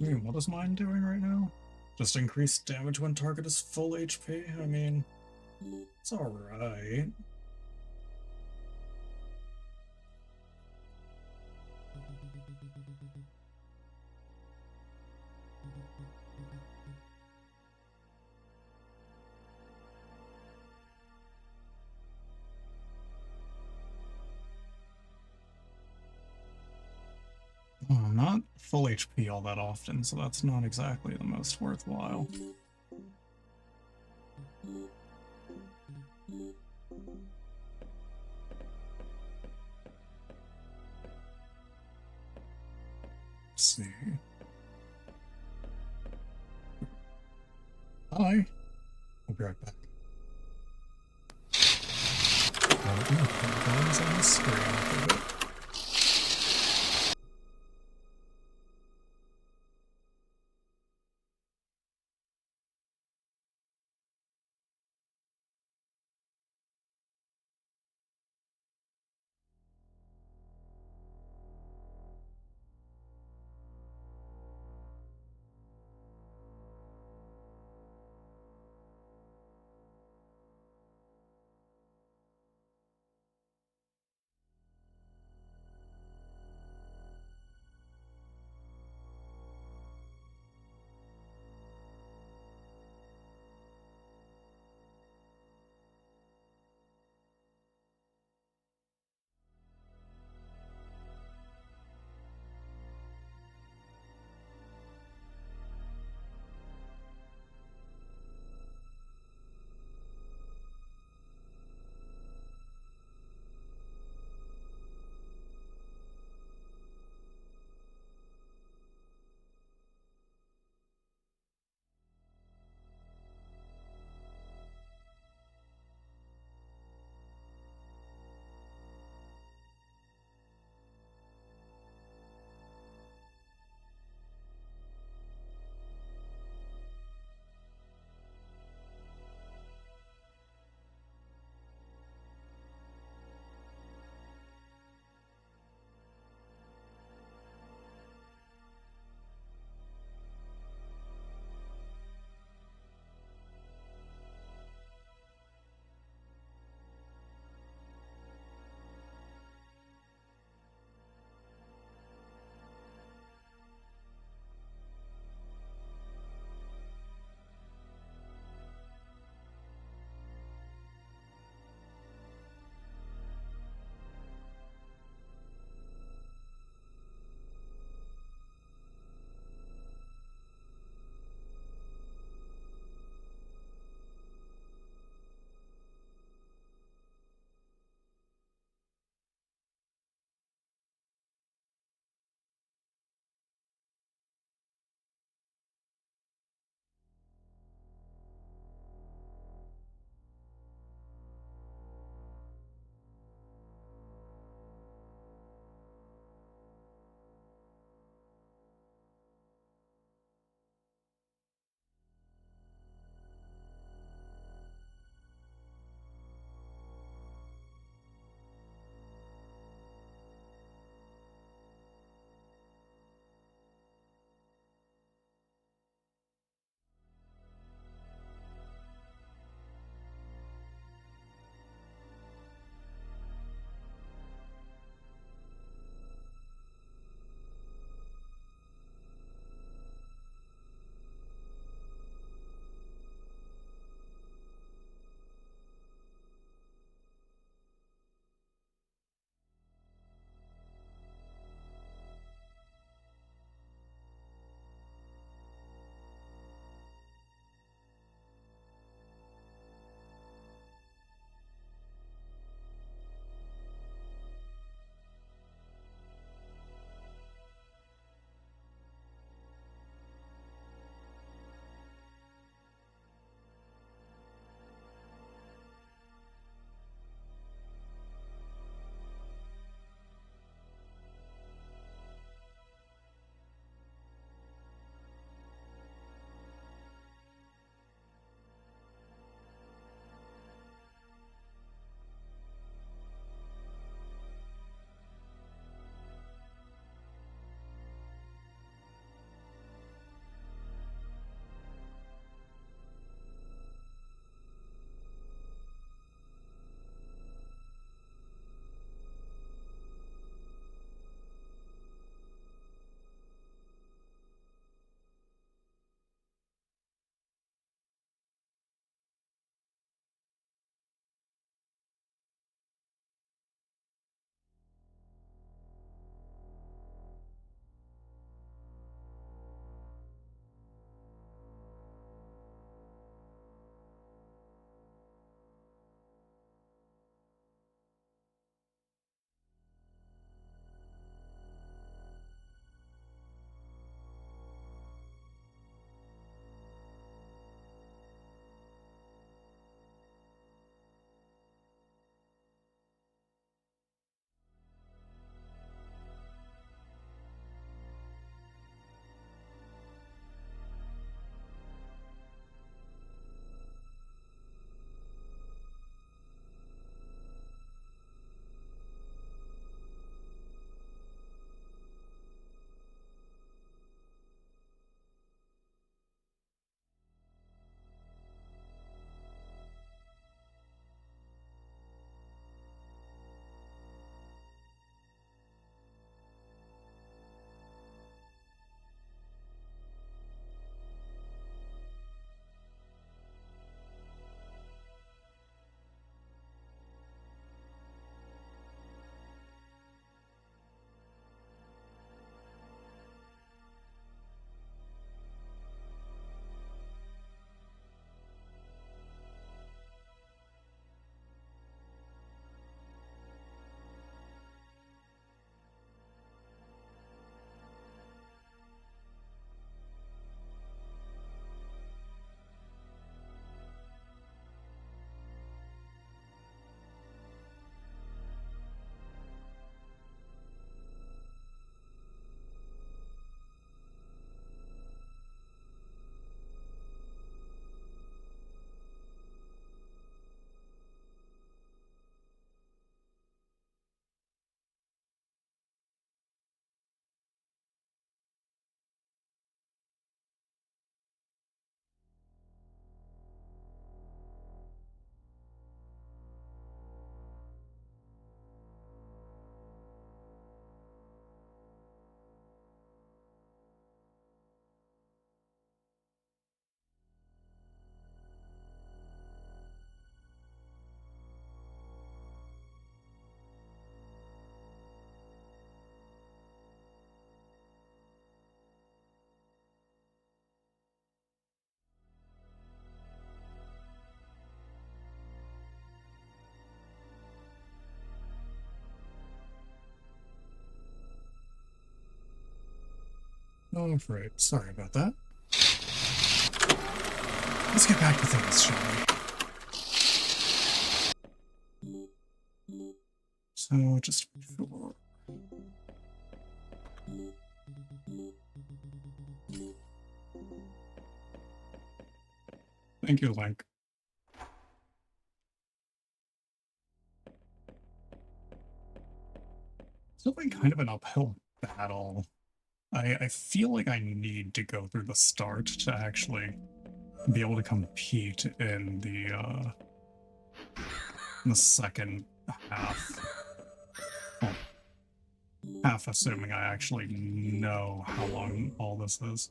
I mean, what is mine doing right now? Just increased damage when target is full HP? I mean, it's alright. Oh, I'm not full HP all that often, so that's not exactly the most worthwhile. Let's see. Hi. I'll be right back. Guns on the screen for a bit. Oh, great. Sorry about that. Let's get back to things, shall we? So, just before... Thank you, Link. It's been kind of an uphill battle. I feel like I need to go through the start to actually be able to compete in the second half. Well, half assuming I actually know how long all this is.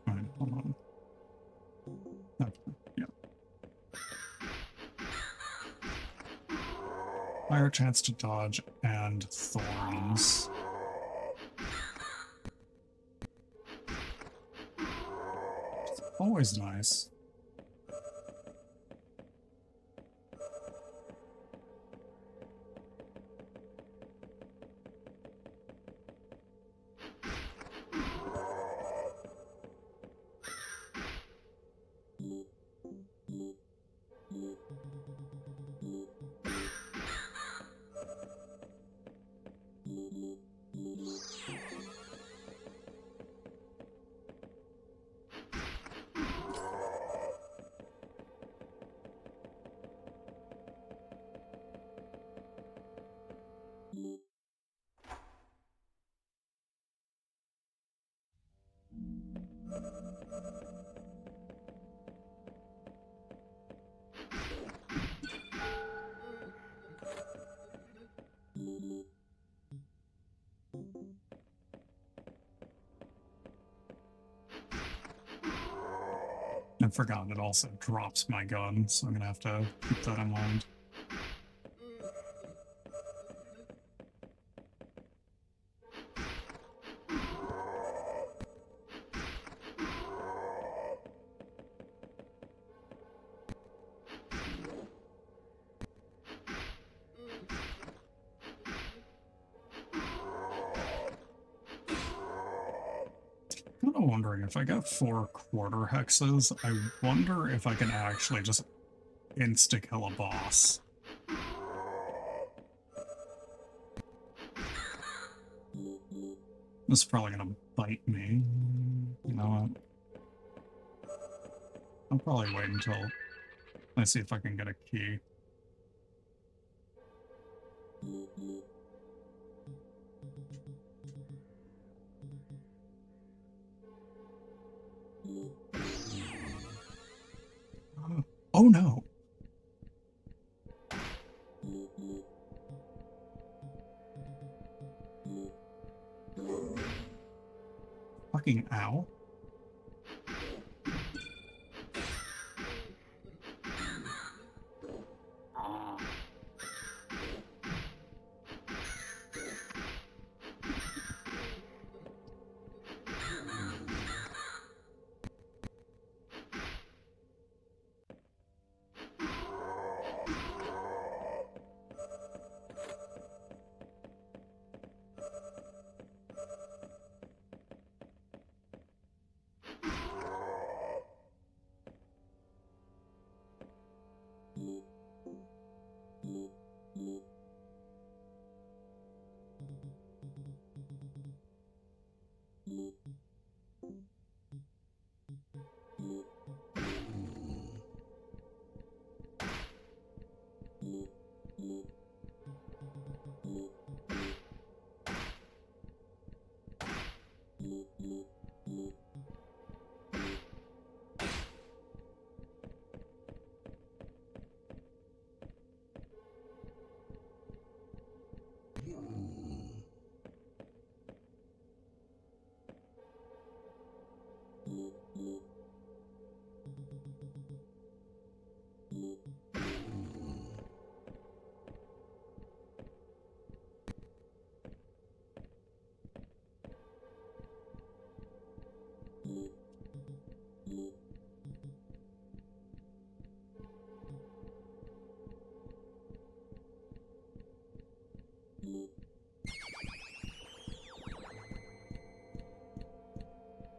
Alright, hold on. Okay, yeah. Higher chance to dodge and thorns. It's always nice. I forgot it also drops my gun, so I'm gonna have to keep that in mind. I'm kind of wondering if I get 4 quarter hexes, I wonder if I can actually just insta-kill a boss. This is probably gonna bite me. You know what? I'll probably wait until I see if I can get a key. Oh no! Fucking ow.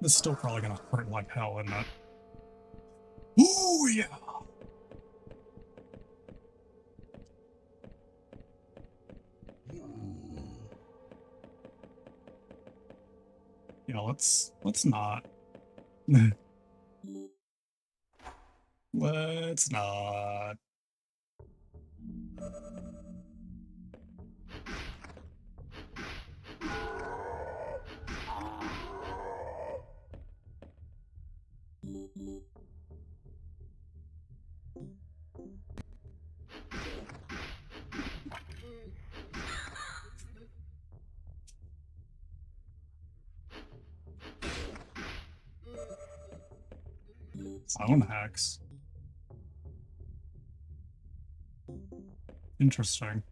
This is still probably gonna hurt like hell, isn't it? Ooh, yeah! Yeah, let's not. Let's not. Zone hacks. Interesting.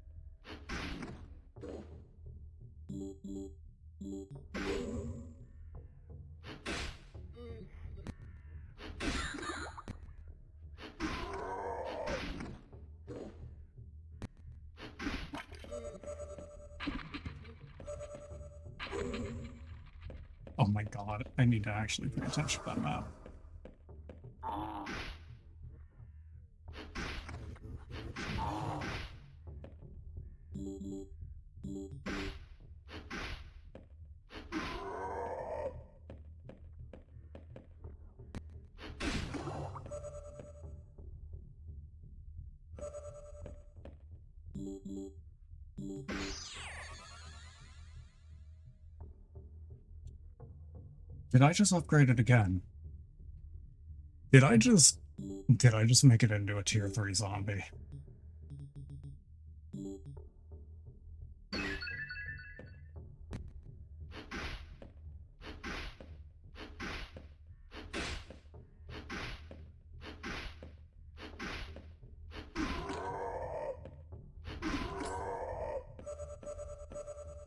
Oh my god, I need to actually pay attention to that map. Did I just upgrade it again? Did I just make it into a tier 3 zombie?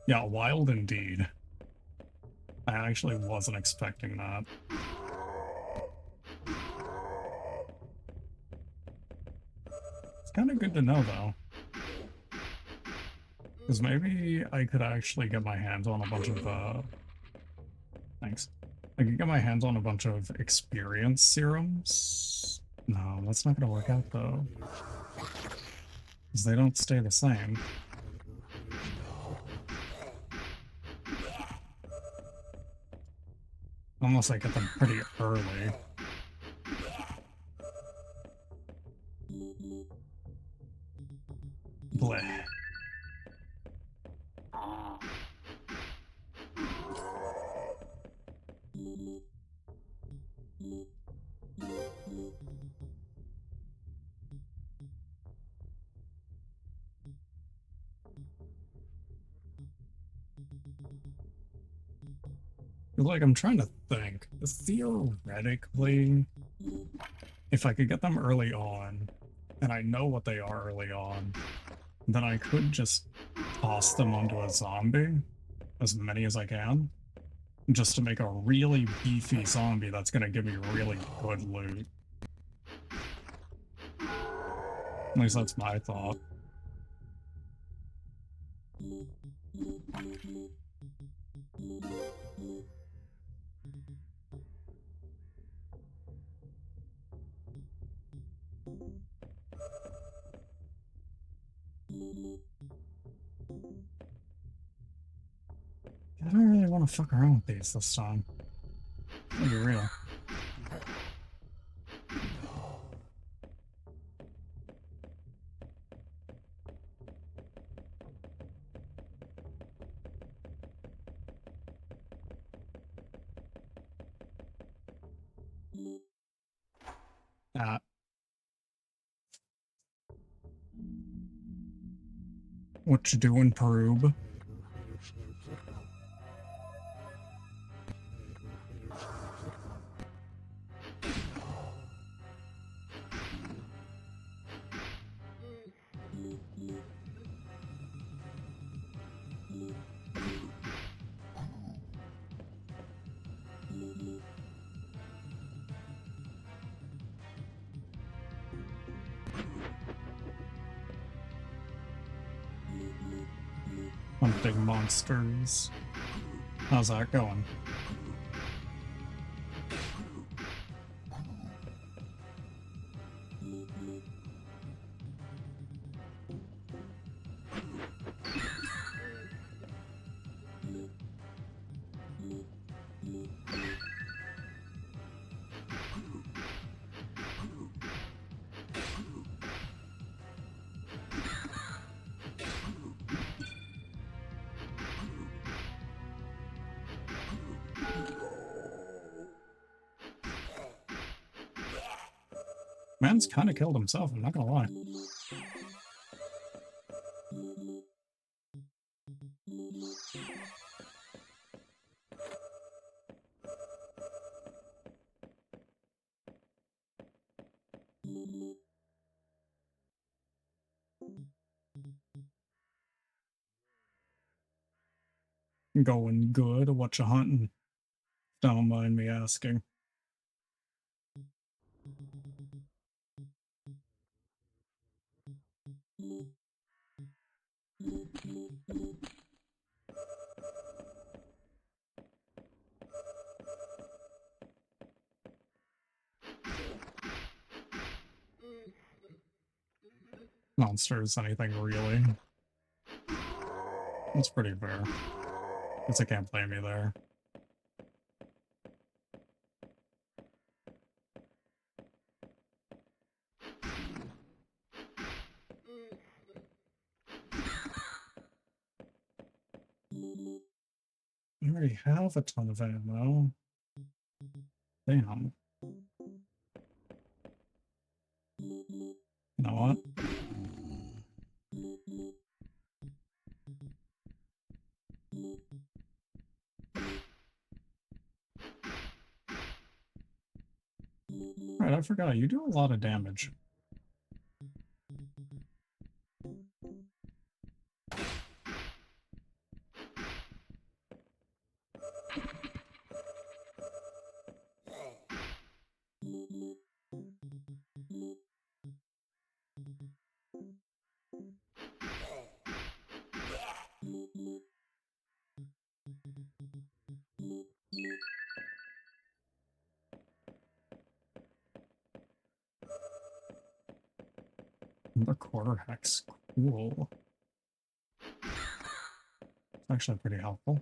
Yeah, wild indeed. I actually wasn't expecting that. It's kind of good to know, though. Because maybe I could actually get my hands on a bunch of, thanks. I could get my hands on a bunch of experience serums. No, that's not gonna work out, though. Because they don't stay the same. Unless I get them pretty early. Bleh. Like, I'm trying to think. Theoretically, if I could get them early on, and I know what they are early on, then I could just toss them onto a zombie, as many as I can, just to make a really beefy zombie that's gonna give me really good loot. At least that's my thought. I don't really want to fuck around with these this time. I'll be real. What you doing, Perub? Hunting monsters. How's that going? Man's kind of killed himself, I'm not gonna lie. Going good. What you hunting? Don't mind me asking. Monsters, anything really. That's pretty fair. Guess I can't blame you there. I already have a ton of ammo. Damn. You know what? Right, I forgot. You do a lot of damage. The quarter hex. Cool. It's actually pretty helpful.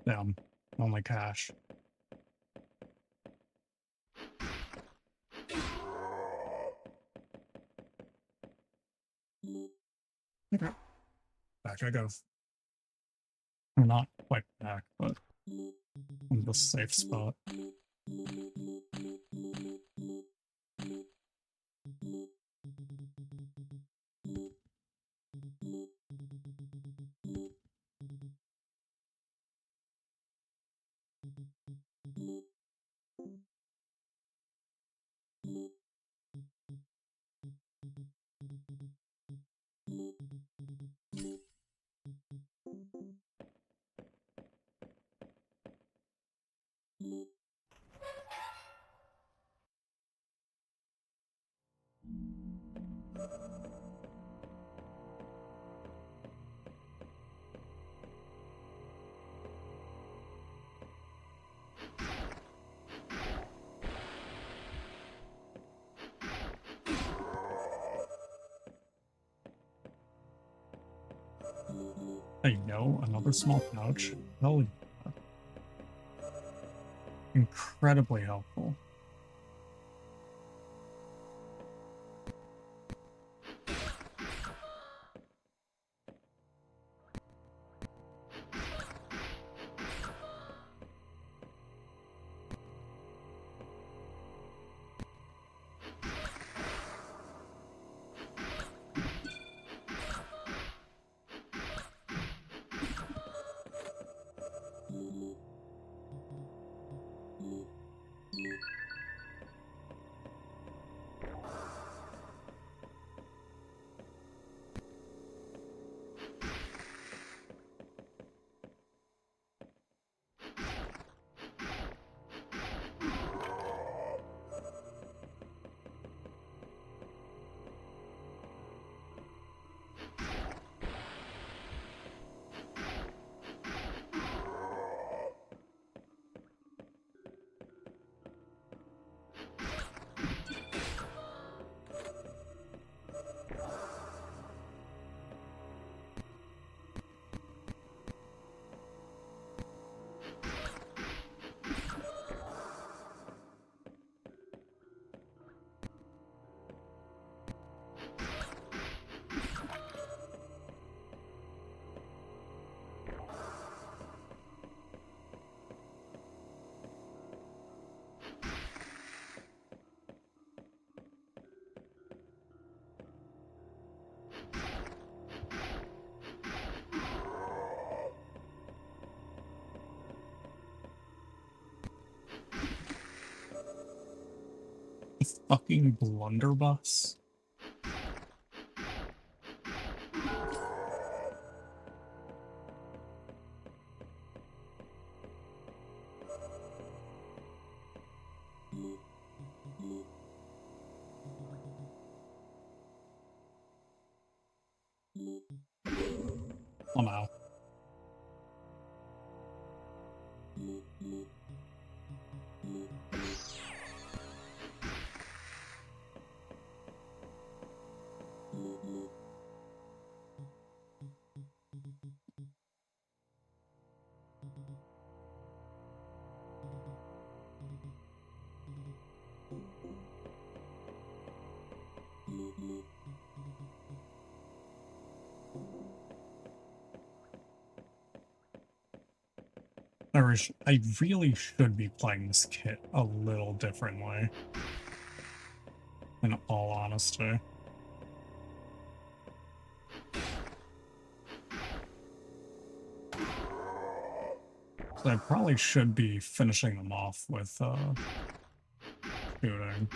Damn. Only cash. Okay. Back I go. Or not quite back, but in the safe spot. There you go, another small pouch. Hell yeah. Incredibly helpful. Fucking blunderbuss. Oh no. I really should be playing this kit a little differently, in all honesty. So I probably should be finishing them off with shooting.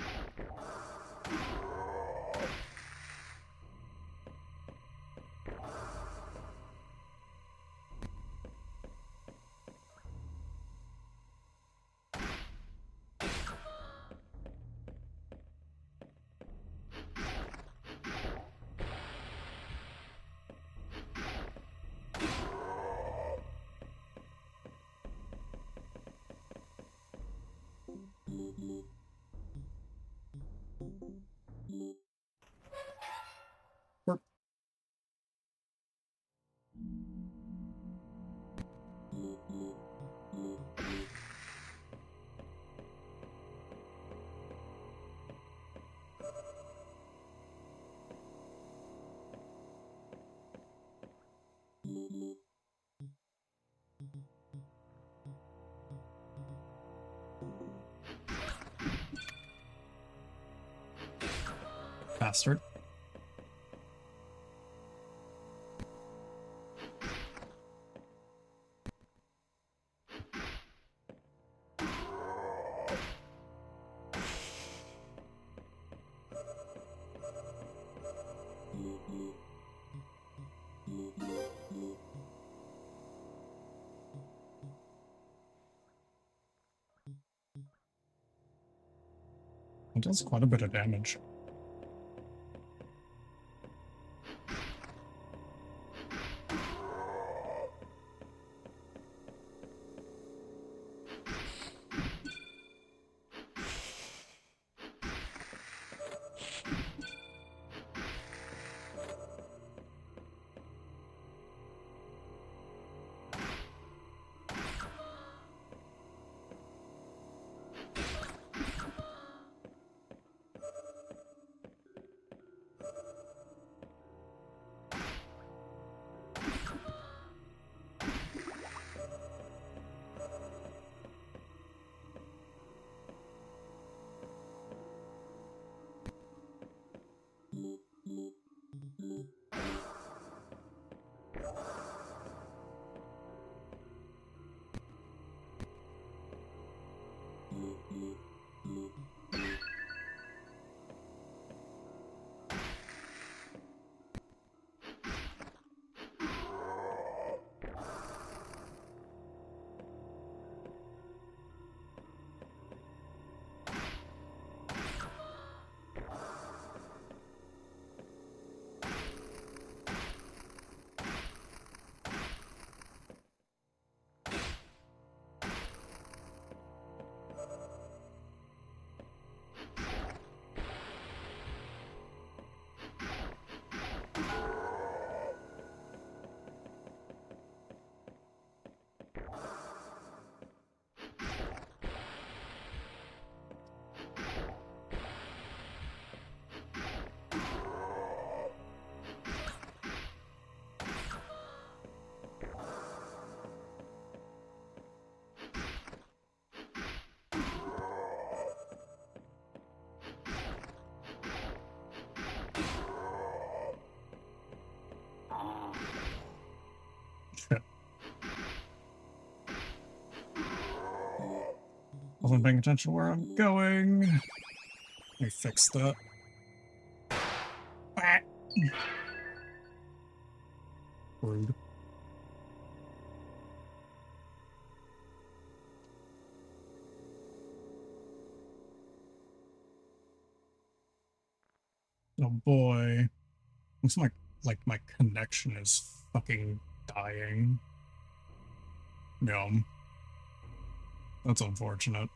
Bastard. It does quite a bit of damage. Wasn't paying attention where I'm going. Let me fix that. Ah. Rude. Oh boy. Looks like my connection is fucking dying. Yum. That's unfortunate.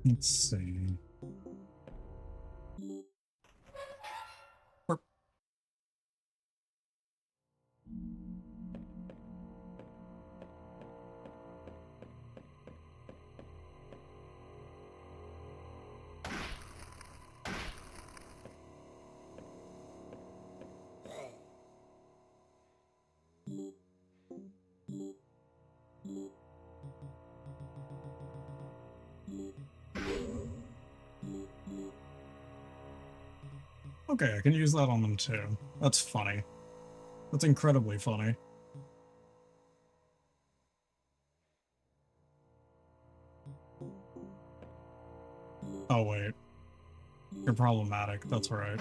Let's see. Burp. Okay, I can use that on them too. That's funny. That's incredibly funny. Oh wait. You're problematic, that's right.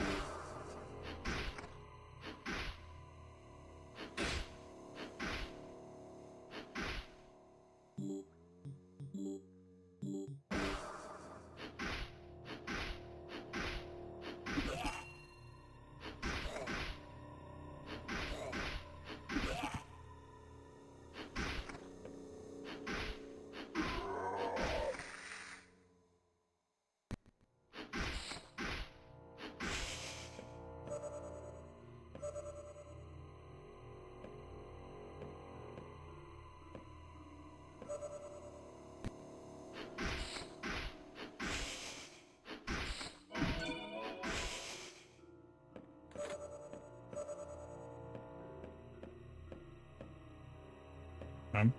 Okay.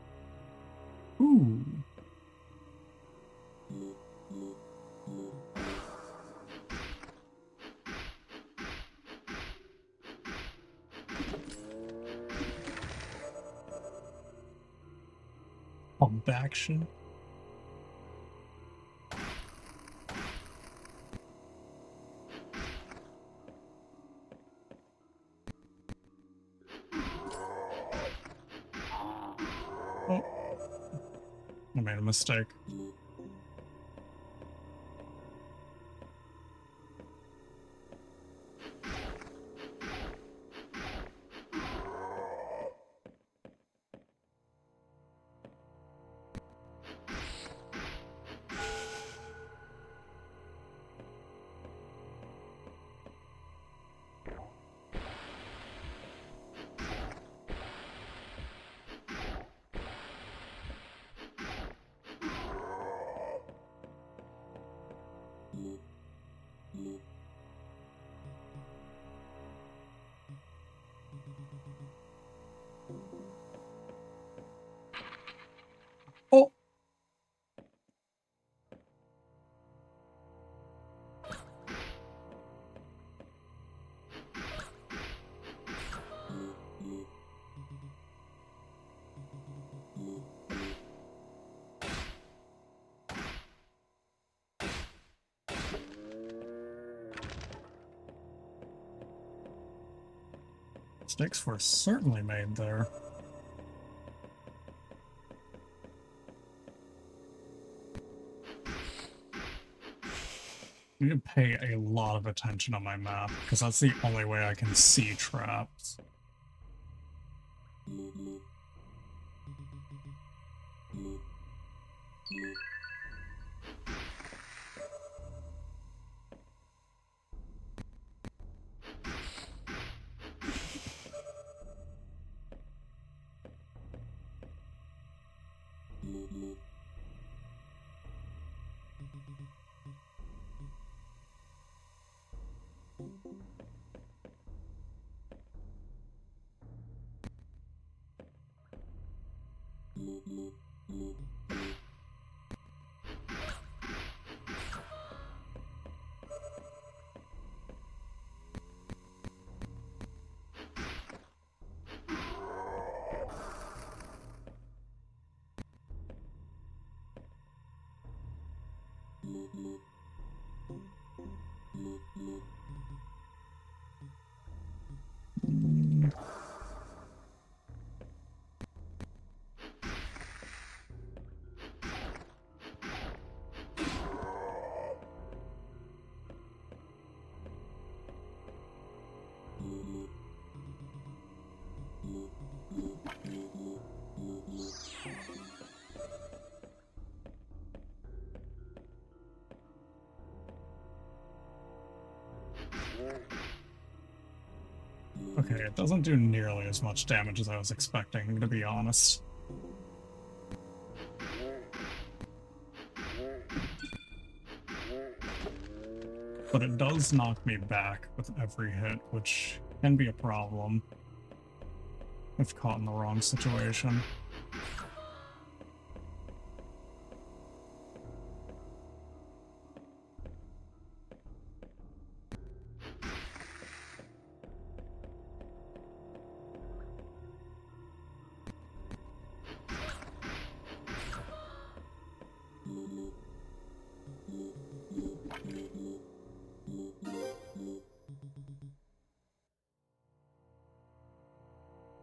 Ooh. Pump action. Oh. I made a mistake. Oh. Mistakes were certainly made there. I need to pay a lot of attention on my map, because that's the only way I can see traps. Okay, it doesn't do nearly as much damage as I was expecting, to be honest. But it does knock me back with every hit, which can be a problem if caught in the wrong situation.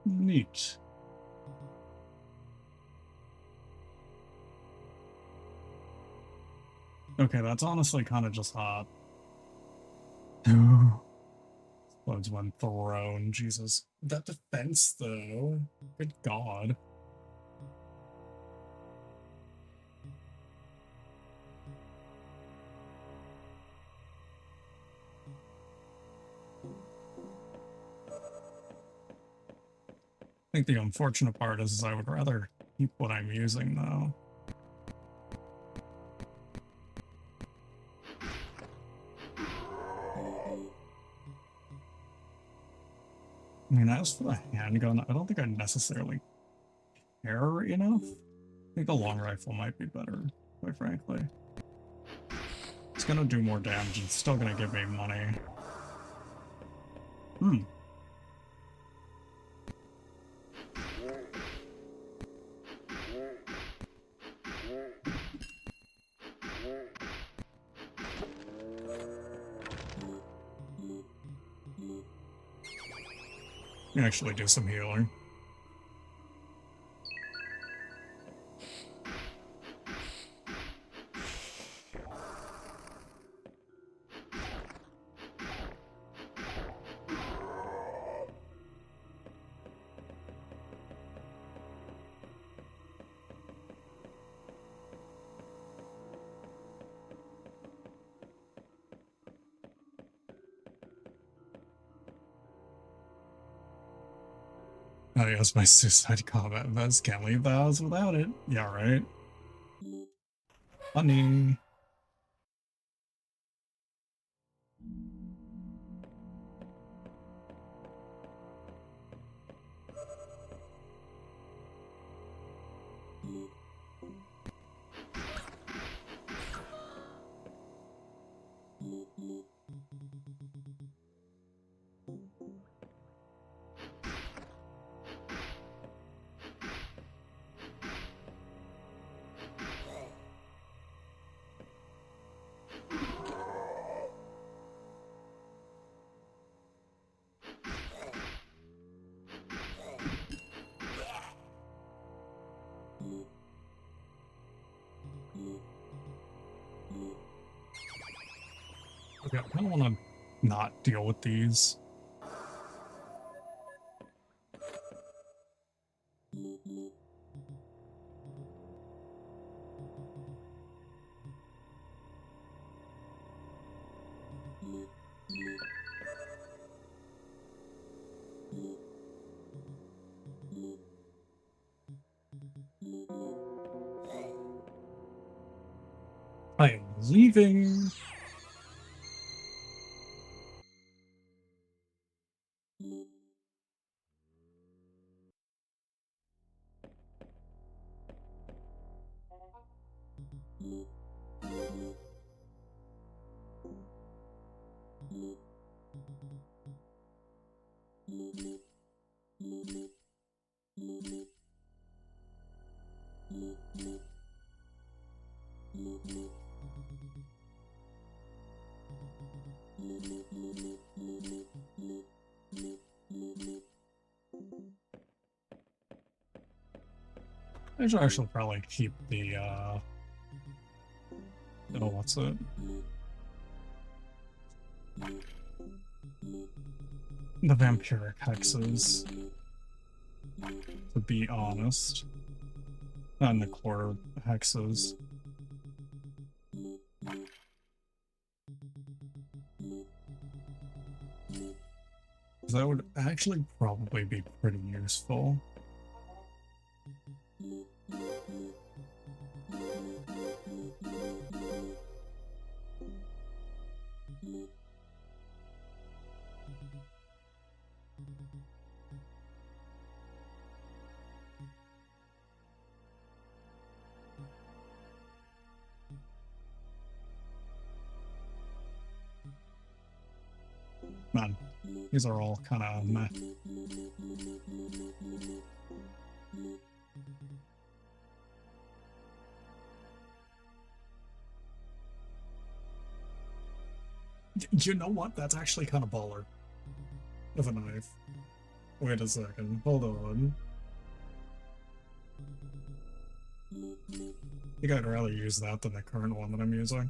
Neat. Okay, that's honestly kind of just hot. Explodes when thrown, Jesus. That defense, though. Good God. I think the unfortunate part is I would rather keep what I'm using, though. I mean, as for the handgun, I don't think I necessarily care enough. I think a long rifle might be better, quite frankly. It's gonna do more damage and it's still gonna give me money. Actually do some healing. Oh yes, my suicide combat vest. Can't leave the house without it. Yeah, right. Funny. Okay, I kind of want to not deal with these. I am leaving. I should probably keep the, oh, what's it? The vampiric hexes, to be honest. Not in the core hexes. That would actually probably be pretty useful. Man, these are all kind of meh. You know what? That's actually kind of baller. Of a knife. Wait a second. Hold on. I think I'd rather use that than the current one that I'm using.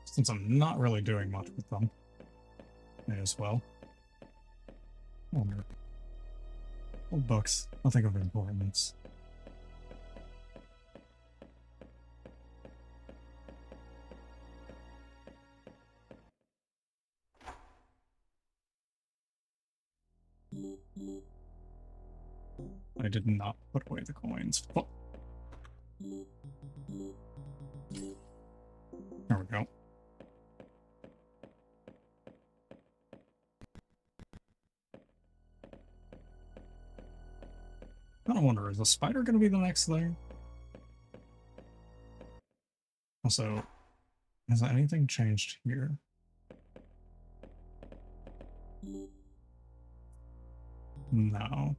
Since I'm not really doing much with them, may as well. Wonder. Old books, nothing of importance. I did not put away the coins. Oh. There we go. I don't wonder, is the spider going to be the next thing? Also, has anything changed here? No.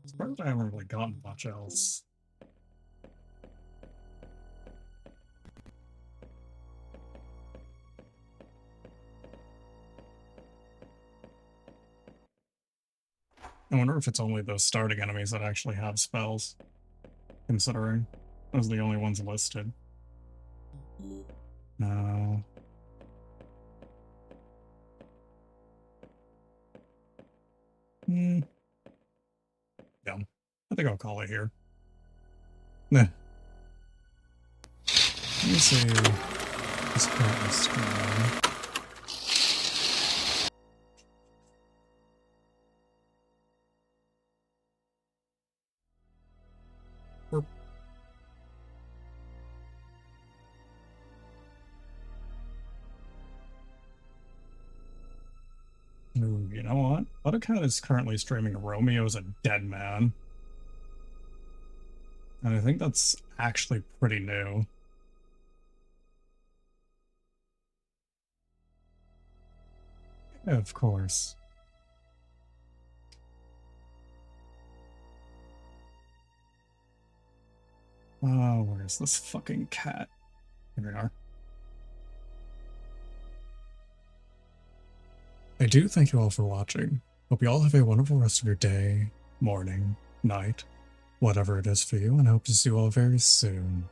Surprised I haven't really gotten much else. I wonder if it's only those starting enemies that actually have spells, considering those are the only ones listed. No. Hmm. Yeah. I think I'll call it here. Nah. Let me see. This currently streaming. Ooh, you know what? Buttercat is currently streaming Romeo's a Dead Man. And I think that's actually pretty new. Of course. Oh, where's this fucking cat? Here we are. I do thank you all for watching. Hope you all have a wonderful rest of your day, morning, night, whatever it is for you, and I hope to see you all very soon.